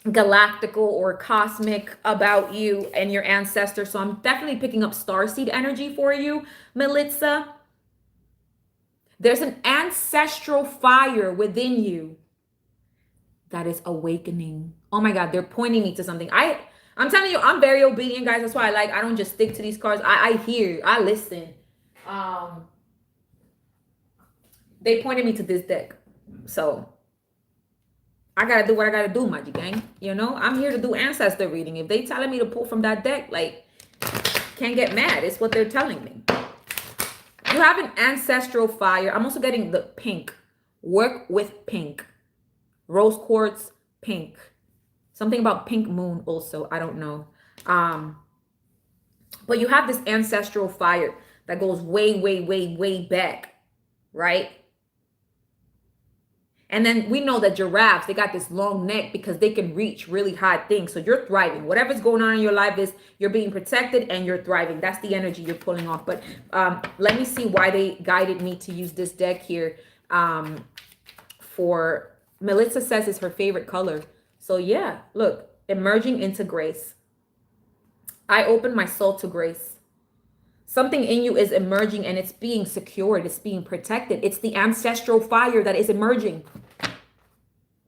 galactical or cosmic about you and your ancestors. So I'm definitely picking up starseed energy for you, Melitza. There's an ancestral fire within you that is awakening. Oh my God, they're pointing me to something. I'm telling you, I'm very obedient, guys. That's why I don't just stick to these cards. I hear, I listen. They pointed me to this deck. So I gotta do what I gotta do, Magic Gang. You know, I'm here to do ancestor reading. If they telling me to pull from that deck, like, can't get mad. It's what they're telling me. You have an ancestral fire. I'm also getting the pink. Work with pink. Rose quartz, pink. Something about pink moon also. I don't know. But you have this ancestral fire that goes way, way, way, way back. Right? And then we know that giraffes, they got this long neck because they can reach really high things. So you're thriving. Whatever's going on in your life is you're being protected and you're thriving. That's the energy you're pulling off. But let me see why they guided me to use this deck here for... Melissa says it's her favorite color. So yeah, look, emerging into grace. I open my soul to grace. Something in you is emerging and it's being secured. It's being protected. It's the ancestral fire that is emerging.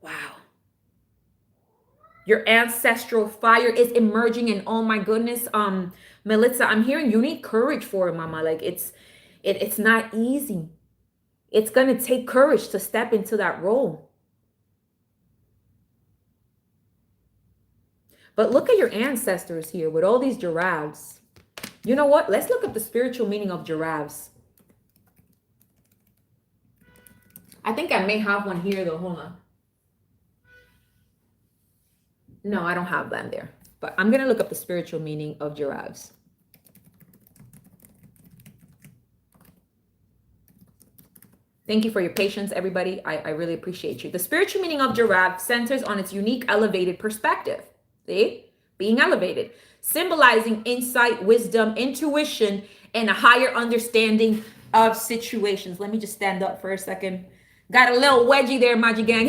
Wow. Your ancestral fire is emerging, and oh my goodness, Melissa, I'm hearing you need courage for it, mama. Like, it's not easy. It's going to take courage to step into that role. But look at your ancestors here with all these giraffes. You know what? Let's look up the spiritual meaning of giraffes. I think I may have one here though. Hold on. No, I don't have them there. But I'm going to look up the spiritual meaning of giraffes. Thank you for your patience, everybody. I really appreciate you. The spiritual meaning of giraffe centers on its unique elevated perspective. See? Being elevated. Symbolizing insight, wisdom, intuition, and a higher understanding of situations. Let me just stand up for a second. Got a little wedgie there, Magic Gang.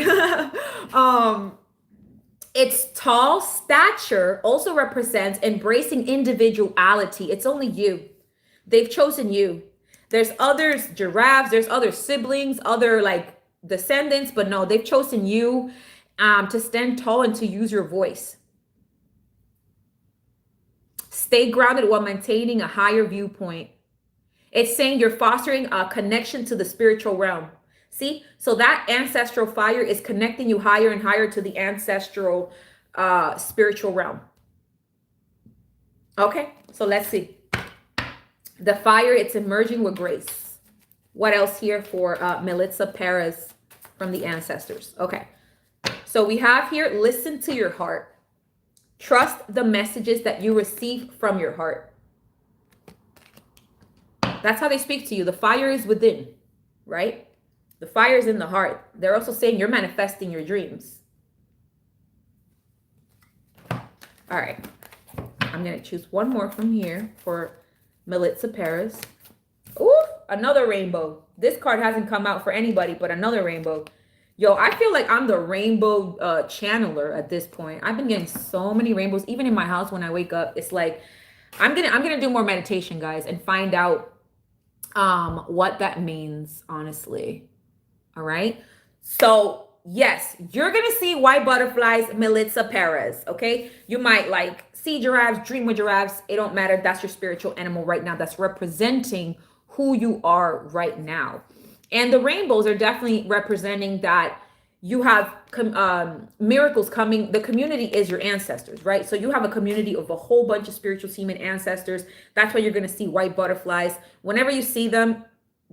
Its tall stature also represents embracing individuality. It's only you. They've chosen you. There's others, giraffes, there's other siblings, other like descendants, but no, they've chosen you to stand tall and to use your voice. Stay grounded while maintaining a higher viewpoint. It's saying you're fostering a connection to the spiritual realm. See, so that ancestral fire is connecting you higher and higher to the ancestral spiritual realm. Okay, so let's see. The fire, it's emerging with grace. What else here for Melissa Perez from the ancestors? Okay, so we have here, listen to your heart. Trust the messages that you receive from your heart. That's how they speak to you. The fire is within, right? The fire is in the heart. They're also saying you're manifesting your dreams. All right. I'm going to choose one more from here for Melissa Perez. Ooh, another rainbow. This card hasn't come out for anybody, but another rainbow. Yo, I feel like I'm the rainbow channeler at this point. I've been getting so many rainbows, even in my house when I wake up. It's like I'm gonna do more meditation, guys, and find out what that means, honestly. All right. So yes, you're gonna see white butterflies, Melissa Perez. Okay, you might like see giraffes, dream with giraffes. It don't matter. That's your spiritual animal right now. That's representing who you are right now. And the rainbows are definitely representing that you have miracles coming. The community is your ancestors, right? So you have a community of a whole bunch of spiritual team and ancestors. That's why you're going to see white butterflies. Whenever you see them,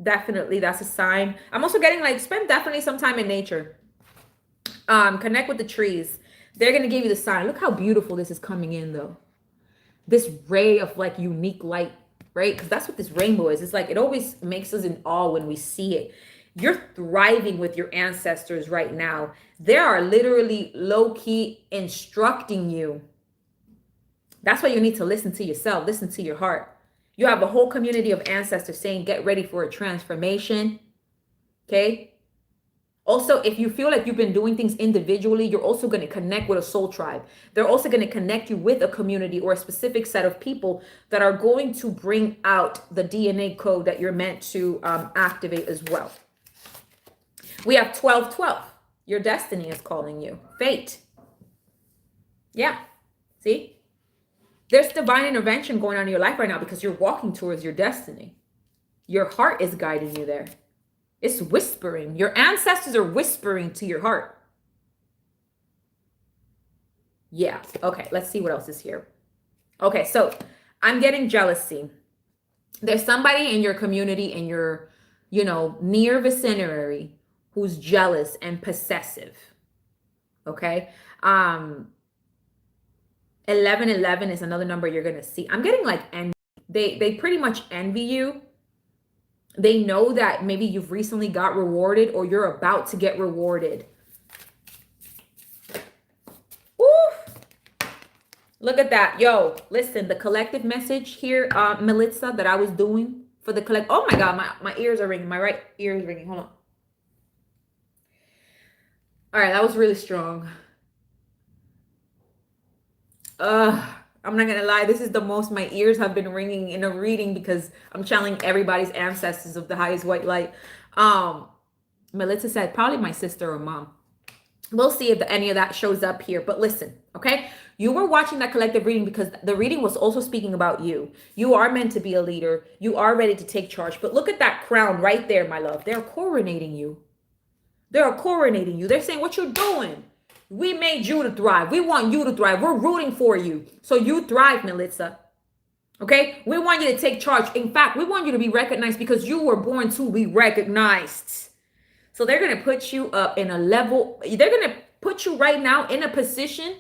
definitely that's a sign. I'm also getting like, spend definitely some time in nature. Connect with the trees. They're going to give you the sign. Look how beautiful this is coming in though. This ray of like unique light. Right? Because that's what this rainbow is. It's like, it always makes us in awe when we see it. You're thriving with your ancestors right now. They are literally low-key instructing you. That's why you need to listen to yourself. Listen to your heart. You have a whole community of ancestors saying, get ready for a transformation. Okay? Also, if you feel like you've been doing things individually, you're also going to connect with a soul tribe. They're also going to connect you with a community or a specific set of people that are going to bring out the DNA code that you're meant to activate as well. We have 1212. Your destiny is calling you. Fate. Yeah. See? There's divine intervention going on in your life right now because you're walking towards your destiny. Your heart is guiding you there. It's whispering. Your ancestors are whispering to your heart. Yeah. Okay. Let's see what else is here. Okay. So I'm getting jealousy. There's somebody in your community, in your, near vicinity who's jealous and possessive. Okay. 1111 is another number you're going to see. I'm getting like envy. They pretty much envy you. They know that maybe you've recently got rewarded or you're about to get rewarded. Ooh. Look at that. Yo, listen, the collective message here, Melissa, that I was doing for the collect. Oh my God, my ears are ringing. My right ear is ringing. Hold on. All right, that was really strong. I'm not gonna lie, this is the most my ears have been ringing in a reading because I'm channeling everybody's ancestors of the highest white light. Melissa said probably my sister or mom. We'll see if any of that shows up here. But listen, okay? You were watching that collective reading because the reading was also speaking about you. You are meant to be a leader. You are ready to take charge. But look at that crown right there, my love. They're coronating you. They're coronating you. They're saying what you're doing. We made you to thrive. We want you to thrive. We're rooting for you. So you thrive, Melissa. Okay? We want you to take charge. In fact, we want you to be recognized because you were born to be recognized. So they're going to put you up in a level. They're going to put you right now in a position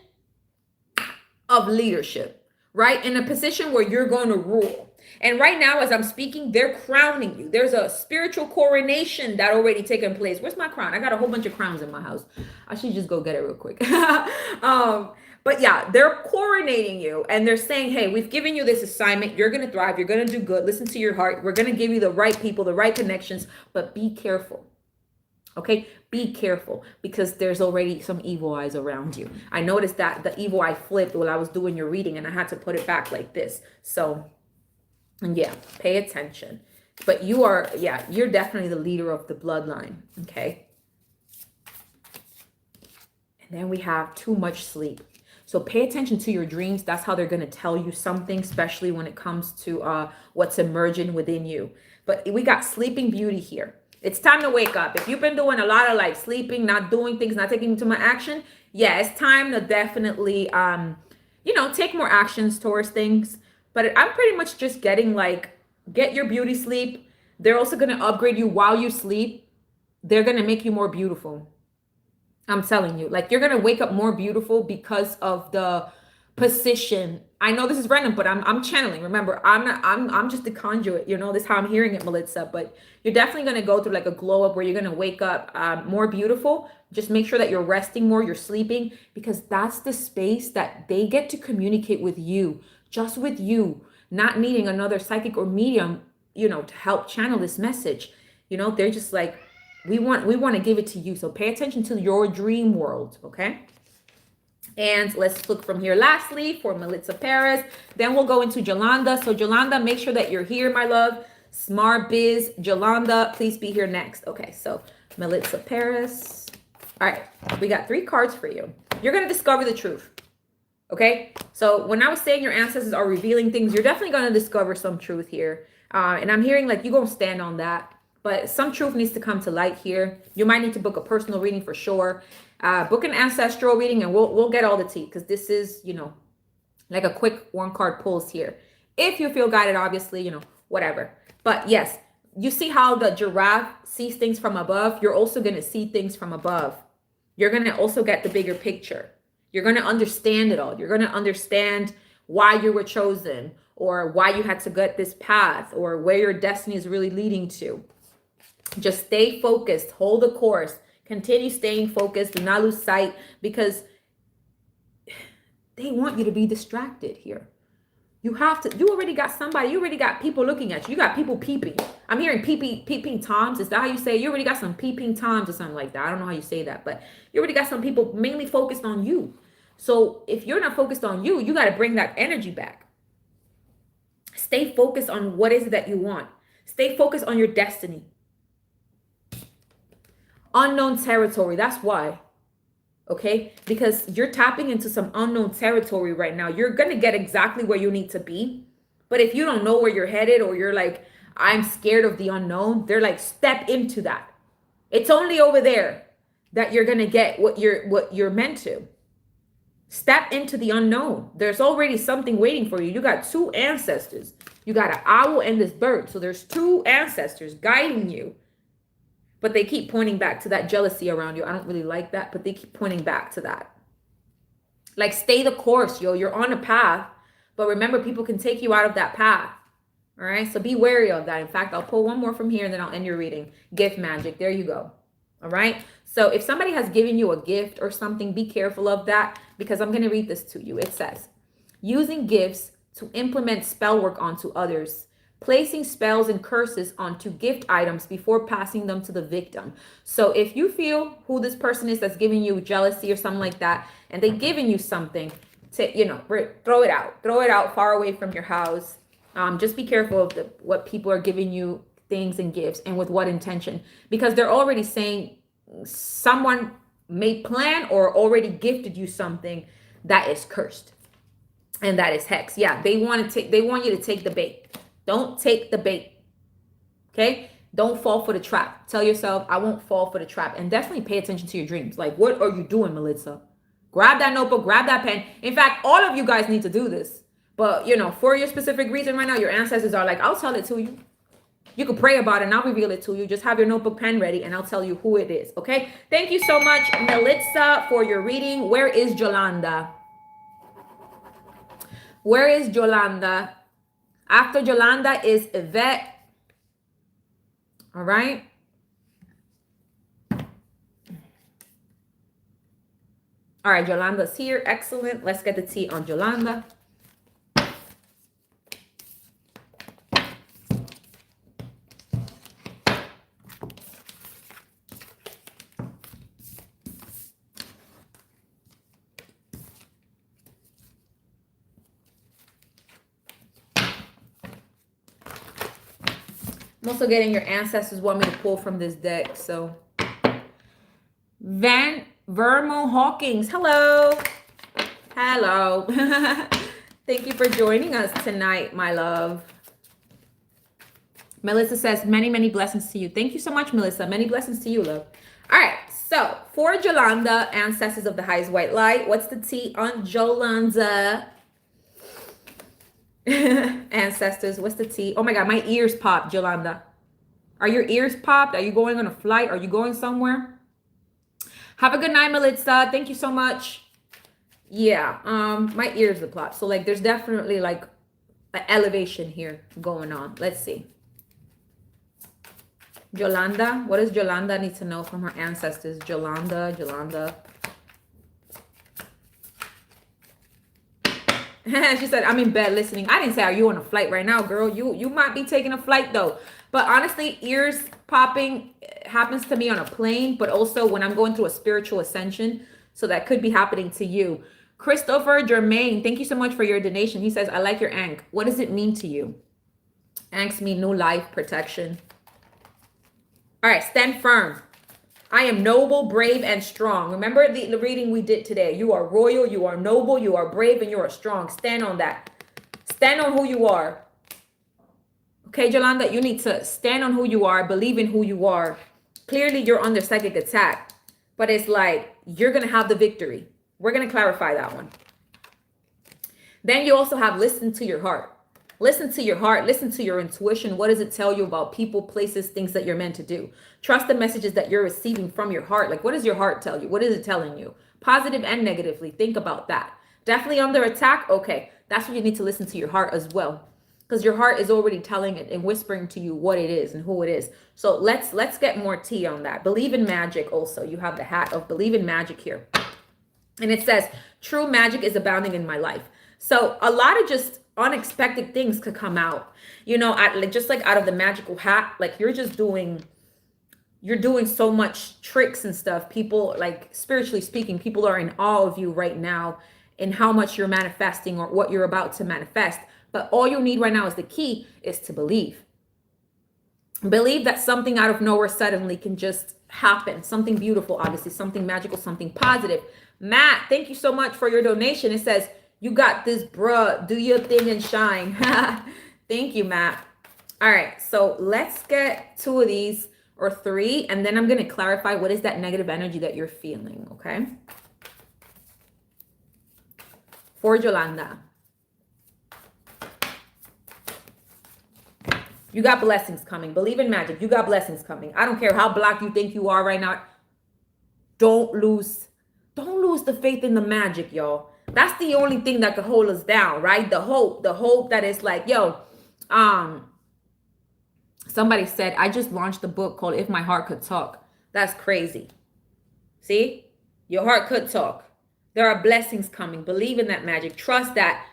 of leadership, right? In a position where you're going to rule. And right now, as I'm speaking, they're crowning you. There's a spiritual coronation that already taken place. Where's my crown? I got a whole bunch of crowns in my house. I should just go get it real quick. But yeah, they're coronating you and they're saying, hey, we've given you this assignment. You're going to thrive. You're going to do good. Listen to your heart. We're going to give you the right people, the right connections, but be careful. Okay, be careful because there's already some evil eyes around you. I noticed that the evil eye flipped while I was doing your reading and I had to put it back like this. So yeah, pay attention. But you are, yeah, you're definitely the leader of the bloodline. Okay. And then we have too much sleep. So pay attention to your dreams. That's how they're going to tell you something, especially when it comes to what's emerging within you. But we got sleeping beauty here. It's time to wake up. If you've been doing a lot of like sleeping, not doing things, not taking too much action, yeah, it's time to definitely, take more actions towards things. But I'm pretty much just getting like, get your beauty sleep. They're also going to upgrade you while you sleep. They're going to make you more beautiful. I'm telling you, like you're going to wake up more beautiful because of the position. I know this is random, but I'm channeling. Remember, I'm just a conduit. This is how I'm hearing it, Melissa. But you're definitely going to go through like a glow up where you're going to wake up more beautiful. Just make sure that you're resting more, you're sleeping, because that's the space that they get to communicate with you, just with you, not needing another psychic or medium, to help channel this message. They're just like, we want to give it to you. So pay attention to your dream world, okay? And let's look from here. Lastly, for Melissa Perez, then we'll go into Jolanda. So Jolanda, make sure that you're here, my love. Smart Biz, Jolanda, please be here next. Okay, so Melissa Perez. All right, we got 3 cards for you. You're going to discover the truth, okay? So when I was saying your ancestors are revealing things, you're definitely going to discover some truth here. And I'm hearing like you're going to stand on that. But some truth needs to come to light here. You might need to book a personal reading for sure. Book an ancestral reading and we'll get all the tea because this is, like a quick 1 card pulls here. If you feel guided, obviously, whatever. But yes, you see how the giraffe sees things from above? You're also going to see things from above. You're going to also get the bigger picture. You're going to understand it all. You're going to understand why you were chosen or why you had to get this path or where your destiny is really leading to. Just stay focused, hold the course, continue staying focused, do not lose sight because they want you to be distracted here. You already got somebody, you already got people looking at you. You got people peeping. I'm hearing peeping toms. Is that how you say it? You already got some peeping toms or something like that. I don't know how you say that, but you already got some people mainly focused on you. So if you're not focused on you, you got to bring that energy back. Stay focused on what is it that you want. Stay focused on your destiny. Unknown territory. That's why. Okay? Because you're tapping into some unknown territory right now. You're going to get exactly where you need to be. But if you don't know where you're headed or you're like, I'm scared of the unknown, they're like, step into that. It's only over there that you're going to get what you're meant to. Step into the unknown. There's already something waiting for you. You got 2 ancestors. You got an owl and this bird. So there's 2 ancestors guiding you. But they keep pointing back to that jealousy around you. I don't really like that, but they keep pointing back to that. Like, stay the course, yo. You're on a path. But remember, people can take you out of that path. All right? So be wary of that. In fact, I'll pull one more from here and then I'll end your reading. Gift magic. There you go. All right? So if somebody has given you a gift or something, be careful of that because I'm going to read this to you. It says, using gifts to implement spell work onto others. Placing spells and curses onto gift items before passing them to the victim. So if you feel who this person is that's giving you jealousy or something like that, and they're giving you something, to, throw it out far away from your house. Just be careful of what people are giving you, things and gifts, and with what intention, because they're already saying someone may plan or already gifted you something that is cursed and that is hex. Yeah, they want you to take the bait. Don't take the bait. Okay? Don't fall for the trap. Tell yourself, I won't fall for the trap. And definitely pay attention to your dreams. Like, what are you doing, Melissa? Grab that notebook, grab that pen. In fact, all of you guys need to do this. But, you know, for your specific reason right now, your ancestors are like, I'll tell it to you. You can pray about it and I'll reveal it to you. Just have your notebook, pen ready, and I'll tell you who it is, okay? Thank you so much, Melissa, for your reading. Where is Yolanda? Where is Yolanda? After Yolanda is Yvette. All right. All right, Yolanda's here. Excellent. Let's get the tea on Yolanda. I'm also getting your ancestors want me to pull from this deck. So Vermo Hawkins, hello. Hello. Thank you for joining us tonight, my love. Melissa says, many, many blessings to you. Thank you so much, Melissa. Many blessings to you, love. All right. So for Yolanda, ancestors of the highest white light, what's the tea on Yolanda? Ancestors, what's the tea? Oh my God, my ears popped, Yolanda. Are your ears popped? Are you going on a flight? Are you going somewhere? Have a good night, Melissa. Thank you so much. Yeah, my ears are popped. So like there's definitely like an elevation here going on. Let's see. Yolanda, what does Yolanda need to know from her ancestors? Yolanda. She said, I'm in bed listening. I didn't say, are you on a flight right now, girl? You might be taking a flight though. But honestly, ears popping happens to me on a plane, but also when I'm going through a spiritual ascension. So that could be happening to you. Christopher Germain, thank you so much for your donation. He says, I like your Ankh. What does it mean to you? Ankhs mean new life, protection. All right, stand firm. I am noble, brave, and strong. Remember the reading we did today. You are royal, you are noble, you are brave, and you are strong. Stand on that. Stand on who you are. Okay, Yolanda, you need to stand on who you are, believe in who you are. Clearly, you're under psychic attack, but it's like you're going to have the victory. We're going to clarify that one. Then you also have listen to your heart. Listen to your heart. Listen to your intuition. What does it tell you about people, places, things that you're meant to do? Trust the messages that you're receiving from your heart. Like, what does your heart tell you? What is it telling you? Positive and negatively. Think about that. Definitely under attack. Okay, that's when you need to listen to your heart as well, because your heart is already telling it and whispering to you what it is and who it is. So let's get more tea on that. Believe in magic. Also, you have the hat of believe in magic here, and it says true magic is abounding in my life. So a lot of just unexpected things could come out, you know, just like out of the magical hat. Like you're doing so much tricks and stuff. People, like spiritually speaking, people are in awe of you right now in how much you're manifesting or what you're about to manifest. But all you need right now is the key is to believe. Believe that something out of nowhere suddenly can just happen. Something beautiful, obviously, something magical, something positive. Matt, thank you so much for your donation. It says, you got this, bruh. Do your thing and shine. Thank you, Matt. All right, so let's get 2 of these or 3, and then I'm going to clarify what is that negative energy that you're feeling, okay? For Yolanda. You got blessings coming. Believe in magic. You got blessings coming. I don't care how black you think you are right now. Don't lose the faith in the magic, y'all. That's the only thing that could hold us down, right? The hope that is like, yo, somebody said, I just launched a book called If My Heart Could Talk. That's crazy. See, your heart could talk. There are blessings coming. Believe in that magic. Trust that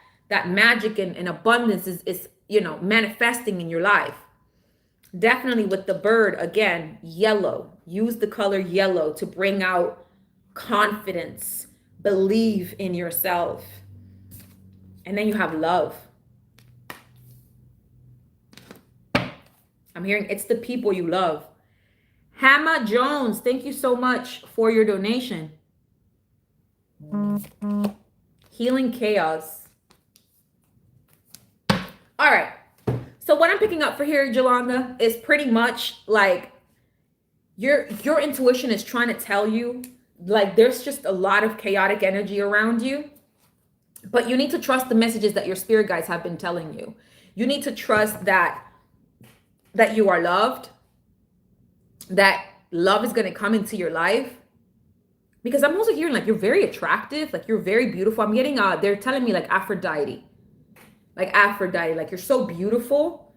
magic and abundance is, you know, manifesting in your life. Definitely with the bird, again, yellow. Use the color yellow to bring out confidence. Believe in yourself. And then you have love. I'm hearing it's the people you love. Hannah Jones, thank you so much for your donation. Healing chaos. All right. So what I'm picking up for here, Yolanda, is pretty much like your intuition is trying to tell you like there's just a lot of chaotic energy around you, but you need to trust the messages that your spirit guides have been telling you. You need to trust that you are loved, that love is going to come into your life. Because I'm also hearing like you're very attractive, like you're very beautiful. I'm getting they're telling me like Aphrodite. Like you're so beautiful.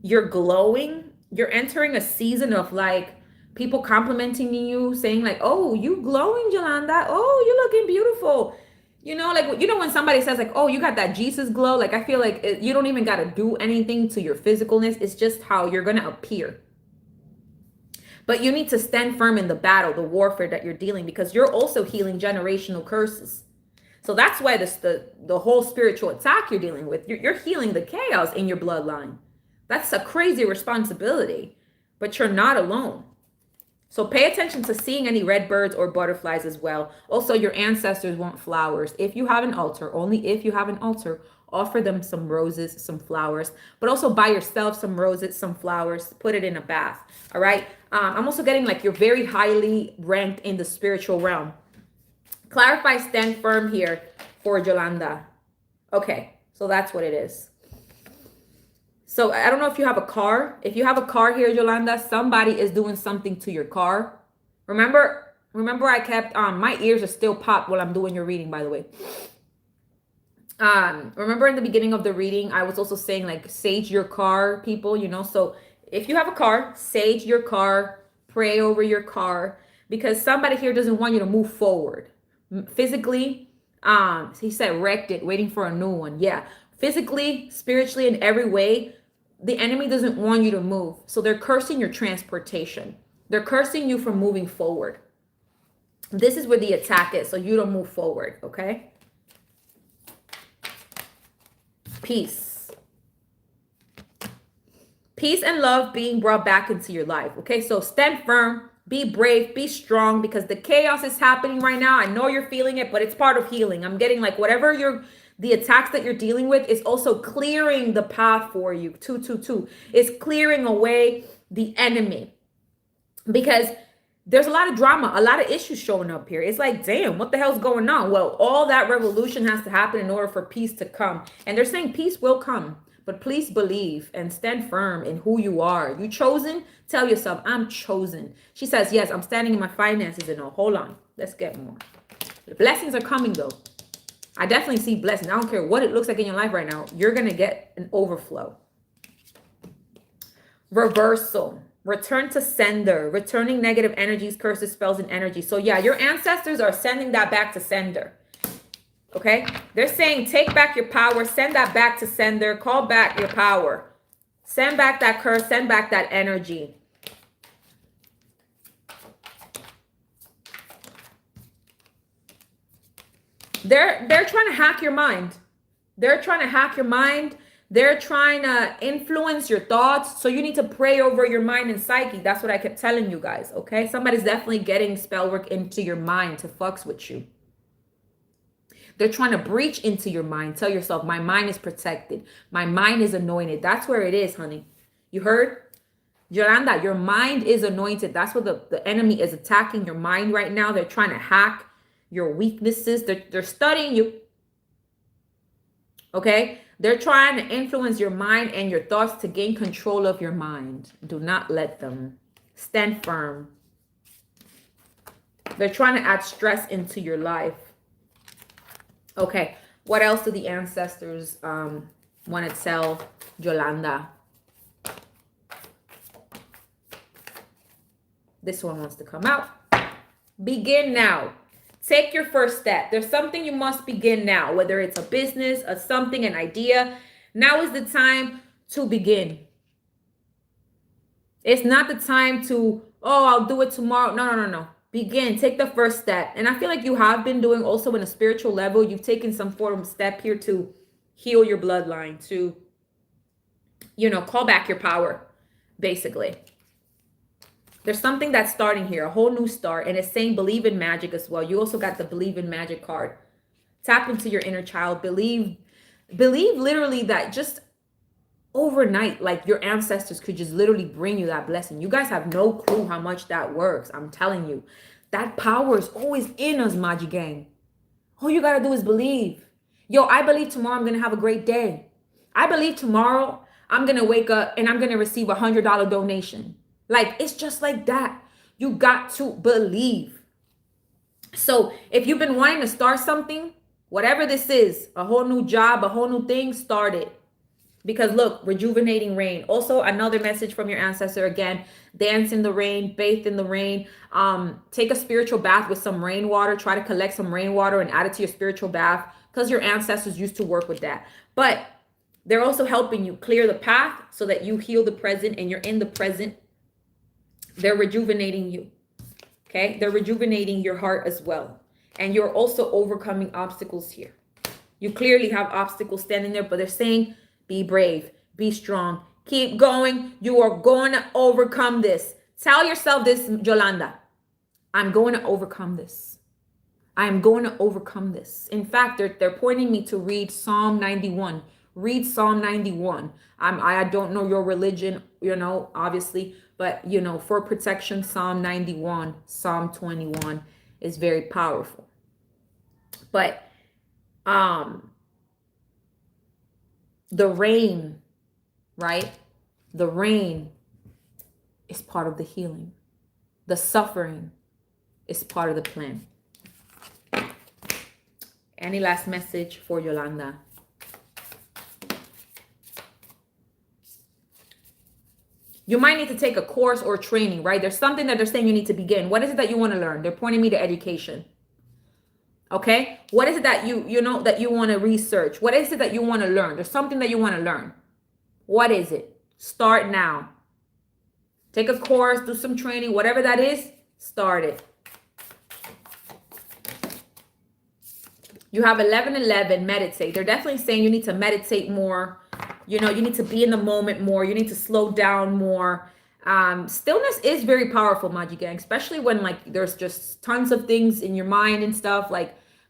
You're glowing. You're entering a season of like people complimenting you, saying like, "Oh, you glowing, Yolanda. Oh, you looking beautiful." You know, like, you know, when somebody says like, "Oh, you got that Jesus glow," like I feel like you don't even got to do anything to your physicalness. It's just how you're going to appear. But you need to stand firm in the battle, the warfare that you're dealing, because you're also healing generational curses. So that's why the whole spiritual attack you're dealing with, you're healing the chaos in your bloodline. That's a crazy responsibility, but you're not alone. So pay attention to seeing any red birds or butterflies as well. Also, your ancestors want flowers. If you have an altar, only if you have an altar, offer them some roses, some flowers, but also buy yourself some roses, some flowers, put it in a bath. All right. I'm also getting like you're very highly ranked in the spiritual realm. Clarify, stand firm here for Yolanda. Okay. So that's what it is. So I don't know if you have a car. If you have a car here, Yolanda, somebody is doing something to your car. Remember I kept my ears are still popped while I'm doing your reading, by the way. Remember in the beginning of the reading, I was also saying like sage your car, people, you know. So if you have a car, sage your car, pray over your car, because somebody here doesn't want you to move forward physically. He said wrecked it, waiting for a new one. Yeah, physically, spiritually, in every way, the enemy doesn't want you to move. So they're cursing your transportation. They're cursing you from moving forward. This is where the attack is, so you don't move forward, okay? Peace. Peace and love being brought back into your life, okay? So stand firm, be brave, be strong, because the chaos is happening right now. I know you're feeling it, but it's part of healing. I'm getting like whatever the attacks that you're dealing with is also clearing the path for you. 222 is clearing away the enemy, because there's a lot of drama, a lot of issues showing up here. It's like, damn, what the hell's going on? Well, all that revolution has to happen in order for peace to come. And they're saying peace will come, but please believe and stand firm in who you are. You chosen? Tell yourself, I'm chosen. She says, yes, I'm standing in my finances. And no, hold on. Let's get more. The blessings are coming though. I definitely see blessings. I don't care what it looks like in your life right now. You're going to get an overflow. Reversal. Return to sender. Returning negative energies, curses, spells, and energy. So yeah, your ancestors are sending that back to sender. Okay? They're saying take back your power. Send that back to sender. Call back your power. Send back that curse. Send back that energy. They're trying to hack your mind. They're trying to hack your mind. They're trying to influence your thoughts. So you need to pray over your mind and psyche. That's what I kept telling you guys, okay? Somebody's definitely getting spell work into your mind to fucks with you. They're trying to breach into your mind. Tell yourself, my mind is protected. My mind is anointed. That's where it is, honey. You heard? Yolanda, your mind is anointed. That's what the enemy is attacking your mind right now. They're trying to hack your weaknesses. They're studying you. Okay? They're trying to influence your mind and your thoughts to gain control of your mind. Do not let them. Stand firm. They're trying to add stress into your life. Okay. What else do the ancestors want to tell Yolanda? This one wants to come out. Begin now. Take your first step. There's something you must begin now, whether it's a business, a something, an idea. Now is the time to begin. It's not the time to, oh, I'll do it tomorrow. No. Begin. Take the first step. And I feel like you have been doing also in a spiritual level. You've taken some form of step here to heal your bloodline, to, call back your power, basically. There's something that's starting here, a whole new start. And it's saying believe in magic as well. You also got the believe in magic card. Tap into your inner child. Believe literally that just overnight, like your ancestors could just literally bring you that blessing. You guys have no clue how much that works. I'm telling you. That power is always in us, Maji Gang. All you got to do is believe. Yo, I believe tomorrow I'm going to have a great day. I believe tomorrow I'm going to wake up and I'm going to receive $100 donation. Like, it's just like that. You got to believe. So if you've been wanting to start something, whatever this is, a whole new job, a whole new thing, start it. Because look, rejuvenating rain. Also, another message from your ancestor again, dance in the rain, bathe in the rain. Take a spiritual bath with some rainwater. Try to collect some rainwater and add it to your spiritual bath because your ancestors used to work with that. But they're also helping you clear the path so that you heal the present and you're in the present. They're rejuvenating you. Okay? They're rejuvenating your heart as well. And you're also overcoming obstacles here. You clearly have obstacles standing there, but they're saying, be brave, be strong, keep going. You are going to overcome this. Tell yourself this, Yolanda. I'm going to overcome this. I am going to overcome this. In fact, they're pointing me to read Psalm 91. Read Psalm 91. I don't know your religion, obviously, but, for protection, Psalm 91, Psalm 21 is very powerful. But, the rain, right? The rain is part of the healing. The suffering is part of the plan. Any last message for Yolanda? You might need to take a course or training, right? There's something that they're saying you need to begin. What is it that you want to learn? They're pointing me to education. Okay, what is it that that you want to research? What is it that you want to learn? There's something that you want to learn. What is it? Start now. Take a course, do some training, whatever that is, start it. You have 1111, meditate. They're definitely saying you need to meditate more. You need to be in the moment more. You need to slow down more. Stillness is very powerful, Maji Gang, especially when there's just tons of things in your mind and stuff.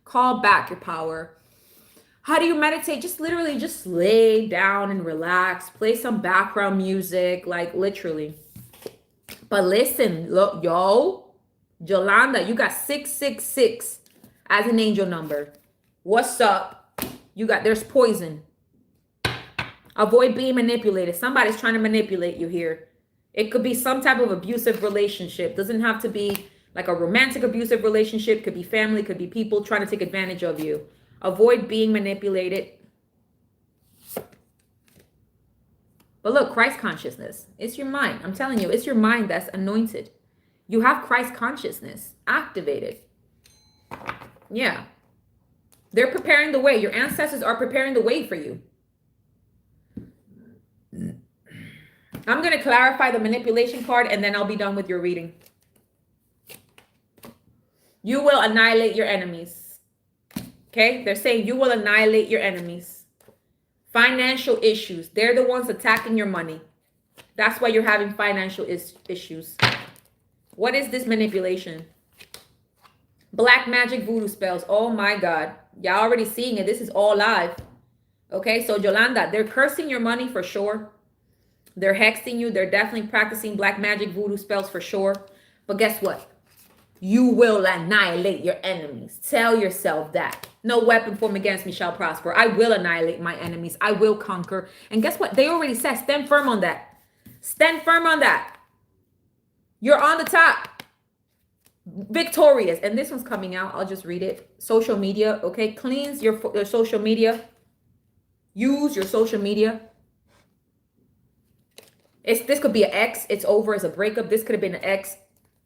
Call back your power. How do you meditate? Just literally just lay down and relax. Play some background music, literally. But listen, look, Yolanda, you got 666 as an angel number. What's up? There's poison. Avoid being manipulated. Somebody's trying to manipulate you here. It could be some type of abusive relationship. Doesn't have to be like a romantic abusive relationship. Could be family, could be people trying to take advantage of you. Avoid being manipulated. But look, Christ consciousness. It's your mind. I'm telling you, it's your mind that's anointed. You have Christ consciousness activated. Yeah. They're preparing the way. Your ancestors are preparing the way for you. I'm going to clarify the manipulation card and then I'll be done with your reading. You will annihilate your enemies. Okay? They're saying you will annihilate your enemies. Financial issues. They're the ones attacking your money. That's why you're having financial issues. What is this manipulation? Black magic voodoo spells. Oh my God. Y'all already seeing it. This is all live. Okay? So Yolanda, they're cursing your money for sure. They're hexing you. They're definitely practicing black magic voodoo spells for sure. But guess what? You will annihilate your enemies. Tell yourself that. No weapon formed against me shall prosper. I will annihilate my enemies. I will conquer. And guess what? They already said, stand firm on that. Stand firm on that. You're on the top. Victorious. And this one's coming out. I'll just read it. Social media. Okay. Cleanse your social media. Use your social media. This could be an ex. It's over as a breakup. This could have been an ex.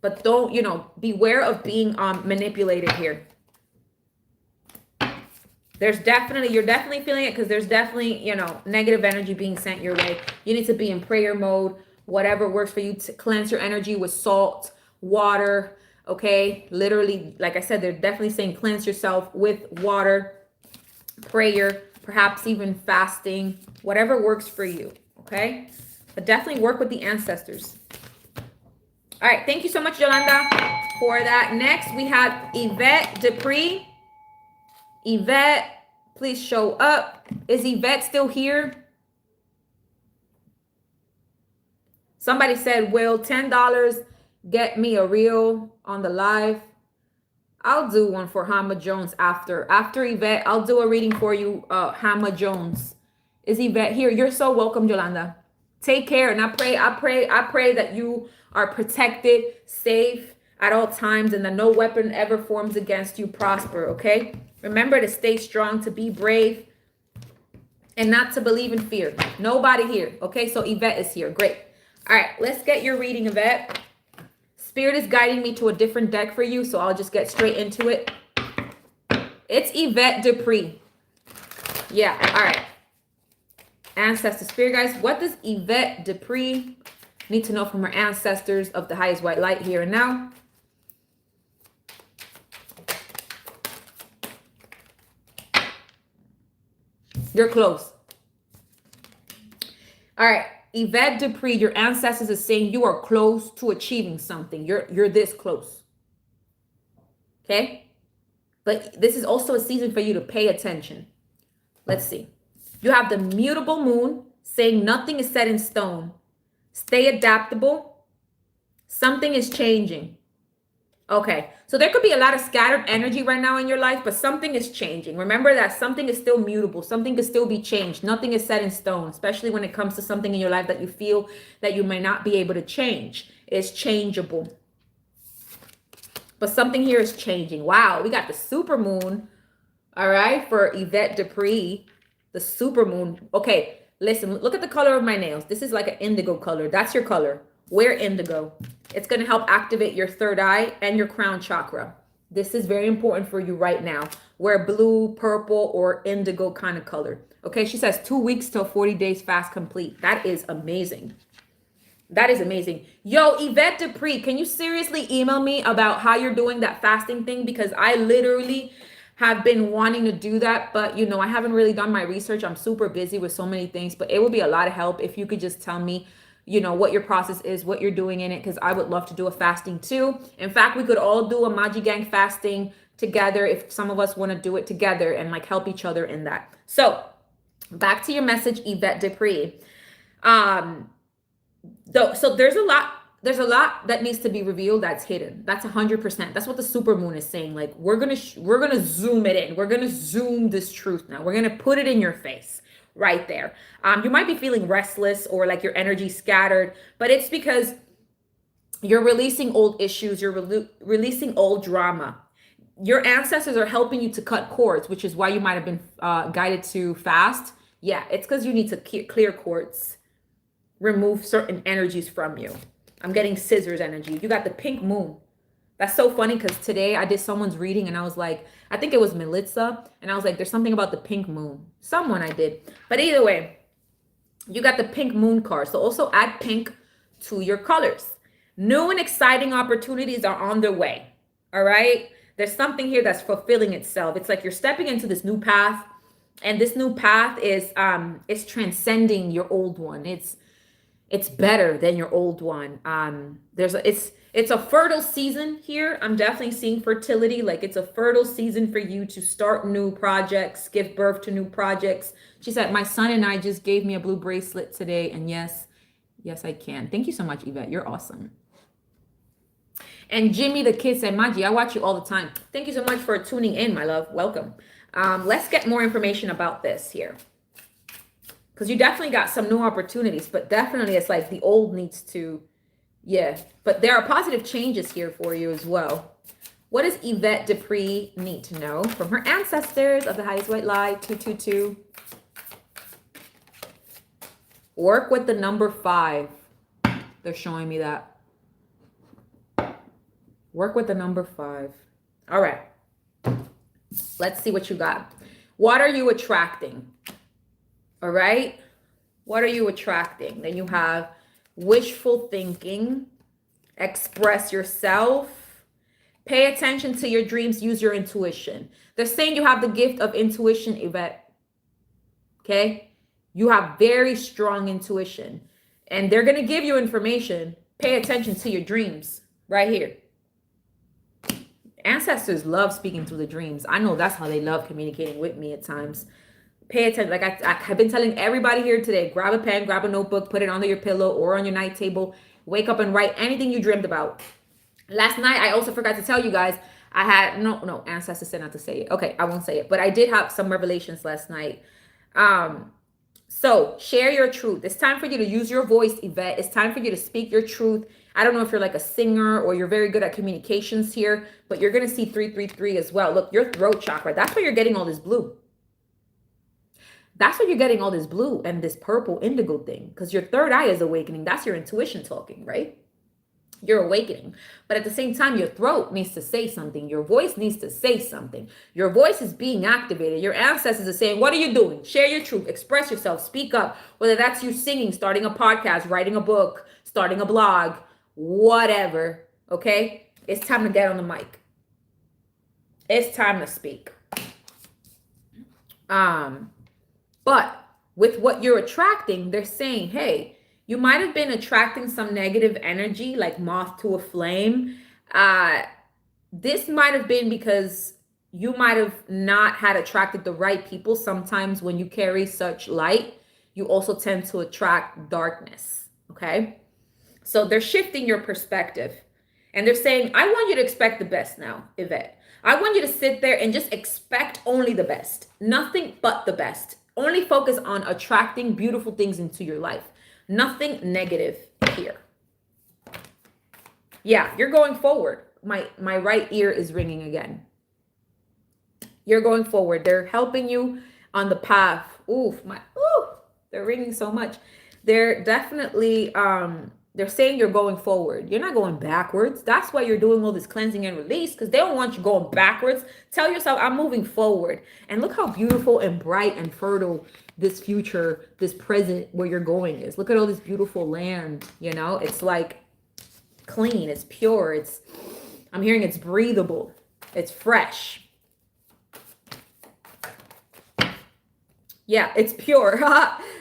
But don't, beware of being manipulated here. You're definitely feeling it because there's definitely, negative energy being sent your way. You need to be in prayer mode, whatever works for you, to cleanse your energy with salt, water, okay? Literally, like I said, they're definitely saying cleanse yourself with water, prayer, perhaps even fasting, whatever works for you, okay? But definitely work with the ancestors. All right. Thank you so much, Yolanda, for that. Next, we have Yvette Dupree. Yvette, please show up. Is Yvette still here? Somebody said, will $10 get me a reel on the live? I'll do one for Hama Jones after Yvette. I'll do a reading for you, Hama Jones. Is Yvette here? You're so welcome, Yolanda. Take care, and I pray that you are protected, safe at all times, and that no weapon ever forms against you prosper. Okay? Remember to stay strong, to be brave, and not to believe in fear. Nobody here. Okay? So Yvette is here. Great. All right, let's get your reading, Yvette. Spirit is guiding me to a different deck for you, so I'll just get straight into it. It's Yvette Dupree. Yeah, all right. Ancestor Spirit, guys. What does Yvette Dupree need to know from her ancestors of the highest white light here and now? You're close. All right. Yvette Dupree, your ancestors is saying you are close to achieving something. You're this close. Okay? But this is also a season for you to pay attention. Let's see. You have the mutable moon saying nothing is set in stone. Stay adaptable. Something is changing. Okay, so there could be a lot of scattered energy right now in your life, but something is changing. Remember that something is still mutable. Something can still be changed. Nothing is set in stone, especially when it comes to something in your life that you feel that you may not be able to change. It's changeable. But something here is changing. Wow, we got the super moon. All right, for Yvette Dupree, the super moon. Okay, listen, look at the color of my nails. This is like an indigo color. That's your color. Wear indigo. It's going to help activate your third eye and your crown chakra. This is very important for you right now. Wear blue, purple, or indigo kind of color. Okay, she says 2 weeks till 40 days fast complete. That is amazing. That is amazing. Yo, Yvette Dupree, can you seriously email me about how you're doing that fasting thing? Because I literally have been wanting to do that, but you know, I haven't really done my research. I'm super busy with so many things, but it would be a lot of help if you could just tell me, you know, what your process is, what you're doing in it, because I would love to do a fasting too. In fact, we could all do a Maji Gang fasting together if some of us want to do it together and like help each other in that. So back to your message, Yvette Dupree. So there's a lot that needs to be revealed that's hidden. That's 100%. That's what the super moon is saying. Like we're gonna zoom it in. We're gonna zoom this truth now. We're gonna put it in your face right there. You might be feeling restless or like your energy scattered, but it's because you're releasing old issues. You're releasing old drama. Your ancestors are helping you to cut cords, which is why you might have been guided to fast. Yeah, it's because you need to clear cords, remove certain energies from you. I'm getting scissors energy. You got the pink moon. That's so funny because today I did someone's reading and I was like, I think it was Melissa. And I was like, there's something about the pink moon. Someone I did. But either way, you got the pink moon card. So also add pink to your colors. New and exciting opportunities are on their way. All right. There's something here that's fulfilling itself. It's like you're stepping into this new path. And this new path is transcending your old one. It's better than your old one. It's a fertile season here. I'm definitely seeing fertility. Like it's a fertile season for you to start new projects, give birth to new projects. She said, my son and I just gave me a blue bracelet today. And yes, I can. Thank you so much, Yvette. You're awesome. And Jimmy the kid said, Maji, I watch you all the time. Thank you so much for tuning in, my love. Welcome. Let's get more information about this here. Because you definitely got some new opportunities, but definitely it's like the old needs to, yeah. But there are positive changes here for you as well. What does Yvette Dupree need to know from her ancestors of the highest white light, 222? Work with the number 5. They're showing me that. Work with the number 5. All right. Let's see what you got. What are you attracting? All right. What are you attracting? Then you have wishful thinking, express yourself, pay attention to your dreams, use your intuition. They're saying you have the gift of intuition, Yvette. Okay. You have very strong intuition and they're going to give you information. Pay attention to your dreams right here. Ancestors love speaking through the dreams. I know that's how they love communicating with me at times. Pay attention. Like I've been telling everybody here today, grab a pen, grab a notebook, put it under your pillow or on your night table. Wake up and write anything you dreamed about. Last night, I also forgot to tell you guys, I had no ancestors said not to say it. Okay, I won't say it, but I did have some revelations last night. Um, so share your truth. It's time for you to use your voice, Yvette. It's time for you to speak your truth. I don't know if you're like a singer or you're very good at communications here, but you're gonna see 333 as well. Look, your throat chakra. That's where you're getting all this blue. That's where you're getting all this blue and this purple indigo thing, because your third eye is awakening. That's your intuition talking, right? You're awakening. But at the same time, your throat needs to say something. Your voice needs to say something. Your voice is being activated. Your ancestors are saying, what are you doing? Share your truth. Express yourself. Speak up. Whether that's you singing, starting a podcast, writing a book, starting a blog, whatever. Okay? It's time to get on the mic. It's time to speak. But with what you're attracting, they're saying, hey, you might have been attracting some negative energy, like moth to a flame. This might have been because you might have not had attracted the right people. Sometimes when you carry such light, you also tend to attract darkness, okay? So they're shifting your perspective. And they're saying, I want you to expect the best now, Yvette. I want you to sit there and just expect only the best. Nothing but the best. Only focus on attracting beautiful things into your life. Nothing negative here. Yeah, you're going forward. My right ear is ringing again. You're going forward. They're helping you on the path. They're ringing so much. They're definitely they're saying you're going forward. You're not going backwards. That's why you're doing all this cleansing and release, because they don't want you going backwards. Tell yourself, I'm moving forward. And look how beautiful and bright and fertile this future, this present where you're going is. Look at all this beautiful land, you know? It's like clean, it's pure, I'm hearing it's breathable, it's fresh. Yeah, it's pure.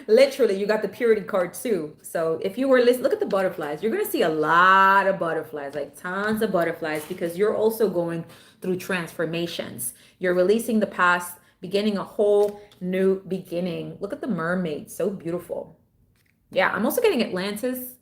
Literally, you got the purity card too. So if you were listening, look at the butterflies. You're going to see a lot of butterflies, like tons of butterflies, because you're also going through transformations. You're releasing the past, beginning a whole new beginning. Look at the mermaid. So beautiful. Yeah, I'm also getting Atlantis.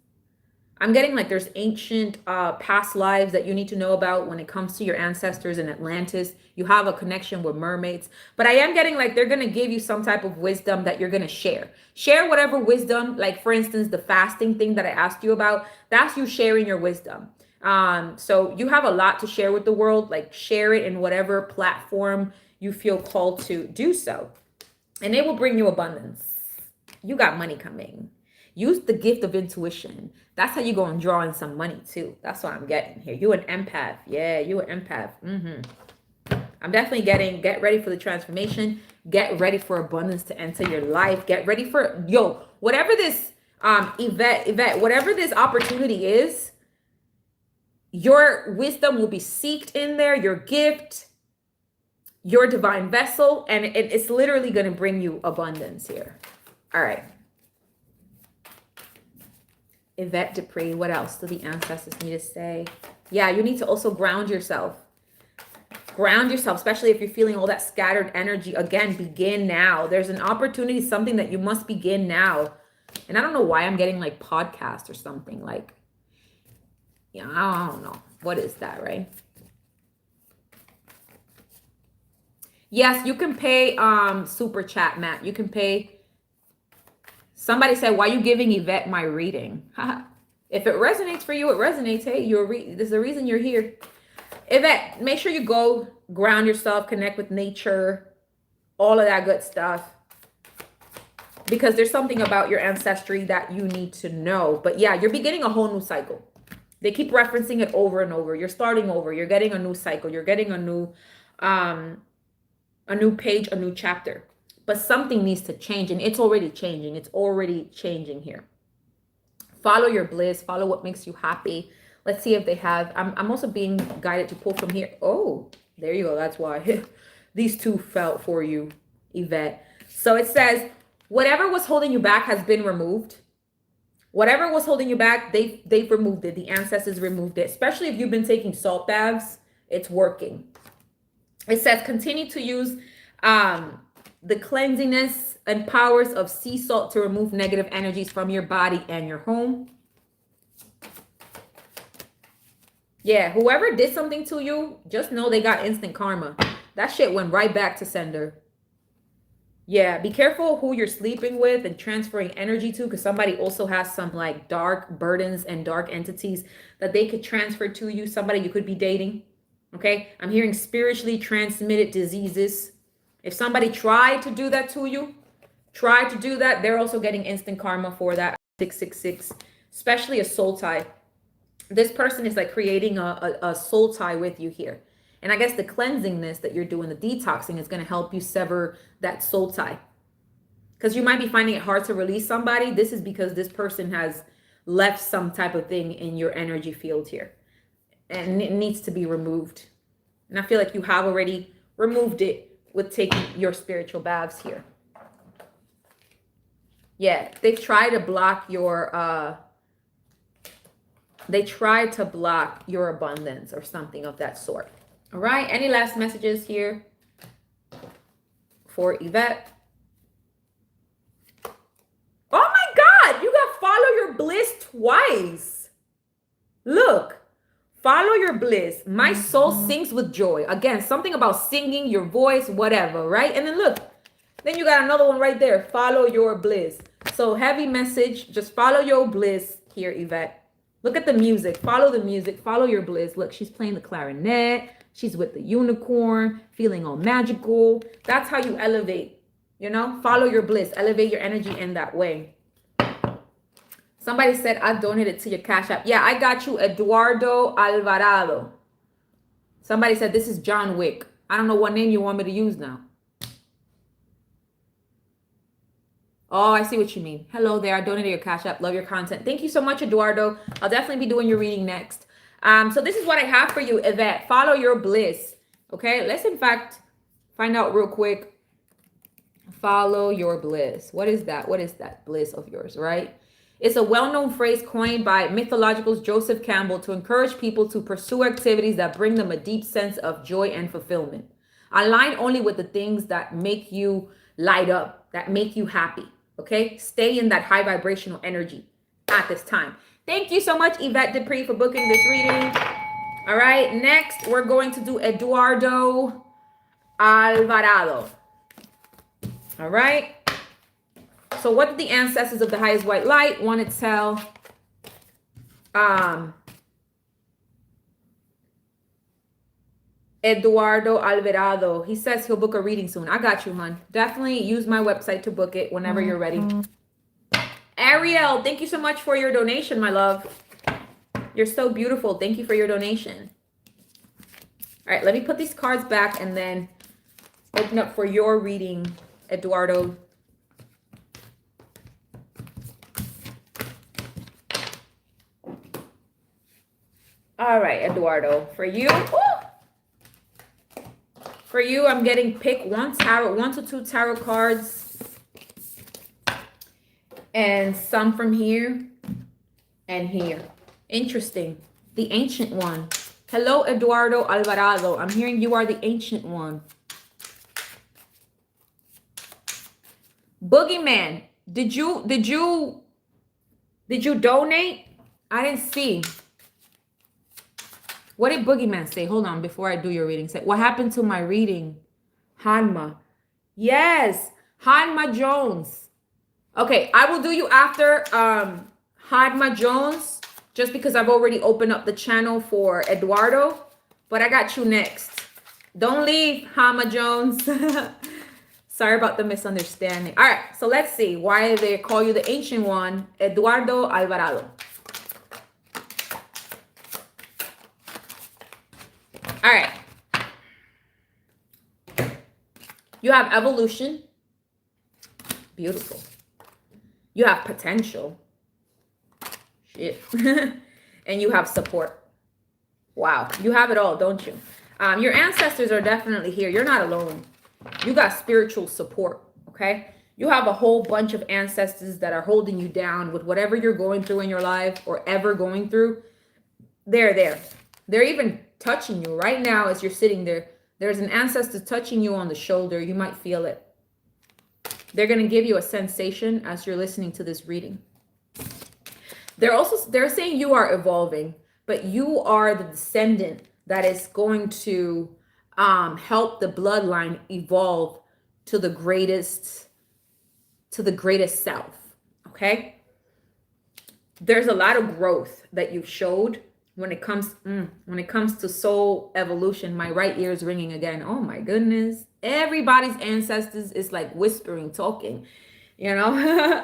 I'm getting like there's ancient past lives that you need to know about when it comes to your ancestors in Atlantis. You have a connection with mermaids. But I am getting like they're going to give you some type of wisdom that you're going to share. Share whatever wisdom, like for instance, the fasting thing that I asked you about, that's you sharing your wisdom. So you have a lot to share with the world, like share it in whatever platform you feel called to do so. And it will bring you abundance. You got money coming. Use the gift of intuition. That's how you go and draw in some money too. That's what I'm getting here. You an empath. Yeah, you an empath. I'm definitely getting, get ready for the transformation. Get ready for abundance to enter your life. Get ready for, whatever this, Yvette, whatever this opportunity is, your wisdom will be seeked in there, your gift, your divine vessel, and it's literally going to bring you abundance here. All right. Yvette Dupree, what else do the ancestors need to say? Yeah, you need to also ground yourself. Ground yourself, especially if you're feeling all that scattered energy. Again, begin now. There's an opportunity, something that you must begin now. And I don't know why I'm getting like podcast or something like, I don't know. What is that, right? Yes, you can pay super chat, Matt. You can pay. Somebody said, why are you giving Yvette my reading? If it resonates for you, it resonates. Hey, there's a reason you're here. Yvette, make sure you go ground yourself, connect with nature, all of that good stuff. Because there's something about your ancestry that you need to know. But yeah, you're beginning a whole new cycle. They keep referencing it over and over. You're starting over. You're getting a new cycle. You're getting a new page, a new chapter. But something needs to change, and it's already changing. It's already changing here. Follow your bliss. Follow what makes you happy. Let's see if they have. I'm also being guided to pull from here. Oh, there you go. That's why these two felt for you, Yvette. So it says, whatever was holding you back has been removed. Whatever was holding you back, they've removed it. The ancestors removed it. Especially if you've been taking salt baths, it's working. It says, continue to use the cleansiness and powers of sea salt to remove negative energies from your body and your home. Yeah, whoever did something to you, just know they got instant karma. That shit went right back to sender. Yeah, be careful who you're sleeping with and transferring energy to, because somebody also has some like dark burdens and dark entities that they could transfer to you. Somebody you could be dating. Okay, I'm hearing spiritually transmitted diseases. If somebody tried to do that to you, they're also getting instant karma for that. 666, especially a soul tie. This person is like creating a soul tie with you here. And I guess the cleansingness that you're doing, the detoxing, is going to help you sever that soul tie. Because you might be finding it hard to release somebody. This is because this person has left some type of thing in your energy field here. And it needs to be removed. And I feel like you have already removed it with taking your spiritual baths here. Yeah, they try to block your abundance or something of that sort. All right, any last messages here for Yvette? Oh my God, you got follow your bliss twice. Look, follow your bliss. My soul sings with joy. Again, something about singing, your voice, whatever, right? And then look, then you got another one right there. Follow your bliss. So heavy message, just follow your bliss here, Yvette. Look at the music. Follow the music. Follow your bliss. Look, she's playing the clarinet. She's with the unicorn, feeling all magical. That's how you elevate, you know? Follow your bliss. Elevate your energy in that way. Somebody said, I donated to your Cash App. Yeah, I got you, Eduardo Alvarado. Somebody said, this is John Wick. I don't know what name you want me to use now. Oh, I see what you mean. Hello there. I donated your Cash App. Love your content. Thank you so much, Eduardo. I'll definitely be doing your reading next. So this is what I have for you, Yvette. Follow your bliss. Okay, let's in fact find out real quick. Follow your bliss. What is that? What is that bliss of yours, right? It's a well-known phrase coined by mythologicals Joseph Campbell to encourage people to pursue activities that bring them a deep sense of joy and fulfillment. Align only with the things that make you light up, that make you happy. Okay, stay in that high vibrational energy at this time. Thank you so much, Yvette Dupree, for booking this reading. All right, next we're going to do Eduardo Alvarado. All right. So what did the ancestors of the highest white light want to tell Eduardo Alvarado? He says he'll book a reading soon. I got you, hon. Definitely use my website to book it whenever you're ready. Ariel, thank you so much for your donation, my love. You're so beautiful. Thank you for your donation. All right, let me put these cards back and then open up for your reading, Eduardo. All right, Eduardo, for you. For you, I'm getting pick one to two tarot cards. And some from here and here. Interesting. The ancient one. Hello, Eduardo Alvarado. I'm hearing you are the ancient one. Boogeyman, did you donate? I didn't see. What did Boogeyman say? Hold on, before I do your reading. Say, what happened to my reading? Hanma. Yes, Hanma Jones. Okay, I will do you after Hanma Jones, just because I've already opened up the channel for Eduardo. But I got you next. Don't leave, Hanma Jones. Sorry about the misunderstanding. All right, so let's see why they call you the ancient one, Eduardo Alvarado. All right. You have evolution. Beautiful. You have potential. Shit. And you have support. Wow. You have it all, don't you? Your ancestors are definitely here. You're not alone. You got spiritual support, okay? You have a whole bunch of ancestors that are holding you down with whatever you're going through in your life or ever going through. They're there. They're even touching you right now as you're sitting there. There's an ancestor touching you on the shoulder. You might feel it. They're going to give you a sensation as you're listening to this reading. They're saying you are evolving. but you are the descendant that is going to help the bloodline evolve to the greatest self. Okay, there's a lot of growth that you've showed when it comes to soul evolution. My right ear is ringing again. Oh my goodness, everybody's ancestors is like whispering, talking, you know.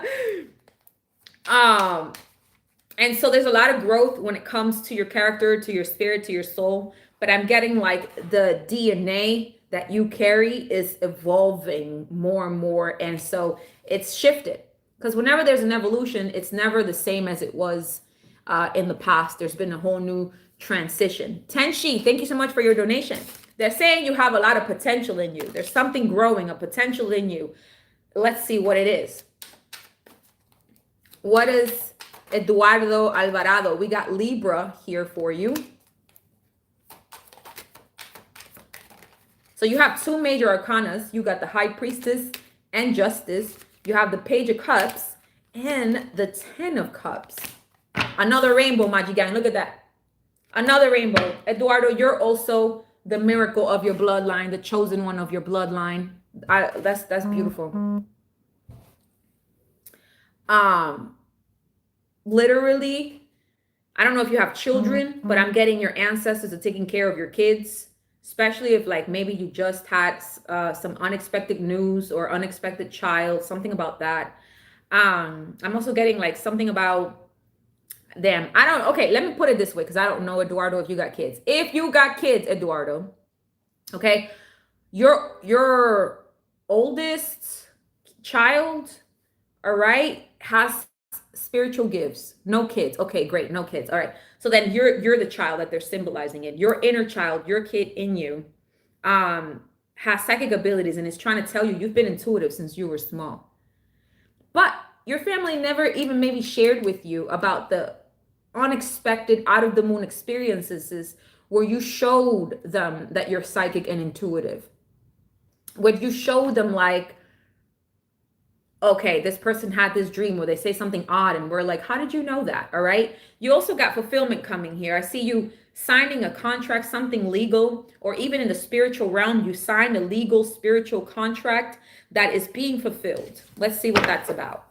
And so there's a lot of growth when it comes to your character, to your spirit, to your soul. But I'm getting like the DNA that you carry is evolving more and more. And so it's shifted. Because whenever there's an evolution, it's never the same as it was in the past. There's been a whole new transition. Tenshi, thank you so much for your donation. They're saying you have a lot of potential in you. There's something growing, a potential in you. Let's see what it is. What is Eduardo Alvarado? We got Libra here for you. So you have two major arcanas. You got the High Priestess and Justice. You have the Page of Cups and the Ten of Cups. Another rainbow, Magic Gang. Look at that. Another rainbow. Eduardo, you're also the miracle of your bloodline, the chosen one of your bloodline. That's beautiful. Literally, I don't know if you have children, but I'm getting your ancestors are taking care of your kids, especially if like maybe you just had some unexpected news or unexpected child, something about that. I'm also getting like something about them. Okay, let me put it this way, because I don't know, Eduardo, if you got kids. If you got kids, Eduardo, okay, your oldest child, all right, has spiritual gifts. No kids. Okay, great. No kids. All right. So then you're the child that they're symbolizing it. Your inner child, your kid in you, has psychic abilities and is trying to tell you you've been intuitive since you were small. But your family never even maybe shared with you about the unexpected out of the moon experiences where you showed them that you're psychic and intuitive. Where you showed them like, okay, this person had this dream where they say something odd and we're like, how did you know that? All right. You also got fulfillment coming here. I see you signing a contract, something legal, or even in the spiritual realm, you signed a legal spiritual contract that is being fulfilled. Let's see what that's about.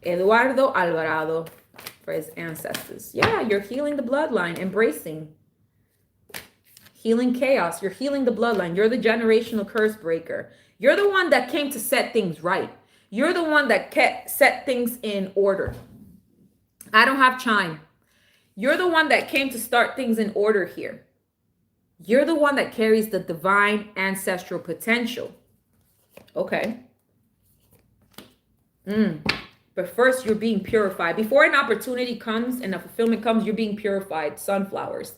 Eduardo Alvarado for his ancestors. Yeah, you're healing the bloodline, embracing. Healing chaos. You're healing the bloodline. You're the generational curse breaker. You're the one that came to set things right. You're the one that set things in order. I don't have chime. You're the one that came to start things in order here. You're the one that carries the divine ancestral potential. Okay. But first, you're being purified. Before an opportunity comes and a fulfillment comes, you're being purified. Sunflowers.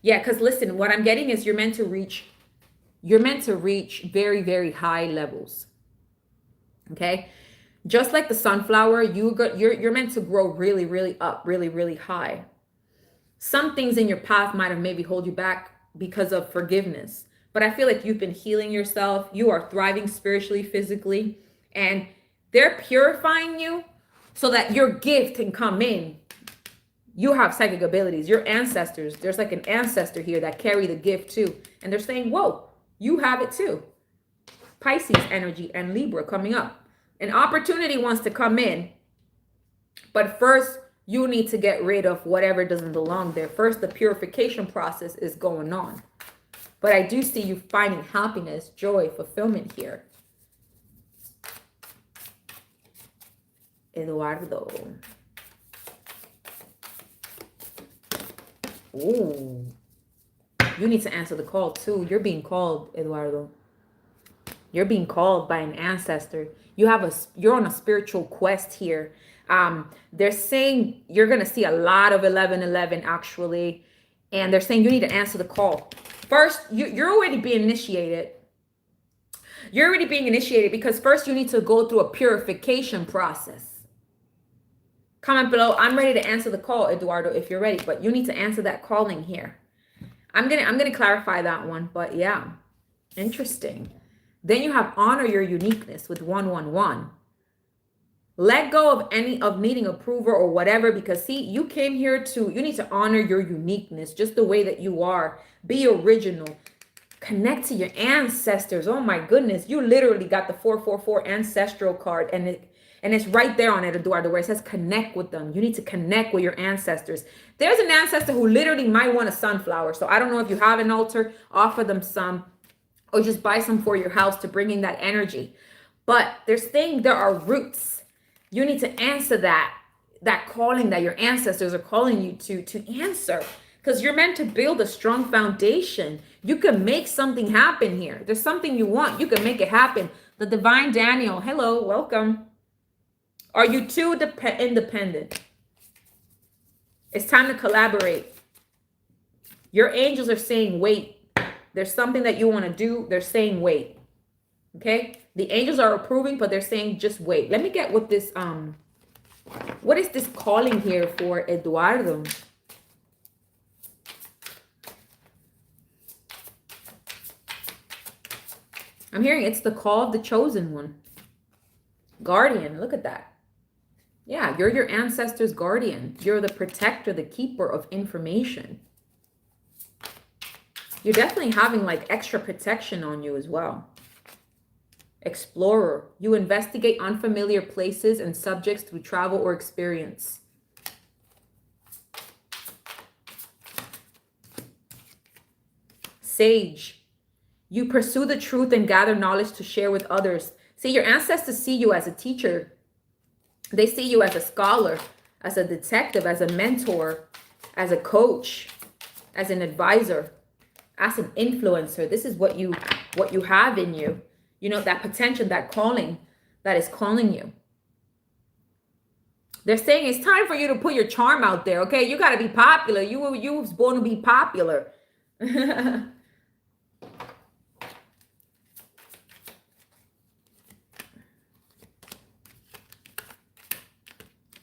Yeah, because listen, what I'm getting is you're meant to reach very, very high levels. Okay, just like the sunflower, you're meant to grow really, really up, really, really high. Some things in your path might have maybe hold you back because of forgiveness, but I feel like you've been healing yourself. You are thriving spiritually, physically, and they're purifying you so that your gift can come in. You have psychic abilities. Your ancestors, there's like an ancestor here that carry the gift too, and they're saying, whoa, you have it too. Pisces energy and Libra coming up. An opportunity wants to come in, but first you need to get rid of whatever doesn't belong there. First, the purification process is going on. But I do see you finding happiness, joy, fulfillment here. Eduardo. Ooh. You need to answer the call too. You're being called, Eduardo. You're being called by an ancestor. You're on a spiritual quest here. They're saying you're going to see a lot of 1111 actually. And they're saying you need to answer the call. First, you're already being initiated. You're already being initiated because first you need to go through a purification process. Comment below. I'm ready to answer the call, Eduardo, if you're ready. But you need to answer that calling here. I'm gonna clarify that one. But yeah, interesting. Then you have honor your uniqueness with 111. Let go of any of needing approval or whatever, because see, you came here to, you need to honor your uniqueness, just the way that you are. Be original. Connect to your ancestors. Oh my goodness. You literally got the 444 ancestral card, and it's right there on it, Eduardo, where it says connect with them. You need to connect with your ancestors. There's an ancestor who literally might want a sunflower. So I don't know if you have an altar, offer them some, or just buy some for your house to bring in that energy. But they're saying there are roots. You need to answer that calling that your ancestors are calling you to answer, because you're meant to build a strong foundation. You can make something happen here. There's something you want. You can make it happen. The divine Daniel, hello, welcome. Are you too independent? It's time to collaborate. Your angels are saying wait. There's something that you want to do. They're saying wait. Okay? The angels are approving, but they're saying just wait. Let me get what this what is this calling here for Eduardo? I'm hearing it's the call of the chosen one. Guardian, look at that. Yeah, you're your ancestor's guardian. You're the protector, the keeper of information. You're definitely having like extra protection on you as well. Explorer, you investigate unfamiliar places and subjects through travel or experience. Sage, you pursue the truth and gather knowledge to share with others. See, your ancestors see you as a teacher. They see you as a scholar, as a detective, as a mentor, as a coach, as an advisor, as an influencer. This is what you have in you. You know, that potential, that calling that is calling you. They're saying it's time for you to put your charm out there, okay? You got to be popular. You was born to be popular.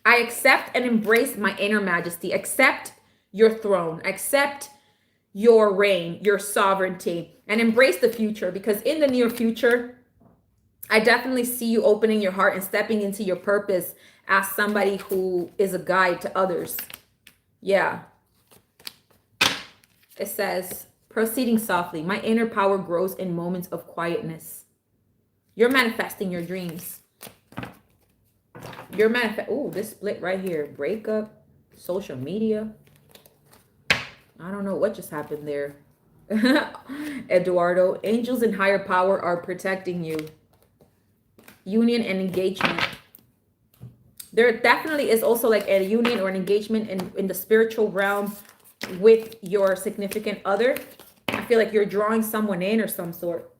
I accept and embrace my inner majesty. Accept your throne. Accept your reign, your sovereignty, and embrace the future, because in the near future, I definitely see you opening your heart and stepping into your purpose as somebody who is a guide to others. Yeah. It says, proceeding softly, my inner power grows in moments of quietness. You're manifesting your dreams. You're oh, this split right here. Breakup, social media. I don't know what just happened there. Eduardo, angels and higher power are protecting you. Union and engagement. There definitely is also like a union or an engagement in the spiritual realm with your significant other. I feel like you're drawing someone in or some sort.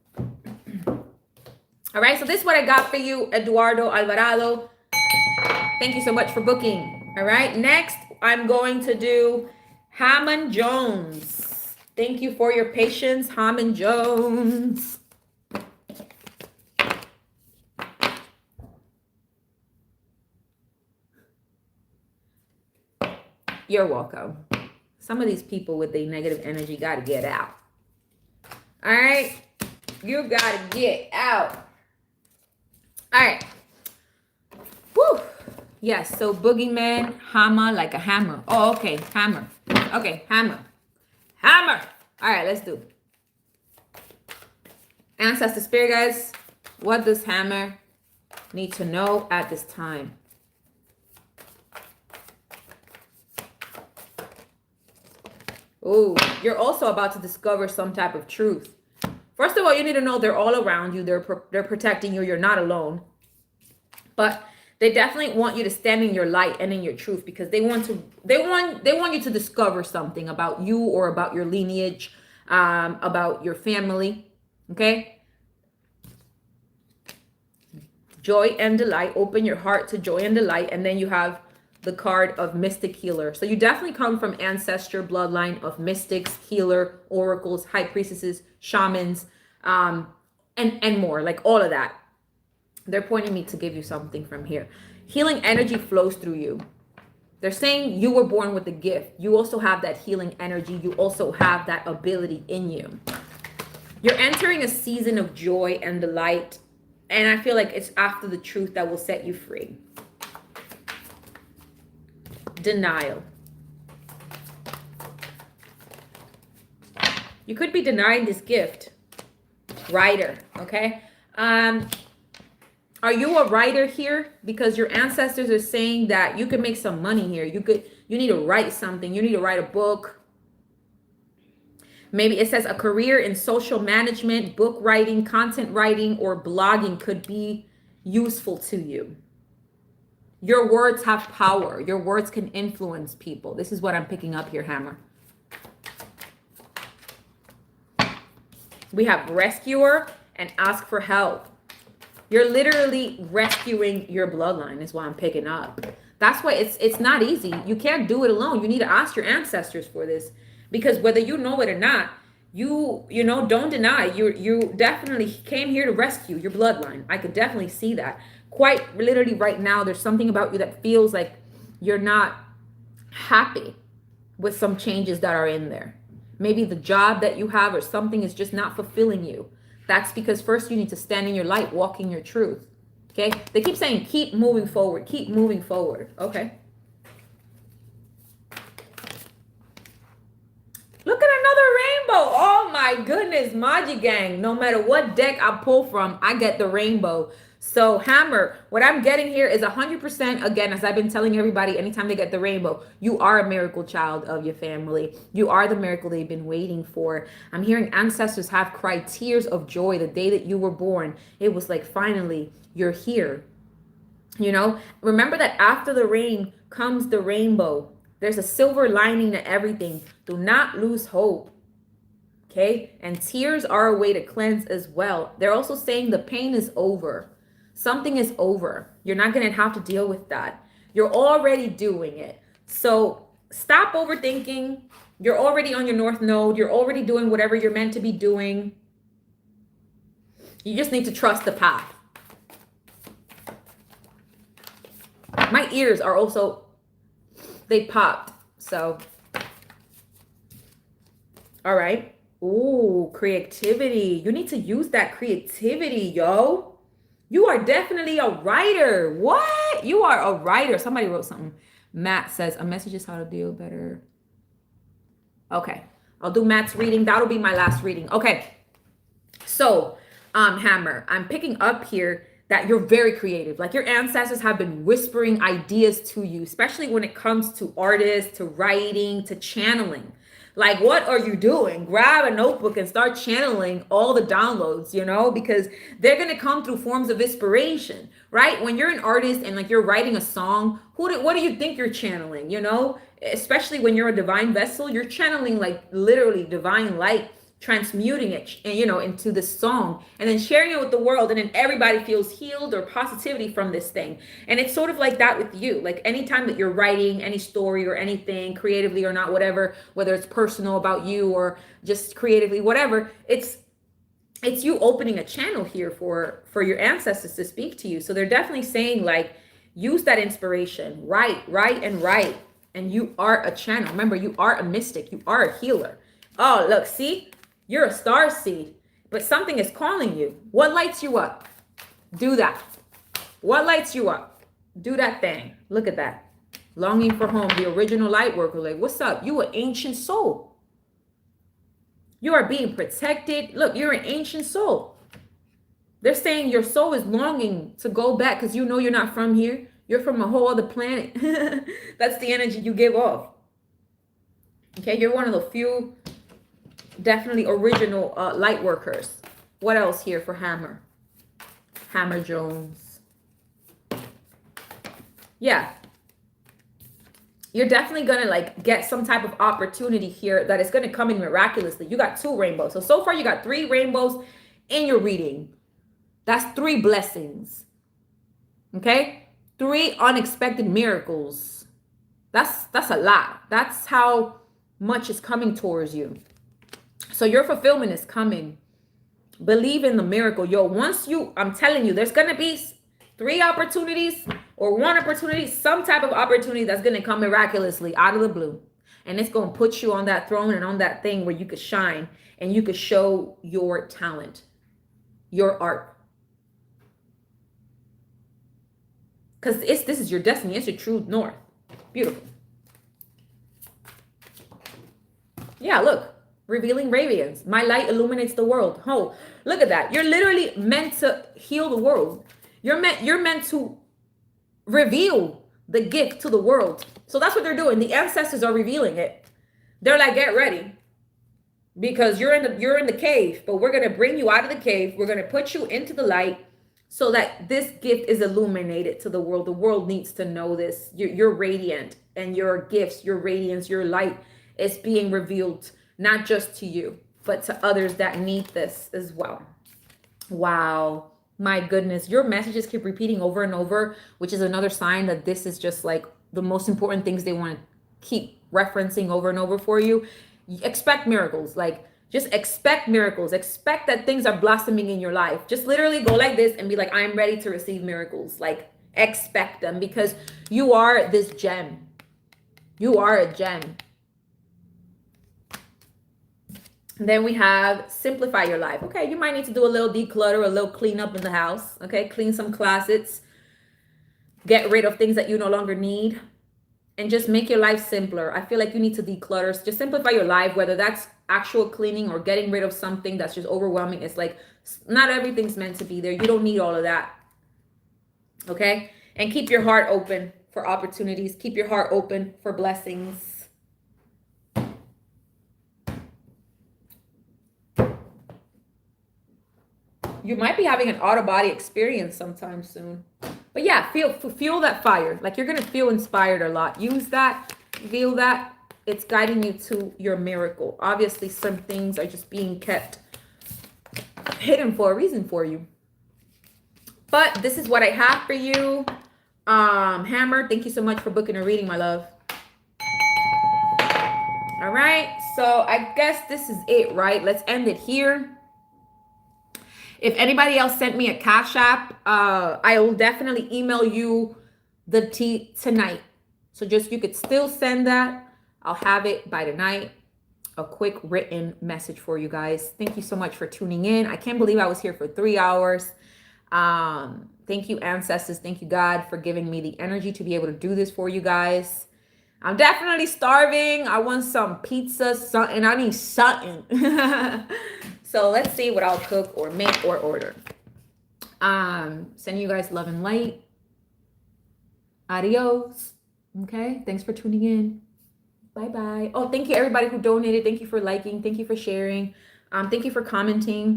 All right, so this is what I got for you, Eduardo Alvarado. Thank you so much for booking. All right, next I'm going to do Hammond Jones. Thank you for your patience, Hammond Jones. You're welcome. Some of these people with the negative energy got to get out. All right, you got to get out. All right. Woo. Yes, so boogeyman, hammer, like a hammer. Oh, okay, hammer. Okay, hammer. Hammer. All right, let's do. Ancestor spirit guys, what does hammer need to know at this time? Oh, you're also about to discover some type of truth. First of all, you need to know they're all around you. They're protecting you. You're not alone. But they definitely want you to stand in your light and in your truth, because they want you to discover something about you or about your lineage, about your family. Okay? Joy and delight. Open your heart to joy and delight, and then you have the card of mystic healer. So you definitely come from ancestor bloodline of mystics, healer, oracles, high priestesses, shamans, and more, like all of that. They're pointing me to give you something from here. Healing energy flows through you. They're saying you were born with a gift. You also have that healing energy. You also have that ability in you. You're entering a season of joy and delight. And I feel like it's after the truth that will set you free. Denial. You could be denying this gift. Writer, okay? Are you a writer here? Because your ancestors are saying that you can make some money here. You need to write something. You need to write a book. Maybe it says a career in social management, book writing, content writing, or blogging could be useful to you. Your words have power. Your words can influence people. This is what I'm picking up here, Hammer. We have rescuer and ask for help. You're literally rescuing your bloodline is what I'm picking up. That's why it's not easy. You can't do it alone. You need to ask your ancestors for this, because whether you know it or not, you know, don't deny. You definitely came here to rescue your bloodline. I could definitely see that. Quite literally right now, there's something about you that feels like you're not happy with some changes that are in there. Maybe the job that you have or something is just not fulfilling you. That's because first you need to stand in your light, walk in your truth. Okay? They keep saying, keep moving forward, keep moving forward. Okay. Look at another rainbow. Oh my goodness, Maji Gang. No matter what deck I pull from, I get the rainbow. So Hammer, what I'm getting here is 100%, again, as I've been telling everybody, anytime they get the rainbow, you are a miracle child of your family. You are the miracle they've been waiting for. I'm hearing ancestors have cried tears of joy the day that you were born. It was like, finally, you're here. You know, remember that after the rain comes the rainbow. There's a silver lining to everything. Do not lose hope. Okay? And tears are a way to cleanse as well. They're also saying the pain is over. Something is over. You're not going to have to deal with that. You're already doing it. So stop overthinking. You're already on your north node. You're already doing whatever you're meant to be doing. You just need to trust the path. My ears are also, they popped. So, all right. Ooh, creativity. You need to use that creativity, yo. You are definitely a writer. What? You are a writer. Somebody wrote something. Matt says, a message is how to deal better. Okay. I'll do Matt's reading. That'll be my last reading. Okay. So, Hammer, I'm picking up here that you're very creative. Like your ancestors have been whispering ideas to you, especially when it comes to artists, to writing, to channeling. Like, what are you doing? Grab a notebook and start channeling all the downloads, you know, because they're going to come through forms of inspiration, right? When you're an artist and like you're writing a song, what do you think you're channeling, you know? Especially when you're a divine vessel, you're channeling like literally divine light, transmuting it, you know, into this song and then sharing it with the world, and then everybody feels healed or positivity from this thing. And it's sort of like that with you. Like anytime that you're writing any story or anything creatively or not, whatever, whether it's personal about you or just creatively, whatever, it's you opening a channel here for your ancestors to speak to you. So they're definitely saying like, use that inspiration, write, and you are a channel. Remember, you are a mystic, you are a healer. Oh, look, see? You're a star seed, but something is calling you. What lights you up? Do that. What lights you up? Do that thing. Look at that. Longing for home, the original Lightworker. Like, what's up? You an ancient soul. You are being protected. Look, you're an ancient soul. They're saying your soul is longing to go back because you know you're not from here. You're from a whole other planet. That's the energy you give off. Okay, you're one of the few definitely original light workers. What else here for Hammer? Hammer Jones. Yeah. You're definitely going to like get some type of opportunity here that is going to come in miraculously. You got 2 rainbows. So far you got 3 rainbows in your reading. That's 3 blessings. Okay? 3 unexpected miracles. That's a lot. That's how much is coming towards you. So your fulfillment is coming. Believe in the miracle. Yo, I'm telling you, there's going to be 3 opportunities or 1 opportunity, some type of opportunity that's going to come miraculously out of the blue. And it's going to put you on that throne and on that thing where you could shine and you could show your talent, your art. Because this is your destiny. It's your true north. Beautiful. Yeah, look, revealing radiance. My light illuminates the world. Oh, look at that. You're literally meant to heal the world. You're meant to reveal the gift to the world. So that's what they're doing. The ancestors are revealing it. They're like, get ready. Because you're in the cave, but we're gonna bring you out of the cave. We're gonna put you into the light so that this gift is illuminated to the world. The world needs to know this. You're radiant, and your gifts, your radiance, your light is being revealed not just to you, but to others that need this as well. Wow. My goodness. Your messages keep repeating over and over, which is another sign that this is just like the most important things they want to keep referencing over and over for you. Expect miracles. Like, just expect miracles. Expect that things are blossoming in your life. Just literally go like this and be like, I'm ready to receive miracles. Like, expect them, because you are this gem. You are a gem. And then we have simplify your life. Okay, you might need to do a little declutter, a little cleanup in the house. Okay, clean some closets. Get rid of things that you no longer need. And just make your life simpler. I feel like you need to declutter. Just simplify your life, whether that's actual cleaning or getting rid of something that's just overwhelming. It's like, not everything's meant to be there. You don't need all of that. Okay? And keep your heart open for opportunities. Keep your heart open for blessings. You might be having an out-of-body experience sometime soon. But yeah, feel that fire. Like, you're going to feel inspired a lot. Use that. Feel that. It's guiding you to your miracle. Obviously, some things are just being kept hidden for a reason for you. But this is what I have for you. Hammer, thank you so much for booking a reading, my love. All right. So I guess this is it, right? Let's end it here. If anybody else sent me a Cashapp, I will definitely email you the tea tonight. So just, you could still send that. I'll have it by tonight. A quick written message for you guys. Thank you so much for tuning in. I can't believe I was here for 3 hours. Thank you, ancestors. Thank you, God, for giving me the energy to be able to do this for you guys. I'm definitely starving. I want some pizza, something. I need something. So let's see what I'll cook or make or order. Sending you guys love and light. Adios. Okay. Thanks for tuning in. Bye-bye. Oh, thank you everybody who donated. Thank you for liking. Thank you for sharing. Thank you for commenting.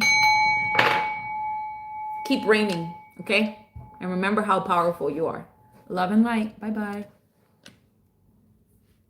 Keep reigning. Okay. And remember how powerful you are. Love and light. Bye-bye.